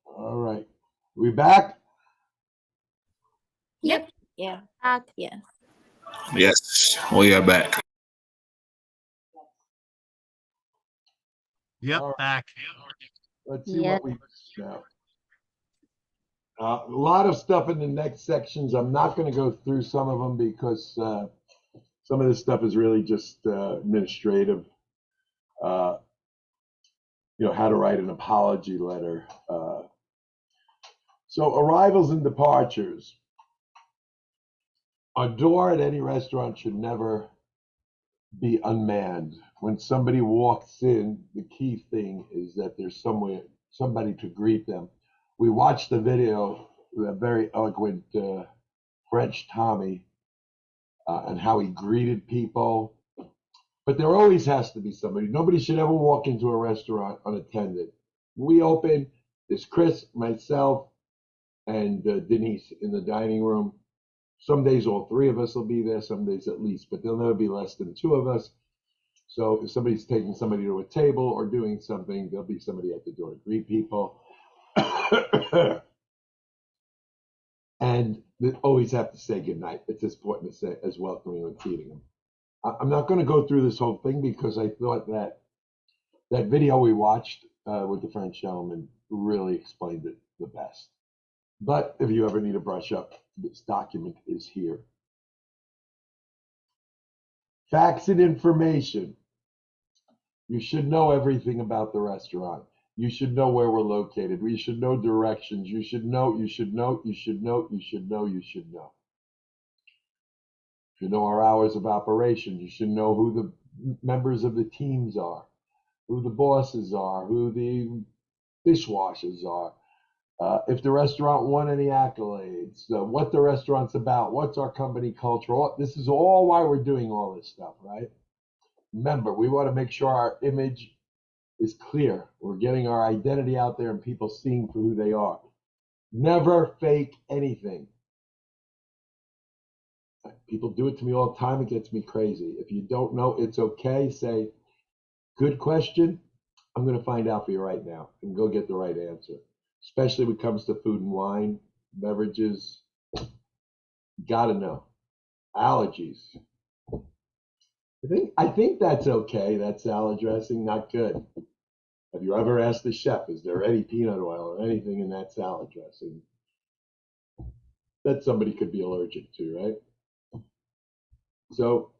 All right. We back? Yep. Yeah. Yes. Yes, we are back. Yep, All right. back. Let's see Yeah. what we missed now. A lot of stuff in the next sections. I'm not going to go through some of them because some of this stuff is really just administrative. How to write an apology letter. So arrivals and departures. A door at any restaurant should never be unmanned. When somebody walks in, the key thing is that there's somebody to greet them. We watched the video, a very eloquent French Tommy, and how he greeted people. But there always has to be somebody. Nobody should ever walk into a restaurant unattended. We open, there's Chris, myself, and Denise in the dining room. Some days all three of us will be there, some days at least, but there'll never be less than two of us. So if somebody's taking somebody to a table or doing something, there'll be somebody at the door to greet people. And they always have to say goodnight. It's important to say as welcoming and feeding them. I'm not going to go through this whole thing because I thought that video we watched with the French gentleman really explained it the best. But if you ever need to brush up, this document is here. Facts and information. You should know everything about the restaurant. You should know where we're located. We should know directions. You should know, you should know, you should know, you should know, you should know. You know our hours of operation. You should know who the members of the teams are, who the bosses are, who the dishwashers are. If the restaurant won any accolades, what the restaurant's about, what's our company culture. This is all why we're doing all this stuff, right? Remember, we want to make sure our image is clear. We're getting our identity out there and people seeing for who they are. Never fake anything. People do it to me all the time. It gets me crazy. If you don't know, it's okay. Say, good question. I'm going to find out for you right now and go get the right answer. Especially when it comes to food and wine, beverages. Got to know. Allergies. I think that's okay. That salad dressing, not good. Have you ever asked the chef, is there any peanut oil or anything in that salad dressing that somebody could be allergic to, right? So,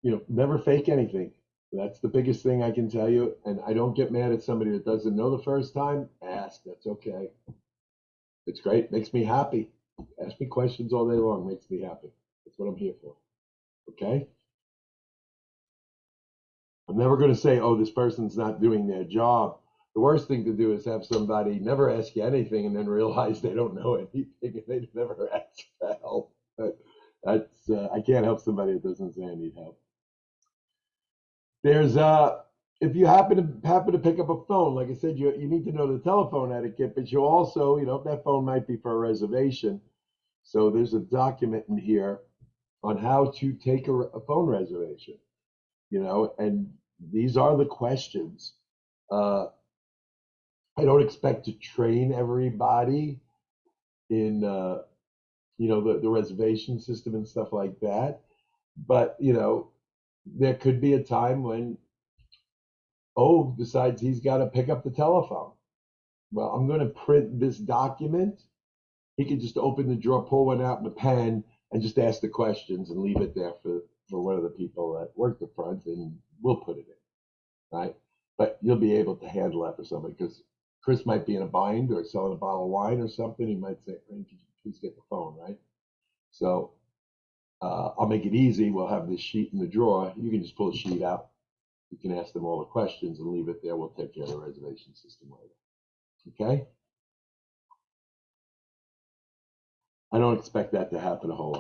never fake anything. That's the biggest thing I can tell you. And I don't get mad at somebody that doesn't know the first time. Ask. That's okay. It's great. Makes me happy. Ask me questions all day long. Makes me happy. That's what I'm here for. Okay? I'm never going to say, oh, this person's not doing their job. The worst thing to do is have somebody never ask you anything and then realize they don't know anything and they never ask for help. But that's I can't help somebody that doesn't say I need help. There's if you happen to pick up a phone, like I said, you need to know the telephone etiquette, but you also, that phone might be for a reservation. So there's a document in here on how to take a phone reservation, and these are the questions. I don't expect to train everybody in, the reservation system and stuff like that. But, there could be a time when O decides he's got to pick up the telephone. Well, I'm going to print this document. He could just open the drawer, pull one out in a pen, and just ask the questions and leave it there for one of the people that work the front, and we'll put it in, right? But you'll be able to handle that for somebody because Chris might be in a bind or selling a bottle of wine or something. He might say, "Could you please get the phone," right? So I'll make it easy. We'll have this sheet in the drawer. You can just pull the sheet out. You can ask them all the questions and leave it there. We'll take care of the reservation system later. Okay? I don't expect that to happen a whole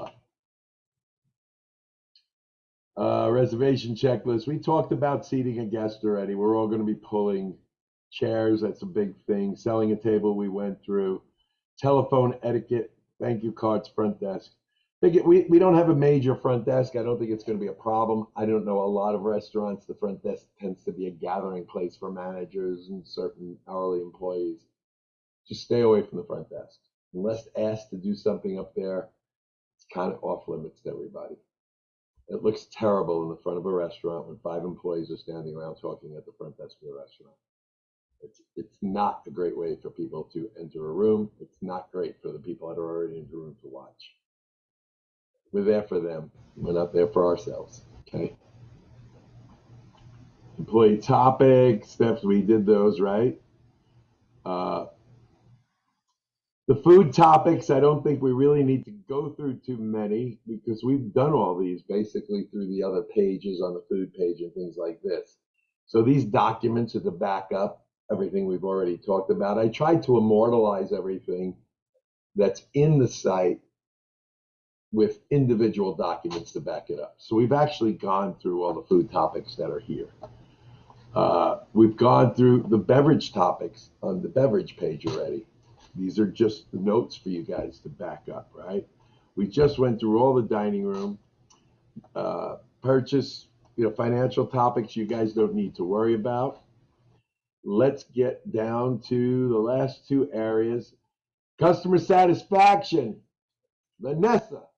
lot. Reservation checklist. We talked about seating a guest already. We're all going to be pulling chairs. That's a big thing. Selling a table we went through. Telephone etiquette. Thank you cards, front desk. We don't have a major front desk. I don't think it's going to be a problem. I don't know a lot of restaurants. The front desk tends to be a gathering place for managers and certain hourly employees. Just stay away from the front desk. Unless asked to do something up there, it's kind of off limits to everybody. It looks terrible in the front of a restaurant when 5 employees are standing around talking at the front desk of the restaurant. It's not a great way for people to enter a room. It's not great for the people that are already in the room to watch. We're there for them. We're not there for ourselves. Okay. Employee topics, Stephs, we did those, right? The food topics, I don't think we really need to go through too many because we've done all these basically through the other pages on the food page and things like this. So these documents are to back up everything we've already talked about. I tried to immortalize everything that's in the site with individual documents to back it up. So we've actually gone through all the food topics that are here. We've gone through the beverage topics on the beverage page already. These are just the notes for you guys to back up, right? We just went through all the dining room, purchase, financial topics you guys don't need to worry about. Let's get down to the last 2 areas. Customer satisfaction. Vanessa.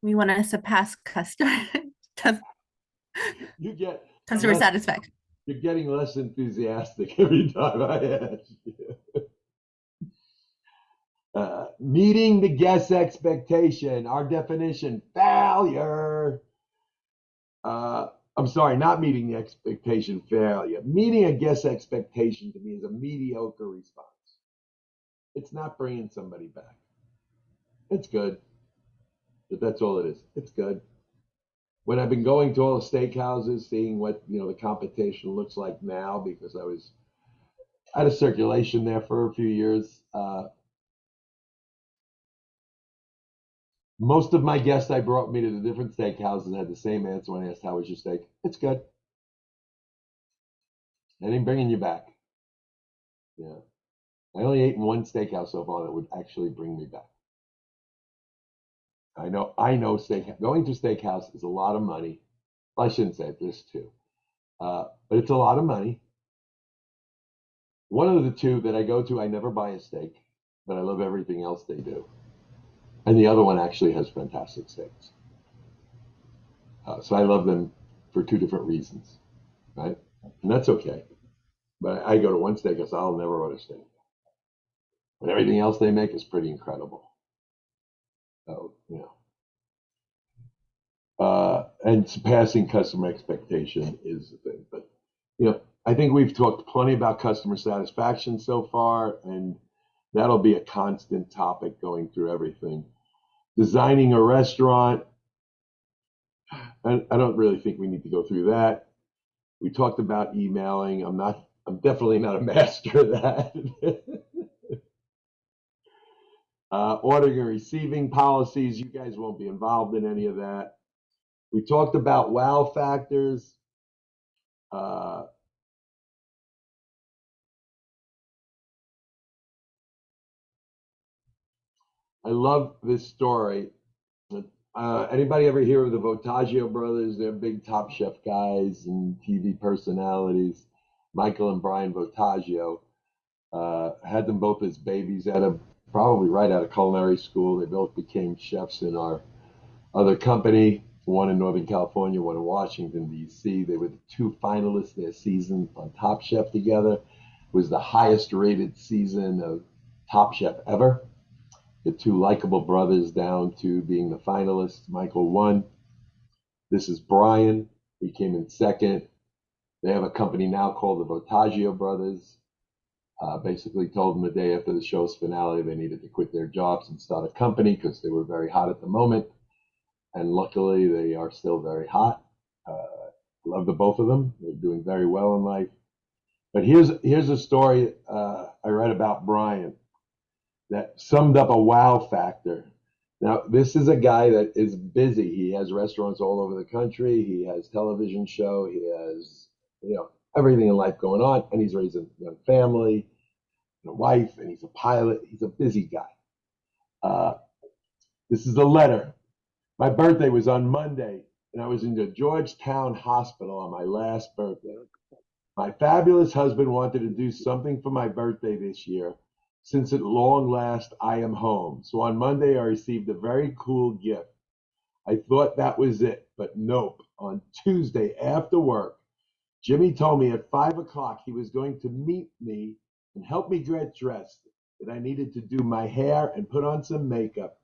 We want to surpass customer You get customer less- satisfaction. You're getting less enthusiastic every time I ask you. Meeting the guest expectation. Our definition, failure. I'm sorry, not meeting the expectation, failure. Meeting a guest expectation to me is a mediocre response. It's not bringing somebody back. It's good, but that's all it is. It's good. When I've been going to all the steakhouses, seeing what the competition looks like now, because I was out of circulation there for a few years. Most of my guests I brought me to the different steakhouses had the same answer when I asked, "How was your steak?" It's good. I ain't bringing you back. Yeah, I only ate in one steakhouse so far that would actually bring me back. I know going to steakhouse is a lot of money. Well, I shouldn't say it, there's 2. But it's a lot of money. One of the 2 that I go to, I never buy a steak, but I love everything else they do. And the other one actually has fantastic steaks. So I love them for 2 different reasons, right? And that's okay. But I go to one steakhouse, I'll never order steak. But everything else they make is pretty incredible. So, and surpassing customer expectation is the thing. But, I think we've talked plenty about customer satisfaction so far, and that'll be a constant topic going through everything. Designing a restaurant, I don't really think we need to go through that. We talked about emailing. I'm definitely not a master of that. Ordering and receiving policies, you guys won't be involved in any of that. We talked about wow factors. I love this story. Anybody ever hear of the Votaggio brothers? They're big Top Chef guys and TV personalities. Michael and Brian Votaggio. Had them both as babies probably right out of culinary school. They both became chefs in our other company, one in Northern California, one in Washington, D.C. They were the 2 finalists their season on Top Chef together. It was the highest rated season of Top Chef ever. The 2 likable brothers down to being the finalists. Michael won. This is Brian. He came in second. They have a company now called the Votaggio brothers. Basically told them the day after the show's finale they needed to quit their jobs and start a company because they were very hot at the moment. And luckily they are still very hot. Love the both of them. They're doing very well in life. But here's a story I read about Brian that summed up a wow factor. Now, this is a guy that is busy. He has restaurants all over the country. He has television show. He has, everything in life going on. And he's raising a young family and a wife, and he's a pilot. He's a busy guy. This is the letter. My birthday was on Monday, and I was in the Georgetown Hospital on my last birthday. My fabulous husband wanted to do something for my birthday this year, since at long last I am home. So on Monday, I received a very cool gift. I thought that was it, but nope. On Tuesday after work, Jimmy told me at 5 o'clock he was going to meet me and help me get dressed, that I needed to do my hair and put on some makeup.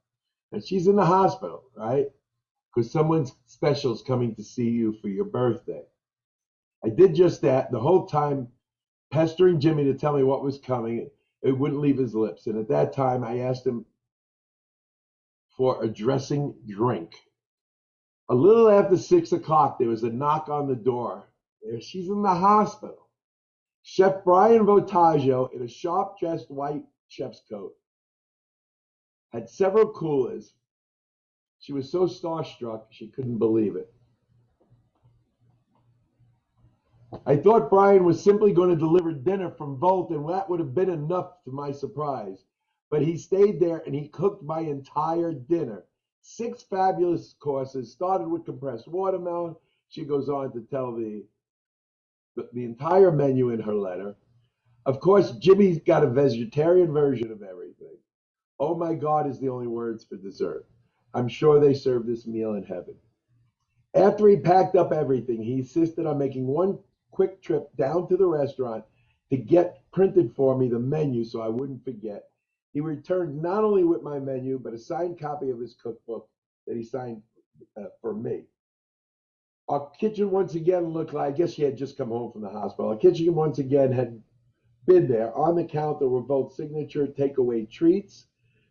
And she's in the hospital, right? Because someone special is coming to see you for your birthday. I did just that the whole time, pestering Jimmy to tell me what was coming. It wouldn't leave his lips. And at that time, I asked him for a dressing drink. A little after 6 o'clock, there was a knock on the door. There, she's in the hospital. Chef Brian Votaggio, in a sharp-dressed white chef's coat, had several coolers. She was so starstruck, she couldn't believe it. I thought Brian was simply going to deliver dinner from Volt, and that would have been enough to my surprise. But he stayed there and he cooked my entire dinner. 6 fabulous courses, started with compressed watermelon. She goes on to tell the entire menu in her letter. Of course, Jimmy's got a vegetarian version of everything. Oh my God is the only words for dessert. I'm sure they serve this meal in heaven. After he packed up everything, he insisted on making one quick trip down to the restaurant to get printed for me the menu so I wouldn't forget. He returned not only with my menu, but a signed copy of his cookbook that he signed for me. Our kitchen once again looked like, I guess she had just come home from the hospital. Our kitchen once again had been there. On the counter were both signature takeaway treats,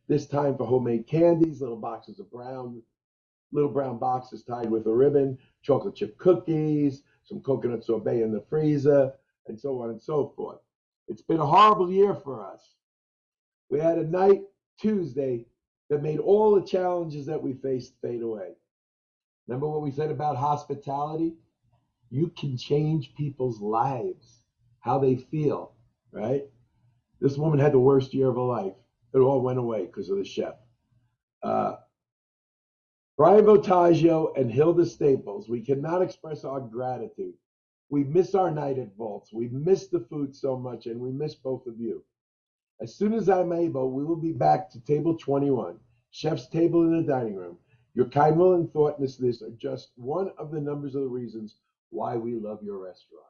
this time for homemade candies, little brown boxes tied with a ribbon, chocolate chip cookies, some coconut sorbet in the freezer, and so on and so forth. It's been a horrible year for us. We had a night Tuesday that made all the challenges that we faced fade away. Remember what we said about hospitality? You can change people's lives, how they feel, right? This woman had the worst year of her life. It all went away because of the chef. Brian Votaggio and Hilda Staples, we cannot express our gratitude. We miss our night at Vaults. We miss the food so much, and we miss both of you. As soon as I'm able, we will be back to table 21, chef's table in the dining room. Your kind will and thoughtfulness are just one of the numbers of the reasons why we love your restaurant.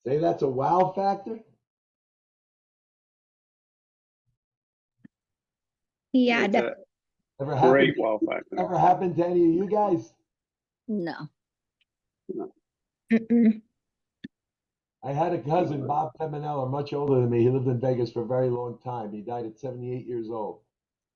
Say that's a wow factor? Yeah, It's a Ever great happened, wow factor. ever happened to any of you guys? No. mm-mm. I had a cousin, Bob Feminella, much older than me. He lived in Vegas for a very long time. He died at 78 years old.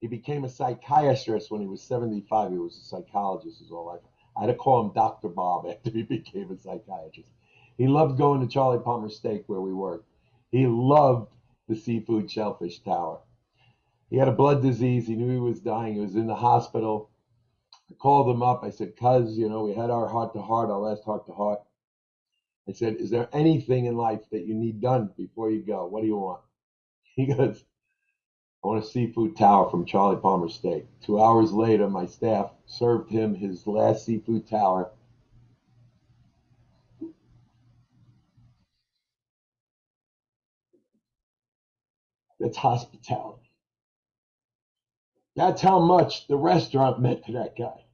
He became a psychiatrist when he was 75. He was a psychologist his whole life. I had to call him Dr. Bob after he became a psychiatrist. He loved going to Charlie Palmer Steak where we worked. He loved the seafood shellfish tower. He had a blood disease. He knew he was dying. He was in the hospital. I called him up. I said, cuz, we had our heart-to-heart, our last heart-to-heart. I said, is there anything in life that you need done before you go? What do you want? He goes, I want a seafood tower from Charlie Palmer Steak. 2 hours later, my staff served him his last seafood tower. That's hospitality. That's how much the restaurant meant to that guy.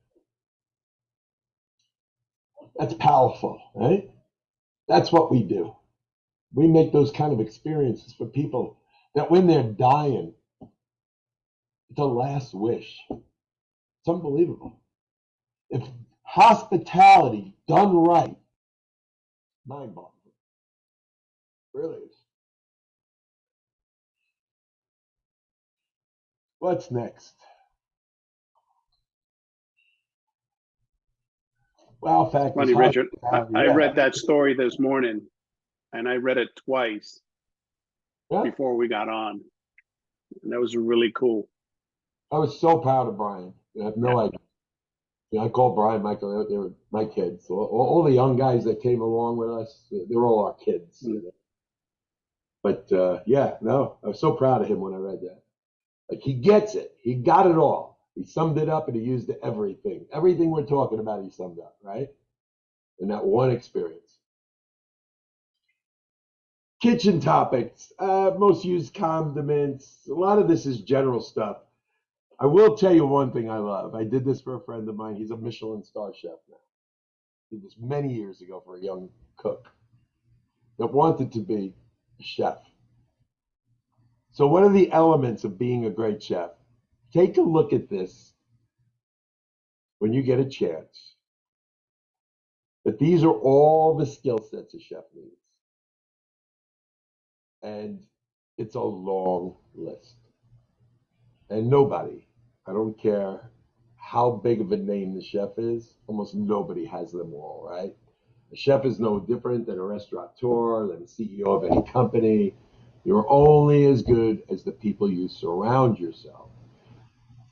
That's powerful, right? That's what we do. We make those kind of experiences for people that when they're dying, it's a last wish. It's unbelievable. If hospitality done right, mind-boggling. Really is. What's next? Wow factors. Funny, Richard. I Yeah. read that story this morning, and I read it twice Yeah. before we got on, and that was really cool. I was so proud of Brian. I have no idea. I called Brian, Michael, they were my kids. All the young guys that came along with us, they're all our kids. Mm. But I was so proud of him when I read that. Like he gets it. He got it all. He summed it up and he used everything. Everything we're talking about, he summed up, right? In that one experience. Kitchen topics, most used condiments. A lot of this is general stuff. I will tell you one thing I love. I did this for a friend of mine. He's a Michelin star chef now. Did this many years ago for a young cook that wanted to be a chef. So what are the elements of being a great chef? Take a look at this when you get a chance. But these are all the skill sets a chef needs. And it's a long list. And nobody, I don't care how big of a name the chef is, almost nobody has them all, right? A chef is no different than a restaurateur, than a CEO of any company. You're only as good as the people you surround yourself.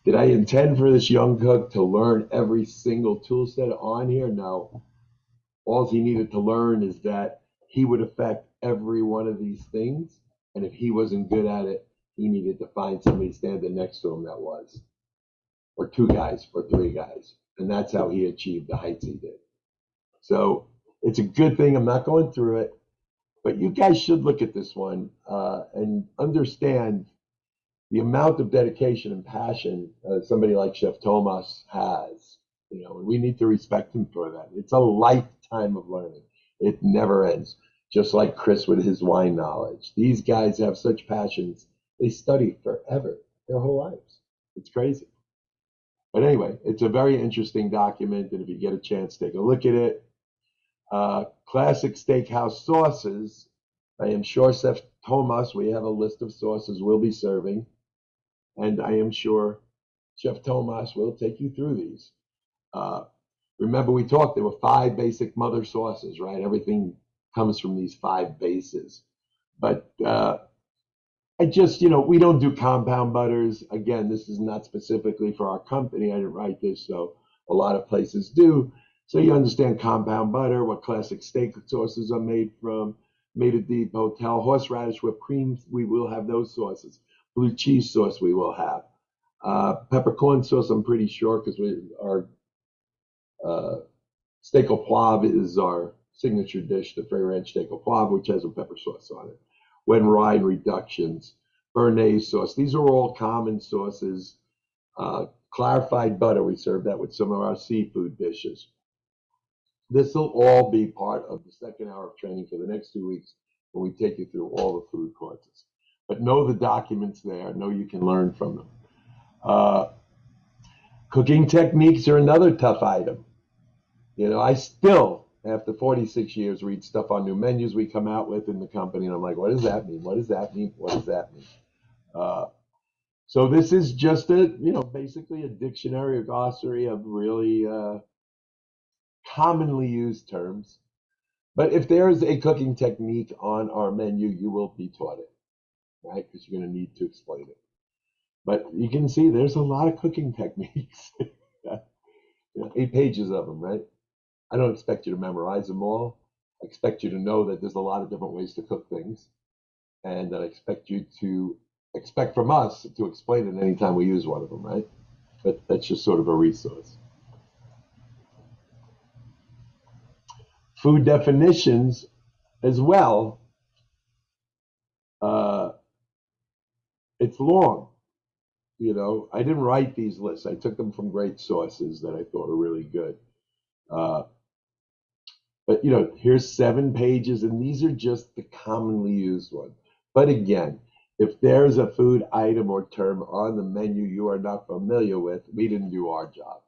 Did I intend for this young cook to learn every single tool set on here? No. All he needed to learn is that he would affect every one of these things. And if he wasn't good at it, he needed to find somebody standing next to him that was. Or two guys, or three guys. And that's how he achieved the heights he did. So it's a good thing. I'm not going through it. But you guys should look at this one and understand the amount of dedication and passion somebody like Chef Tomas has. You know, and we need to respect him for that. It's a lifetime of learning. It never ends. Just like Chris with his wine knowledge. These guys have such passions. They study forever, their whole lives. It's crazy. But anyway, it's a very interesting document, and if you get a chance, take a look at it. Classic steakhouse sauces. I am sure Chef Tomas, we have a list of sauces we'll be serving. And I am sure Chef Tomas will take you through these. Remember, we talked, there were 5 basic mother sauces, right? Everything comes from these 5 bases. But I just, we don't do compound butters. Again, this is not specifically for our company. I didn't write this, so a lot of places do. So you understand compound butter, what classic steak sauces are made from, made at the hotel, horseradish whipped cream, we will have those sauces. Blue cheese sauce we will have. Peppercorn sauce, I'm pretty sure, because our steak au poivre is our signature dish, the Frey Ranch steak au poivre, which has a pepper sauce on it. When rye reductions, Béarnaise sauce. These are all common sauces. Clarified butter, we serve that with some of our seafood dishes. This will all be part of the second hour of training for the next 2 weeks when we take you through all the food courses. But know the documents there. Know you can learn from them. Cooking techniques are another tough item. I still, after 46 years, read stuff on new menus we come out with in the company, and I'm like, what does that mean? What does that mean? What does that mean? So this is just basically a dictionary or glossary of really commonly used terms. But if there's a cooking technique on our menu, you will be taught it, right? Because you're going to need to explain it. But you can see there's a lot of cooking techniques. 8 pages of them, right? I don't expect you to memorize them all. I expect you to know that there's a lot of different ways to cook things. And I expect you to expect from us to explain it anytime we use one of them, right? But that's just sort of a resource. Food definitions as well. It's long. I didn't write these lists. I took them from great sources that I thought were really good. But here's 7 pages, and these are just the commonly used ones. But again, if there's a food item or term on the menu you are not familiar with, we didn't do our job.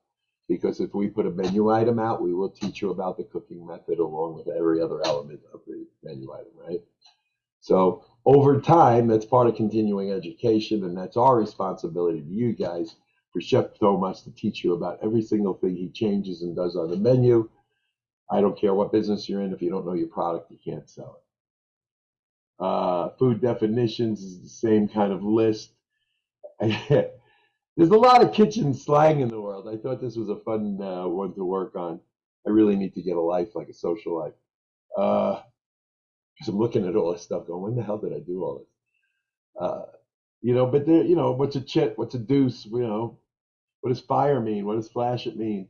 Because if we put a menu item out, we will teach you about the cooking method along with every other element of the menu item, right? So over time, that's part of continuing education, and that's our responsibility to you guys for Chef Tomas to teach you about every single thing he changes and does on the menu. I don't care what business you're in. If you don't know your product, you can't sell it. Food definitions is the same kind of list. There's a lot of kitchen slang in the world. I thought this was a fun one to work on. I really need to get a life, like a social life. Because I'm looking at all this stuff going, when the hell did I do all this? But there, what's a chit? What's a deuce? What does fire mean? What does flash it mean?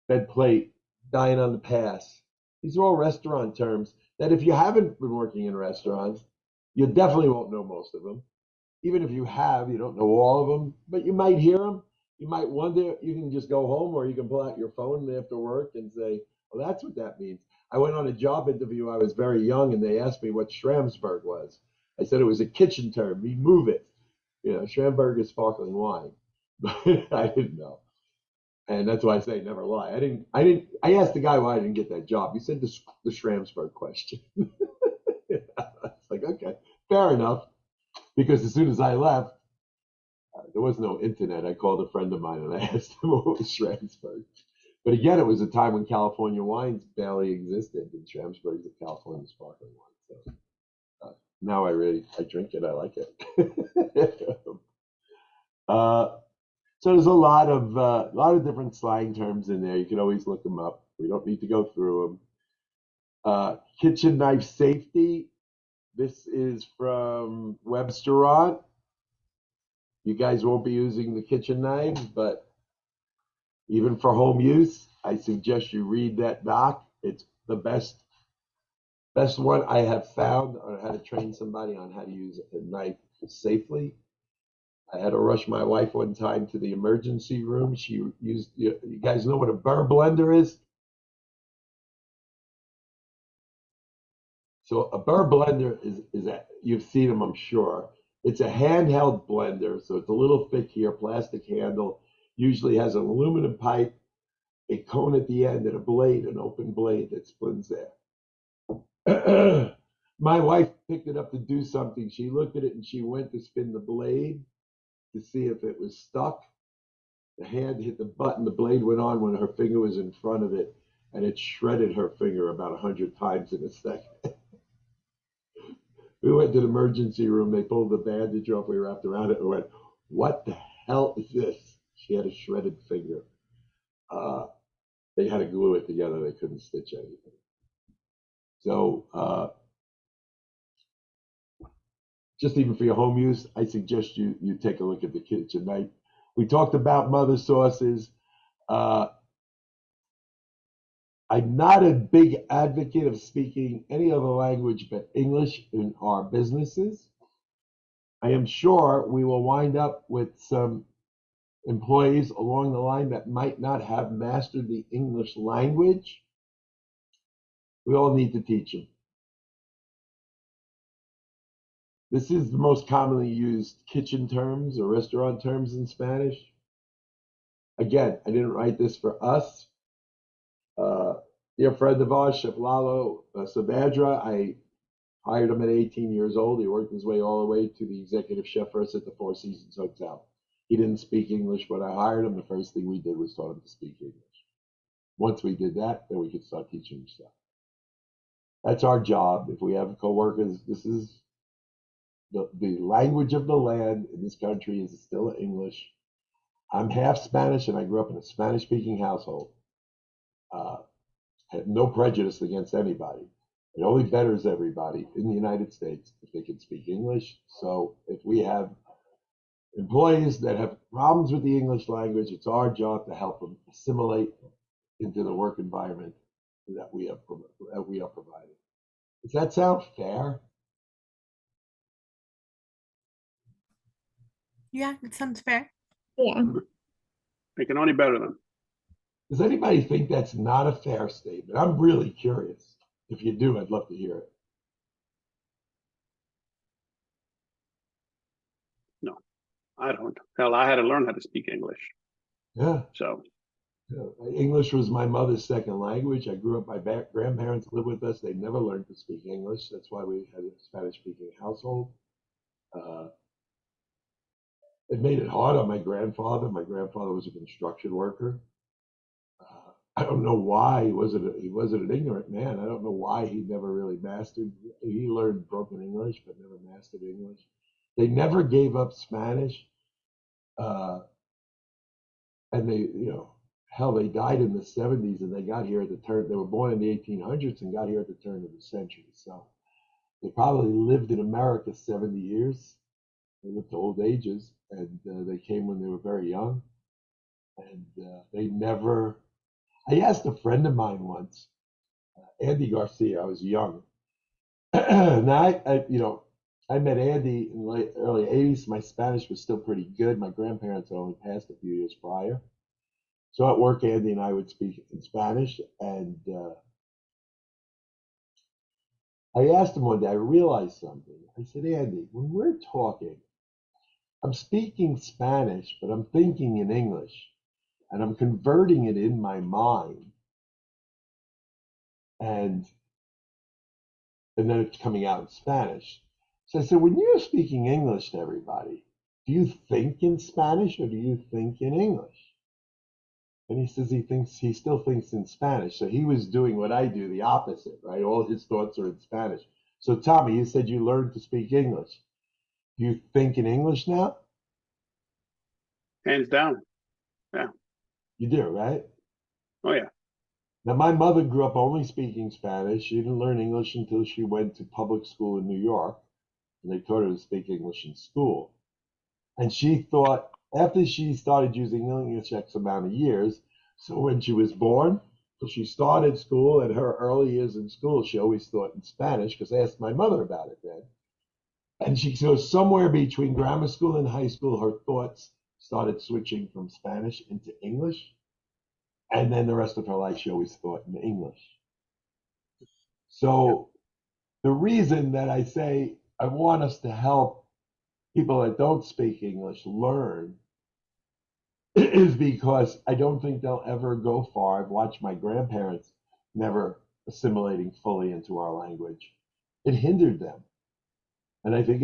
Bed plate, dying on the pass. These are all restaurant terms that if you haven't been working in restaurants, you definitely won't know most of them. Even if you have, you don't know all of them, but you might hear them. You might wonder, you can just go home or you can pull out your phone after work and say, well, that's what that means. I went on a job interview. I was very young and they asked me what Schramsberg was. I said it was a kitchen term. We move it. Schramberg is sparkling wine. But I didn't know. And that's why I say never lie. I asked the guy why I didn't get that job. He said the Schramsberg question. It's like, okay, fair enough. Because as soon as I left, there was no internet. I called a friend of mine and I asked him what was Schramsberg. But again, it was a time when California wines barely existed, and Schramsberg is a California sparkling wine. So now I drink it. I like it. So there's a lot of different slang terms in there. You can always look them up. We don't need to go through them. Kitchen knife safety. This is from Websteront. You guys won't be using the kitchen knives, but even for home use, I suggest you read that doc. It's the best one I have found on how to train somebody on how to use a knife safely. I had to rush my wife one time to the emergency room. She used, you guys know what a burr blender is? So a burr blender is you've seen them, I'm sure. It's a handheld blender, so it's a little thick here, plastic handle. Usually has an aluminum pipe, a cone at the end, and a blade, an open blade that spins there. My wife picked it up to do something. She looked at it and she went to spin the blade to see if it was stuck. The hand hit the button, the blade went on when her finger was in front of it, and it shredded her finger about 100 times in a second. We went to the emergency room. They pulled the bandage off. We wrapped around it and went, what the hell is this? She had a shredded finger. They had to glue it together. They couldn't stitch anything. So just even for your home use, I suggest you take a look at the kitchen knife. We talked about mother sauces. I'm not a big advocate of speaking any other language but English in our businesses. I am sure we will wind up with some employees along the line that might not have mastered the English language. We all need to teach them. This is the most commonly used kitchen terms or restaurant terms in Spanish. Again, I didn't write this for us. Dear friend of ours, Chef Lalo Sabadra, I hired him at 18 years old. He worked his way all the way to the executive chef first at the Four Seasons Hotel. He didn't speak English. When I hired him, the first thing we did was taught him to speak English. Once we did that, then we could start teaching him stuff. That's our job. If we have coworkers, this is the language of the land in this country is still English. I'm half Spanish, and I grew up in a Spanish-speaking household. I have no prejudice against anybody. It only betters everybody in the United States if they can speak English. So if we have employees that have problems with the English language, it's our job to help them assimilate into the work environment that we are providing. Does that sound fair? Yeah, it sounds fair. Yeah. They can only better them. Does anybody think that's not a fair statement? I'm really curious. If you do, I'd love to hear it. No, I don't. Hell, I had to learn how to speak English. Yeah. So English was my mother's second language. I grew up, my grandparents lived with us. They never learned to speak English. That's why we had a Spanish-speaking household. It made it hard on my grandfather. My grandfather was a construction worker. I don't know why he wasn't an ignorant man. I don't know why he never really mastered. He learned broken English, but never mastered English. They never gave up Spanish, and they, hell, they died in the 70s, and they got here at the turn. They were born in the 1800s and got here at the turn of the century. So they probably lived in America 70 years. They lived to old ages, and they came when they were very young, and they never. I asked a friend of mine once, Andy Garcia. I was young. Now I met Andy in the early '80s. My Spanish was still pretty good. My grandparents had only passed a few years prior. So at work, Andy and I would speak in Spanish, and I asked him one day. I realized something. I said, Andy, when we're talking, I'm speaking Spanish, but I'm thinking in English, and I'm converting it in my mind, and then it's coming out in Spanish. So I said, when you're speaking English to everybody, do you think in Spanish or do you think in English? And he says he still thinks in Spanish. So he was doing what I do, the opposite, right? All his thoughts are in Spanish. So Tommy, you said you learned to speak English. Do you think in English now? Hands down. Yeah. You do, right? Oh yeah. Now, my mother grew up only speaking Spanish. She didn't learn English until she went to public school in New York, and they taught her to speak English in school. And she thought, after she started using English X amount of years, so when she was born, so she started school, and her early years in school, she always thought in Spanish, because I asked my mother about it then. And she goes, somewhere between grammar school and high school, her thoughts started switching from Spanish into English. And then the rest of her life, she always thought in English. So the reason that I say I want us to help people that don't speak English learn is because I don't think they'll ever go far. I've watched my grandparents never assimilating fully into our language. It hindered them. And I think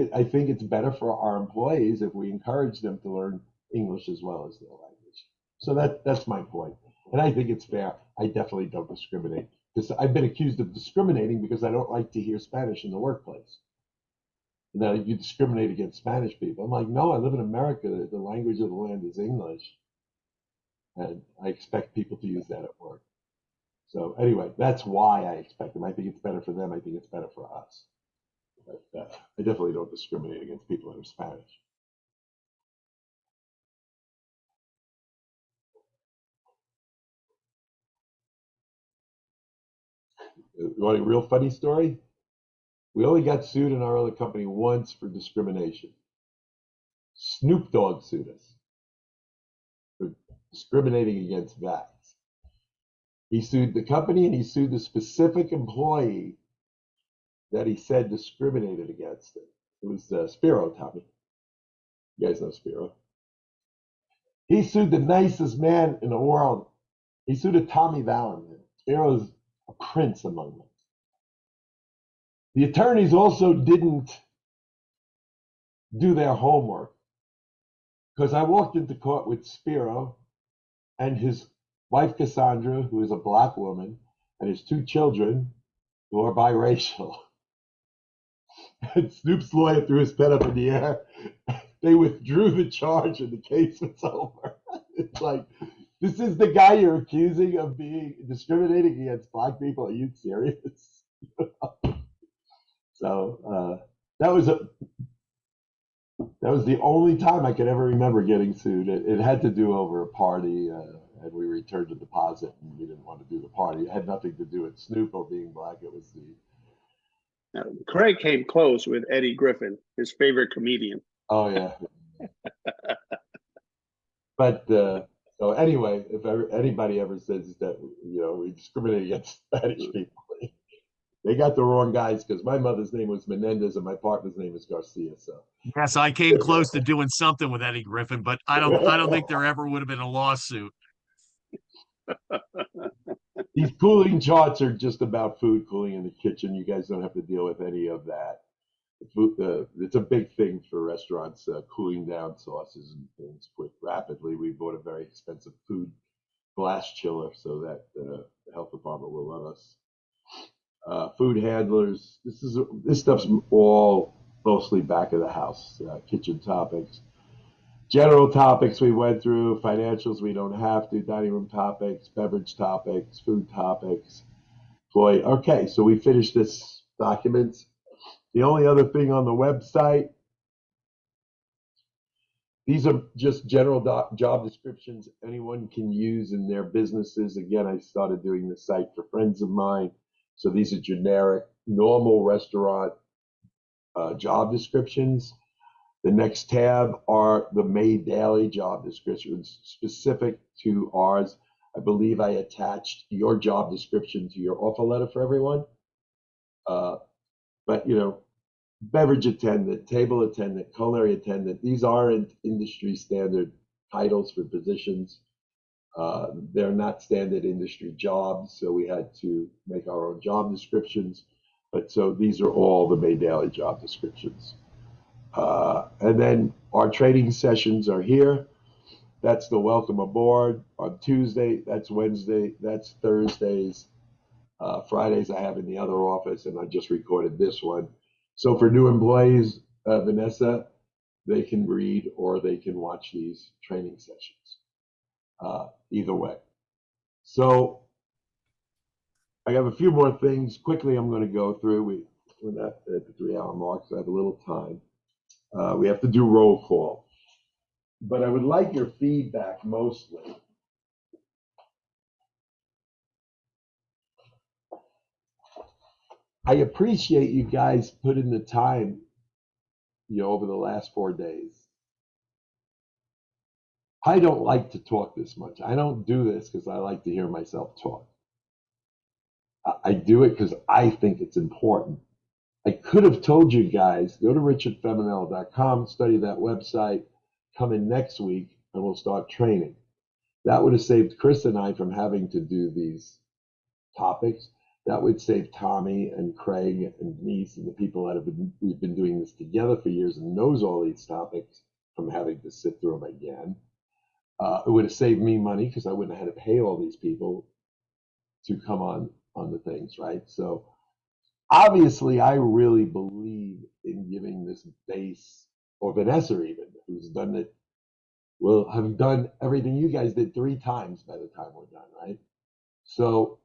it's better for our employees if we encourage them to learn English as well as their language. So that's my point. And I think it's fair. I definitely don't discriminate, because I've been accused of discriminating because I don't like to hear Spanish in the workplace. And that you discriminate against Spanish people. I'm like, no, I live in America. The language of the land is English. And I expect people to use that at work. So anyway, that's why I expect them. I think it's better for them. I think it's better for us. But I definitely don't discriminate against people that are Spanish. You want a real funny story? We only got sued in our other company once for discrimination. Snoop Dogg sued us for discriminating against vets. He sued the company and he sued the specific employee that he said discriminated against him. It was Spiro, Tommy. You guys know Spiro. He sued the nicest man in the world. He sued a Tommy Valentine. Spiro's a prince among them. The attorneys also didn't do their homework, because I walked into court with Spiro and his wife Cassandra, who is a black woman, and his two children, who are biracial. And Snoop's lawyer threw his pen up in the air. They withdrew the charge and the case was over. It's like, this is the guy you're accusing of being discriminating against black people. Are you serious? So that was the only time I could ever remember getting sued. It had to do over a party, and we returned a deposit, and we didn't want to do the party. It had nothing to do with Snoop or being black. It was the. Craig came close with Eddie Griffin, his favorite comedian. Oh yeah. But so anyway, if anybody ever says that we discriminate against Spanish people, they got the wrong guys, because my mother's name was Menendez and my partner's name is Garcia. So Yes, I came close to doing something with Eddie Griffin, but I don't think there ever would have been a lawsuit. These cooling charts are just about food cooling in the kitchen. You guys don't have to deal with any of that. It's a big thing for restaurants, cooling down sauces and things rapidly. We bought a very expensive food glass chiller so that the health department will let us. Food handlers. This stuff's all mostly back of the house. Kitchen topics, general topics we went through, financials we don't have to, dining room topics, beverage topics, food topics. Okay, so we finished this document. The only other thing on the website These are just general job descriptions anyone can use in their businesses. Again, I started doing this site for friends of mine. So these are generic, normal restaurant job descriptions. The next tab are the May Daily job descriptions specific to ours. I believe I attached your job description to your offer letter for everyone. But you know, beverage attendant, table attendant, culinary attendant, these aren't industry standard titles for positions. They're not standard industry jobs, so we had to make our own job descriptions. But so these are all the May Daily job descriptions. And then our training sessions are here. That's the welcome aboard on Tuesday. That's Wednesday. That's Thursdays. Fridays I have in the other office, and I just recorded this one. So for new employees, Vanessa, they can read or they can watch these training sessions. Either way. So I have a few more things. Quickly, I'm going to go through. We're not at the 3-hour mark, so I have a little time. We have to do roll call. But I would like your feedback mostly. I appreciate you guys putting the time, over the last 4 days. I don't like to talk this much. I don't do this because I like to hear myself talk. I do it because I think it's important. I could have told you guys, go to richardfeminel.com, study that website, come in next week, and we'll start training. That would have saved Chris and I from having to do these topics. That would save Tommy and Craig and Denise and the people that we've been doing this together for years and knows all these topics from having to sit through them again. It would have saved me money because I wouldn't have had to pay all these people to come on the things, right? So obviously, I really believe in giving this base, or Vanessa even, who's done it, will have done everything you guys did 3 times by the time we're done, right? So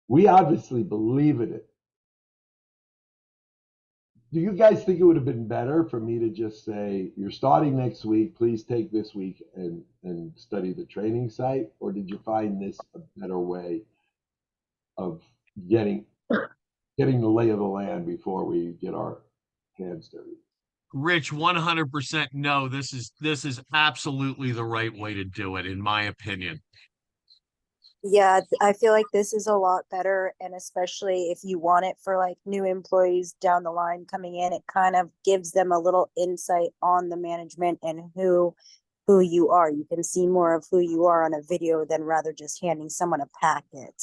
we obviously believe in it. Do you guys think it would have been better for me to just say, you're starting next week, please take this week and study the training site? Or did you find this a better way of getting the lay of the land before we get our hands dirty? Rich, 100% no, this is absolutely the right way to do it, in my opinion. Yeah, I feel like this is a lot better, and especially if you want it for like new employees down the line coming in, it kind of gives them a little insight on the management and who you are. You can see more of who you are on a video than rather just handing someone a packet.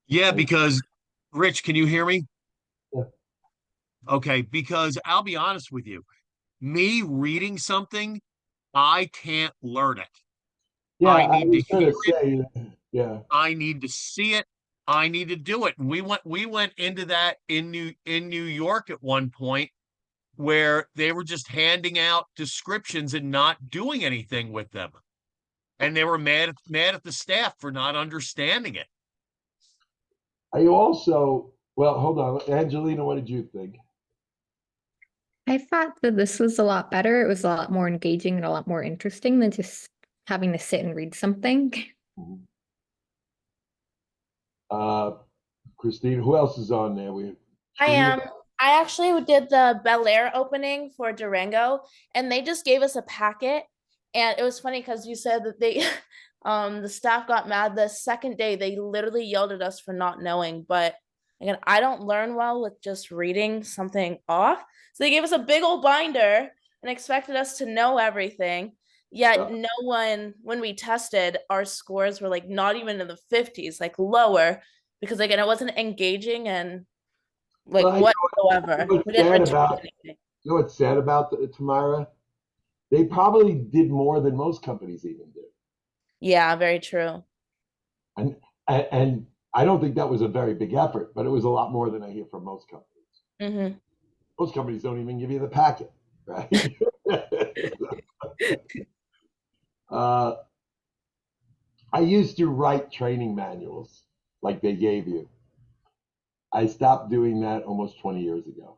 Yeah, because Rich, can you hear me? Yeah. Okay, because I'll be honest with you, me reading something, I can't learn it. Yeah, I I need was to going hear to it. say, yeah. I need to see it. I need to do it. And we went into that in New York at one point where they were just handing out descriptions and not doing anything with them. And they were mad at the staff for not understanding it. I also, well, hold on. Angelina, what did you think? I thought that this was a lot better. It was a lot more engaging and a lot more interesting than just having to sit and read something. Christine, who else is on there? I am. I actually did the Bel Air opening for Durango, and they just gave us a packet. And it was funny because you said that they, the staff got mad the second day. They literally yelled at us for not knowing. But again, I don't learn well with just reading something off. So they gave us a big old binder and expected us to know everything. Yet no one, when we tested, our scores were like not even in the 50s, like lower, because again, it wasn't engaging and like whatsoever. You know what's sad about Tamara? They probably did more than most companies even do. Yeah, very true. And I don't think that was a very big effort, but it was a lot more than I hear from most companies. Most companies don't even give you the packet, right? I used to write training manuals like they gave you. I stopped doing that almost 20 years ago.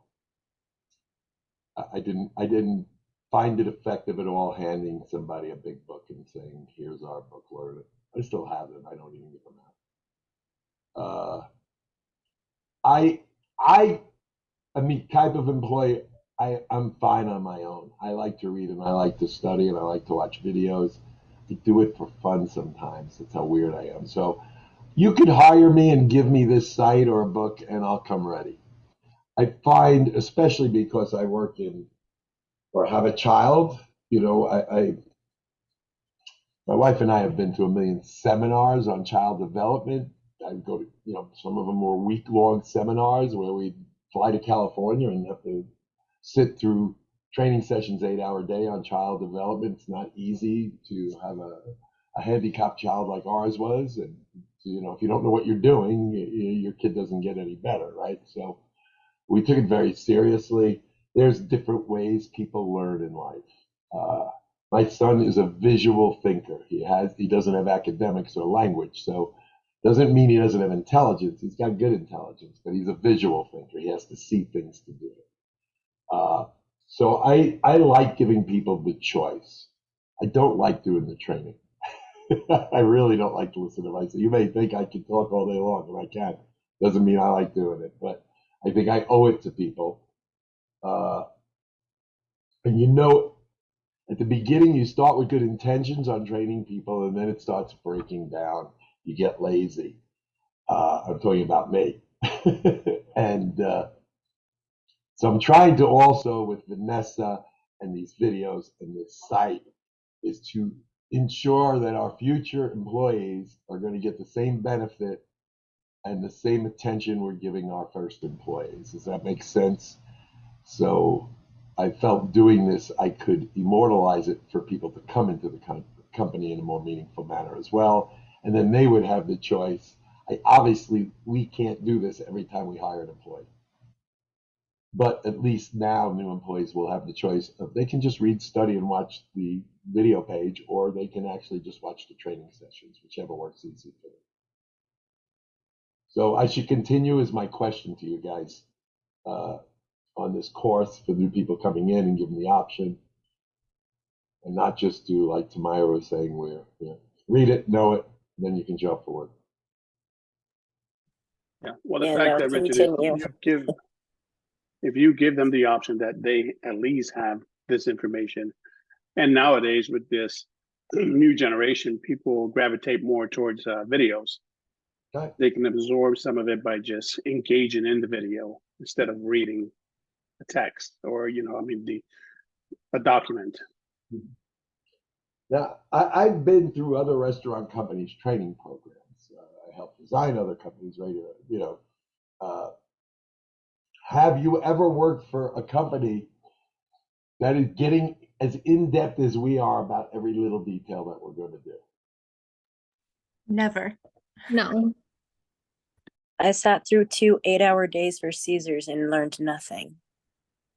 I didn't find it effective at all handing somebody a big book and saying, here's our book, learn it. I still have them. I don't even give them out. I mean, type of employee, I'm fine on my own. I like to read and I like to study and I like to watch videos. I do it for fun sometimes. That's how weird I am. So you could hire me and give me this site or a book and I'll come ready. I find, especially because I work in or have a child, you know, my wife and I have been to a million seminars on child development. I go to, you know, some of them were week-long seminars where we fly to California and have to sit through training sessions 8-hour day on child development. It's not easy to have a handicapped child like ours was. And, you know, if you don't know what you're doing, your kid doesn't get any better, right? So we took it very seriously. There's different ways people learn in life. My son is a visual thinker. He doesn't have academics or language, so doesn't mean he doesn't have intelligence. He's got good intelligence, but he's a visual thinker. He has to see things to do it. So I like giving people the choice. I don't like doing the training. I really don't like to listen to myself. You may think I can talk all day long, and I can. Doesn't mean I like doing it, but I think I owe it to people. And you know, at the beginning, you start with good intentions on training people, and then it starts breaking down. You get lazy. I'm talking about me. And so I'm trying to also, with Vanessa and these videos and this site, is to ensure that our future employees are going to get the same benefit and the same attention we're giving our first employees. Does that make sense? So I felt doing this, I could immortalize it for people to come into the company in a more meaningful manner as well. And then they would have the choice. Obviously, we can't do this every time we hire an employee. But at least now new employees will have the choice of they can just read, study, and watch the video page, or they can actually just watch the training sessions, whichever works easy for them. So I should continue is my question to you guys on this course for new people coming in and give them the option, and not just do like Tamaya was saying, where read it, know it, then you can jump forward. Yeah. Well, the Yeah, fact no, that Richard, continue. if you give them the option that they at least have this information, and nowadays with this new generation, people gravitate more towards videos. Okay. They can absorb some of it by just engaging in the video instead of reading a text or, you know, I mean, a document. Now, I've been through other restaurant companies' training programs. I helped design other companies, right? You know, have you ever worked for a company that is getting as in-depth as we are about every little detail that we're going to do? Never. No. I sat through 2 8-hour days for Caesars and learned nothing.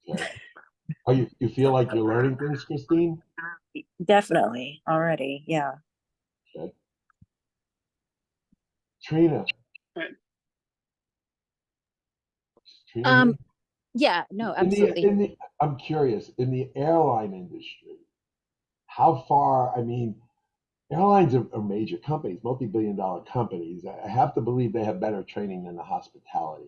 Okay. You feel like you're learning things, Christine? Definitely already, yeah. Okay. Trina. Trina, Yeah, no, absolutely. I'm curious, in the airline industry, how far, I mean, airlines are major companies, multi-billion-dollar companies. I have to believe they have better training than the hospitality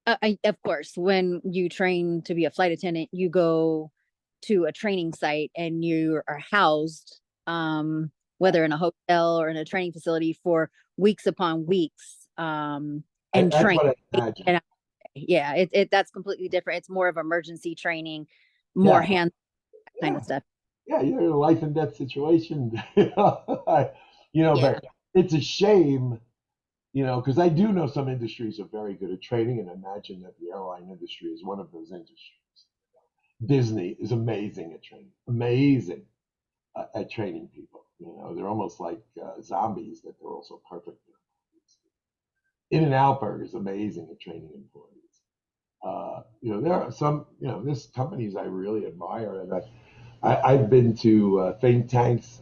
industry. Of course, when you train to be a flight attendant, you go to a training site and you are housed, whether in a hotel or in a training facility for weeks upon weeks, and That's train. what I imagine. Yeah, that's completely different. It's more of emergency training, more hands kind of stuff. Yeah, you're in a life and death situation. You know, but it's a shame, you know, because I do know some industries are very good at training, and I imagine that the airline industry is one of those industries. Disney is amazing at training, amazing at training people. You know, they're almost like zombies, that they're also perfect. In-N-Out Burger is amazing at training employees. You know, there are some, you know, there's companies I really admire, and I've been to think tanks.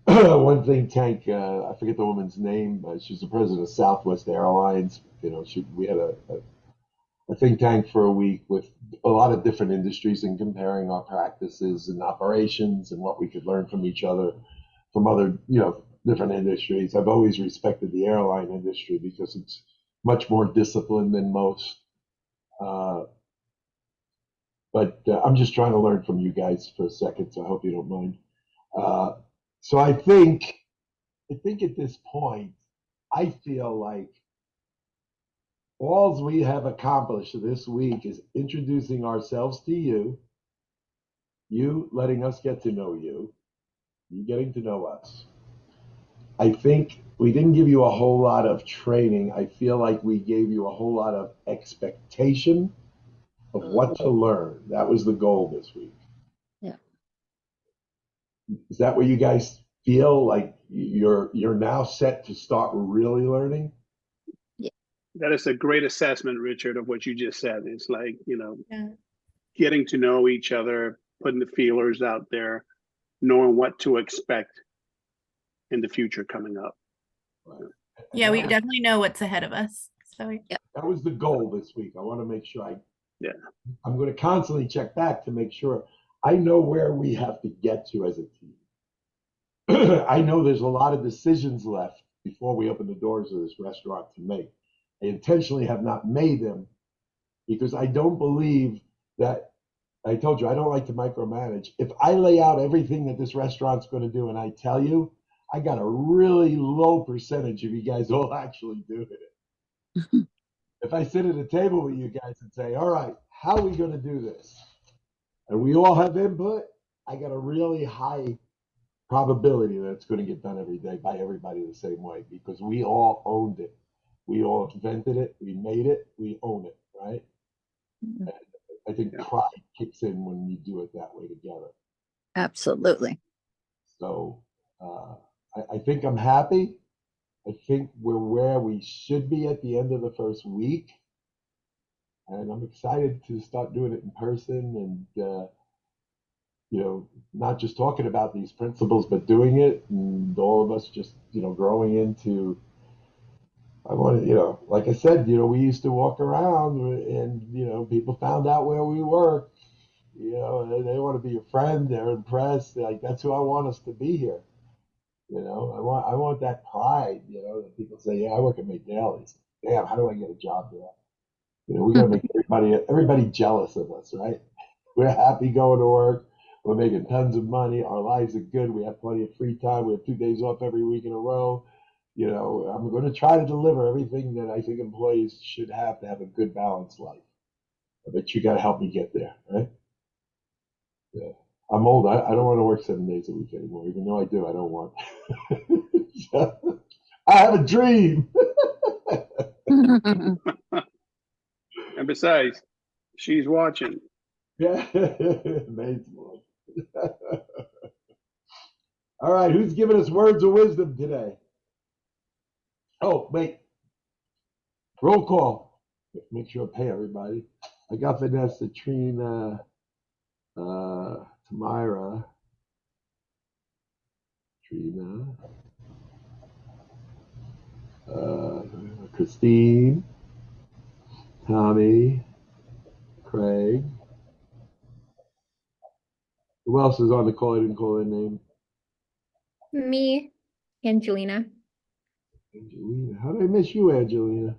One think tank, I forget the woman's name, but she's the president of Southwest Airlines. You know, we had a think tank for a week with a lot of different industries and comparing our practices and operations and what we could learn from each other, from other, different industries. I've always respected the airline industry because it's much more disciplined than most. But I'm just trying to learn from you guys for a second, so I hope you don't mind. So I think at this point, I feel like all we have accomplished this week is introducing ourselves to you, you letting us get to know you, you getting to know us. I think we didn't give you a whole lot of training. I feel like we gave you a whole lot of expectation of what to learn. That was the goal this week. Yeah. Is that what you guys feel like you're now set to start really learning? That is a great assessment, Richard, of what you just said. It's like, Yeah. getting to know each other, putting the feelers out there, knowing what to expect in the future coming up. Right. Yeah, we that, definitely know what's ahead of us. So that was the goal this week. I want to make sure I'm going to constantly check back to make sure I know where we have to get to as a team. I know there's a lot of decisions left before we open the doors of this restaurant to make. I intentionally have not made them because I don't believe that. I told you I don't like to micromanage. If I lay out everything that this restaurant's going to do and I tell you, I got a really low percentage of you guys all actually doing it. If I sit at a table with you guys and say, all right, how are we going to do this? And we all have input, I got a really high probability that it's going to get done every day by everybody the same way because we all owned it. We all invented it. We made it. We own it, right? And I think pride kicks in when you do it that way together. Absolutely. So I think I'm happy. I think we're where we should be at the end of the first week. And I'm excited to start doing it in person and, not just talking about these principles, but doing it and all of us just, growing into, I want to, like I said, we used to walk around and, people found out where we work, they want to be your friend. They're impressed. They're like, that's who I want us to be here. I want that pride, that people say, yeah, I work at McDailies. Damn, how do I get a job there? We got to make everybody jealous of us, right? We're happy going to work. We're making tons of money. Our lives are good. We have plenty of free time. We have 2 days off every week in a row. I'm going to try to deliver everything that I think employees should have to have a good balanced life. But you got to help me get there, right? Yeah. I'm old. I don't want to work 7 days a week anymore. Even though I do, I don't want. I have a dream. And besides, she's watching. Yeah, amazing. All right, who's giving us words of wisdom today? Oh, wait. Roll call. Make sure I pay everybody. I got Vanessa, Trina, Tamira, Trina, Christine, Tommy, Craig. Who else is on the call? I didn't call their name. Me, Angelina. Angelina. How did I miss you, Angelina?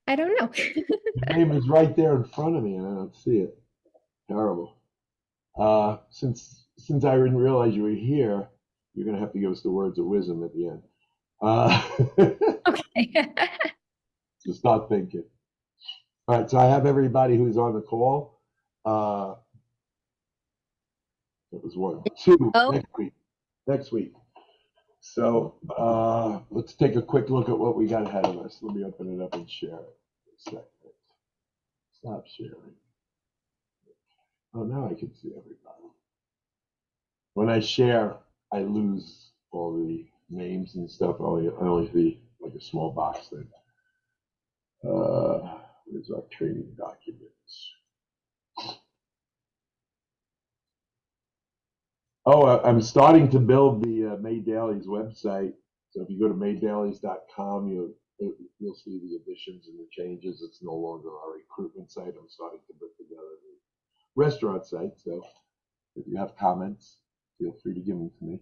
I don't know. Your name is right there in front of me and I don't see it. Terrible. Since I didn't realize you were here, you're going to have to give us the words of wisdom at the end. Okay. So start thinking. All right, so I have everybody who's on the call. That was 1, 2, next week. So let's take a quick look at what we got ahead of us. Let me open it up and share it for a second. Stop sharing. Oh, now I can see everybody. When I share, I lose all the names and stuff. I only see like a small box then. Where's our training documents? Oh, I'm starting to build the May Dailies website. So if you go to maydailies.com, you'll you'll see the additions and the changes. It's no longer our recruitment site. I'm starting to put together the restaurant site. So if you have comments, feel free to give them to me.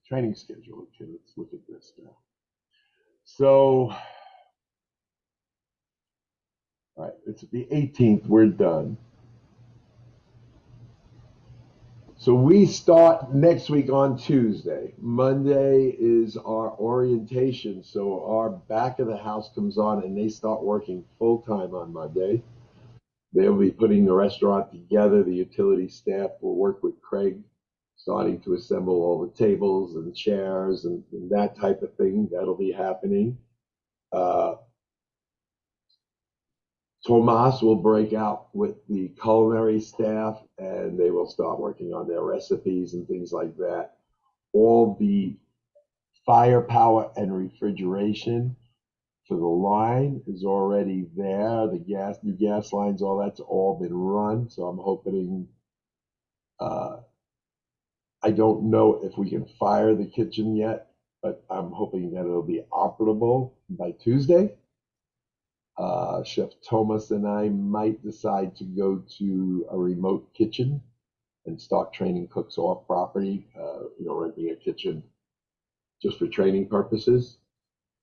Training schedule. Okay, let's look at this now. So, all right, it's the 18th. We're done. So we start next week on Tuesday. Monday is our orientation. So our back of the house comes on and they start working full time on Monday. They'll be putting the restaurant together. The utility staff will work with Craig, starting to assemble all the tables and chairs and that type of thing. That'll be happening. Tomas will break out with the culinary staff and they will start working on their recipes and things like that. All the firepower and refrigeration for the line is already there. The new gas lines, all that's all been run. So I'm hoping, I don't know if we can fire the kitchen yet, but I'm hoping that it'll be operable by Tuesday. Chef Thomas and I might decide to go to a remote kitchen and start training cooks off property, renting a kitchen just for training purposes.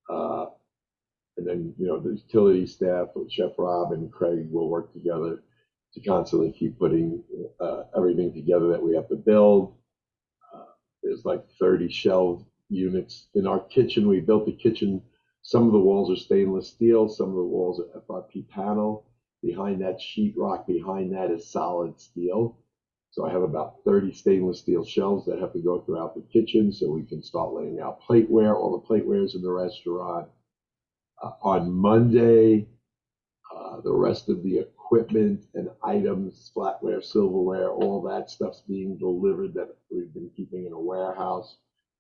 And then, the utility staff with Chef Rob and Craig will work together to constantly keep putting everything together that we have to build. There's like 30 shelved units in our kitchen. We built the kitchen. Some of the walls are stainless steel. Some of the walls are FRP panel. Behind that, sheetrock behind that is solid steel. So I have about 30 stainless steel shelves that have to go throughout the kitchen so we can start laying out plateware. All the platewares in the restaurant. On Monday, the rest of the equipment and items, flatware, silverware, all that stuff's being delivered that we've been keeping in a warehouse.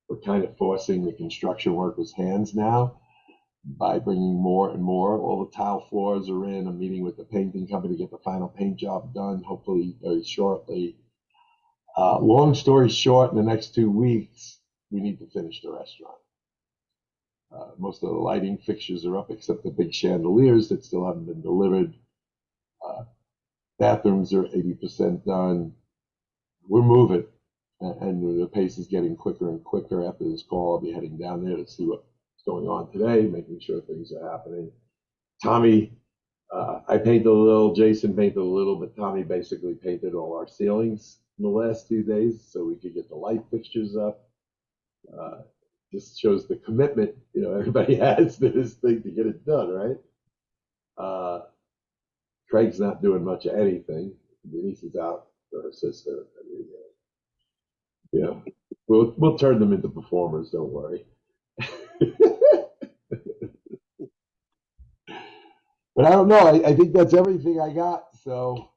We're kind of forcing the construction workers' hands now by bringing more and more. All the tile floors are in. I'm meeting with the painting company to get the final paint job done, hopefully very shortly. Long story short, in the next 2 weeks, we need to finish the restaurant. Most of the lighting fixtures are up except the big chandeliers that still haven't been delivered. Bathrooms are 80% done. We're moving, and the pace is getting quicker and quicker. After this call, I'll be heading down there to see what's going on today, making sure things are happening. Tommy, I painted a little, Jason painted a little, but Tommy basically painted all our ceilings in the last 2 days so we could get the light fixtures up. Just shows the commitment, everybody has to this thing to get it done, right? Craig's not doing much of anything. Denise is out for her sister. I mean, we'll turn them into performers. Don't worry. But I don't know. I think that's everything I got. So,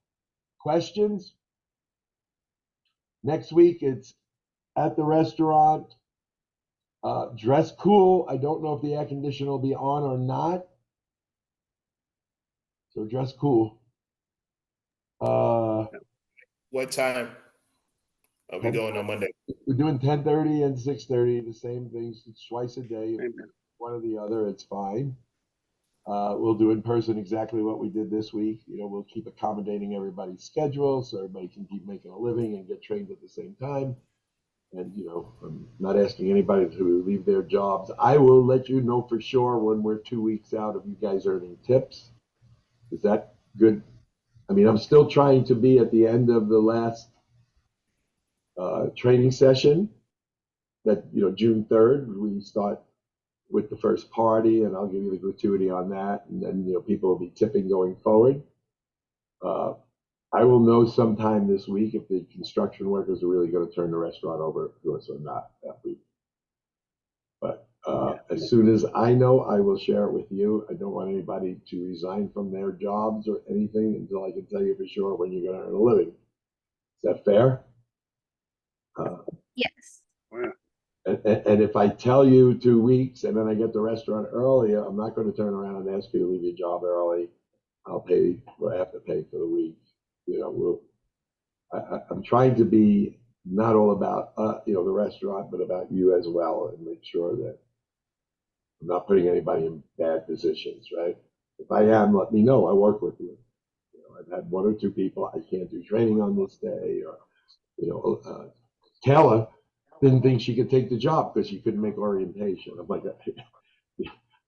questions? Next week it's at the restaurant. Dress cool. I don't know if the air conditioner will be on or not. So dress cool. What time are we going on Monday? We're doing 10:30 and 6:30, the same things. It's twice a day. One or the other, it's fine. We'll do in person exactly what we did this week. We'll keep accommodating everybody's schedule so everybody can keep making a living and get trained at the same time. And, I'm not asking anybody to leave their jobs. I will let you know for sure when we're 2 weeks out of you guys earning tips. Is that good? I mean, I'm still trying to be at the end of the last training session that, June 3rd, we start with the first party and I'll give you the gratuity on that. And then, people will be tipping going forward. I will know sometime this week if the construction workers are really going to turn the restaurant over to us or not that week. But as soon as I know, I will share it with you. I don't want anybody to resign from their jobs or anything until I can tell you for sure when you're going to earn a living. Is that fair? Yes. And if I tell you 2 weeks and then I get the restaurant early, I'm not going to turn around and ask you to leave your job early. I'll pay what I have to pay for the week. I'm trying to be not all about the restaurant, but about you as well, and make sure that I'm not putting anybody in bad positions, right? If I am, let me know. I work with you. I've had one or two people I can't do training on this day, or Taylor didn't think she could take the job because she couldn't make orientation. I'm like,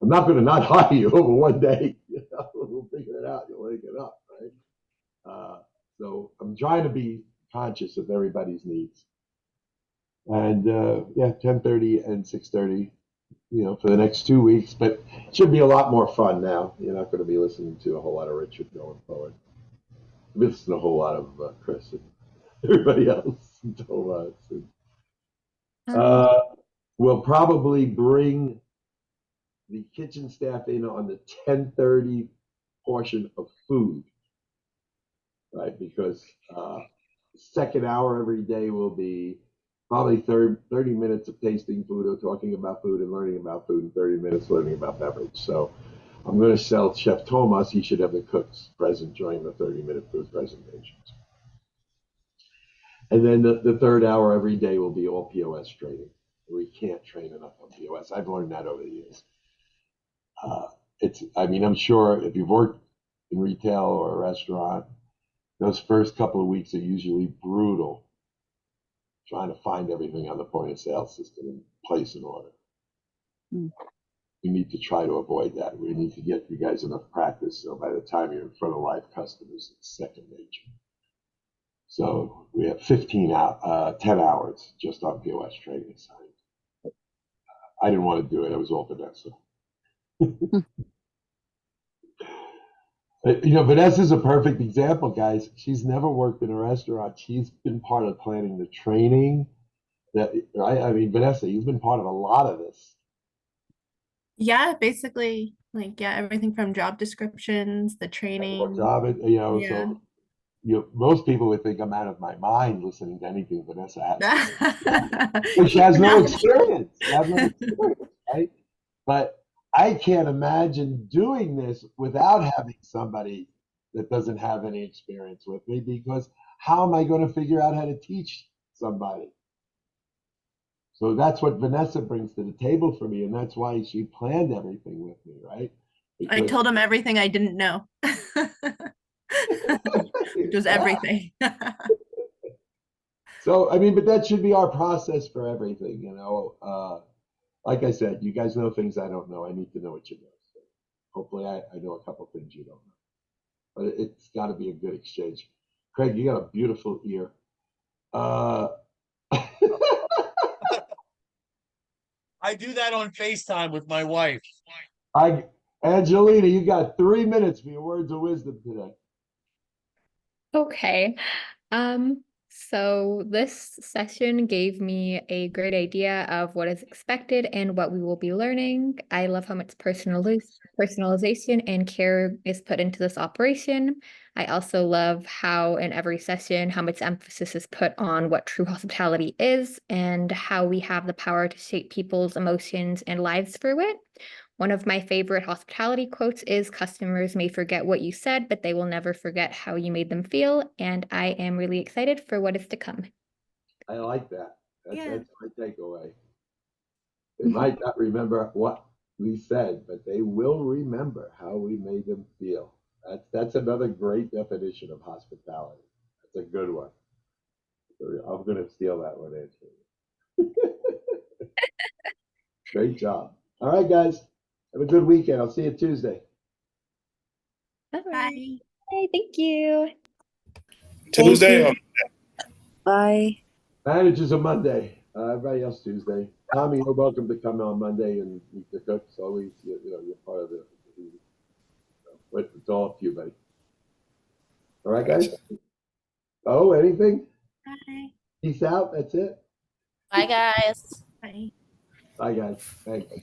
I'm not going to not hire you over one day. We'll figure it out. You'll make it up, right? So I'm trying to be conscious of everybody's needs. And 10:30 and 6:30, for the next 2 weeks. But it should be a lot more fun now. You're not going to be listening to a whole lot of Richard going forward. You'll be listening to a whole lot of Chris and everybody else. We'll probably bring the kitchen staff in on the 10:30 portion of food, right? Because second hour every day will be probably 30 minutes of tasting food or talking about food and learning about food, and 30 minutes learning about beverage. So I'm going to tell Chef Thomas he should have the cooks present during the 30-minute food presentations. And then the third hour every day will be all POS training. We can't train enough on POS. I've learned that over the years. I'm sure if you've worked in retail or a restaurant, those first couple of weeks are usually brutal, trying to find everything on the point of sale system and place an order. We need to try to avoid that. We need to get you guys enough practice so by the time you're in front of live customers, it's second nature. So we have 10 hours just on POS training assigned. I didn't want to do it. It was all Vanessa. Vanessa's a perfect example, guys. She's never worked in a restaurant. She's been part of planning the training. Right? I mean, Vanessa, you've been part of a lot of this. Yeah, basically, everything from job descriptions, the training. So most people would think I'm out of my mind listening to anything Vanessa has. She has no experience. Right? But I can't imagine doing this without having somebody that doesn't have any experience with me, because how am I going to figure out how to teach somebody? So that's what Vanessa brings to the table for me, and that's why she planned everything with me, right? I told him everything I didn't know. Which was everything. So, but that should be our process for everything, Like I said, you guys know things I don't know. I need to know what you know. So hopefully I know a couple things you don't know. But it's got to be a good exchange. Craig, you got a beautiful ear. I do that on FaceTime with my wife. Angelina, you got 3 minutes for your words of wisdom today. Okay. So this session gave me a great idea of what is expected and what we will be learning. I love how much personalization and care is put into this operation. I also love how in every session, how much emphasis is put on what true hospitality is and how we have the power to shape people's emotions and lives through it. One of my favorite hospitality quotes is, "Customers may forget what you said, but they will never forget how you made them feel." And I am really excited for what is to come. I like that. That's my takeaway. They might not remember what we said, but they will remember how we made them feel. That's another great definition of hospitality. That's a good one. I'm going to steal that one, Anthony. Great job. All right, guys. Have a good weekend. I'll see you Tuesday. Bye. Bye. Hey, thank you. Tuesday. Bye. Managers on Monday. Everybody else Tuesday. Tommy, you're welcome to come on Monday and meet the cooks. Always, you're part of the but it's all up to you, buddy. All right, guys? Oh, anything? Bye. Peace out. That's it. Bye, guys. Bye. Bye, guys. Thanks.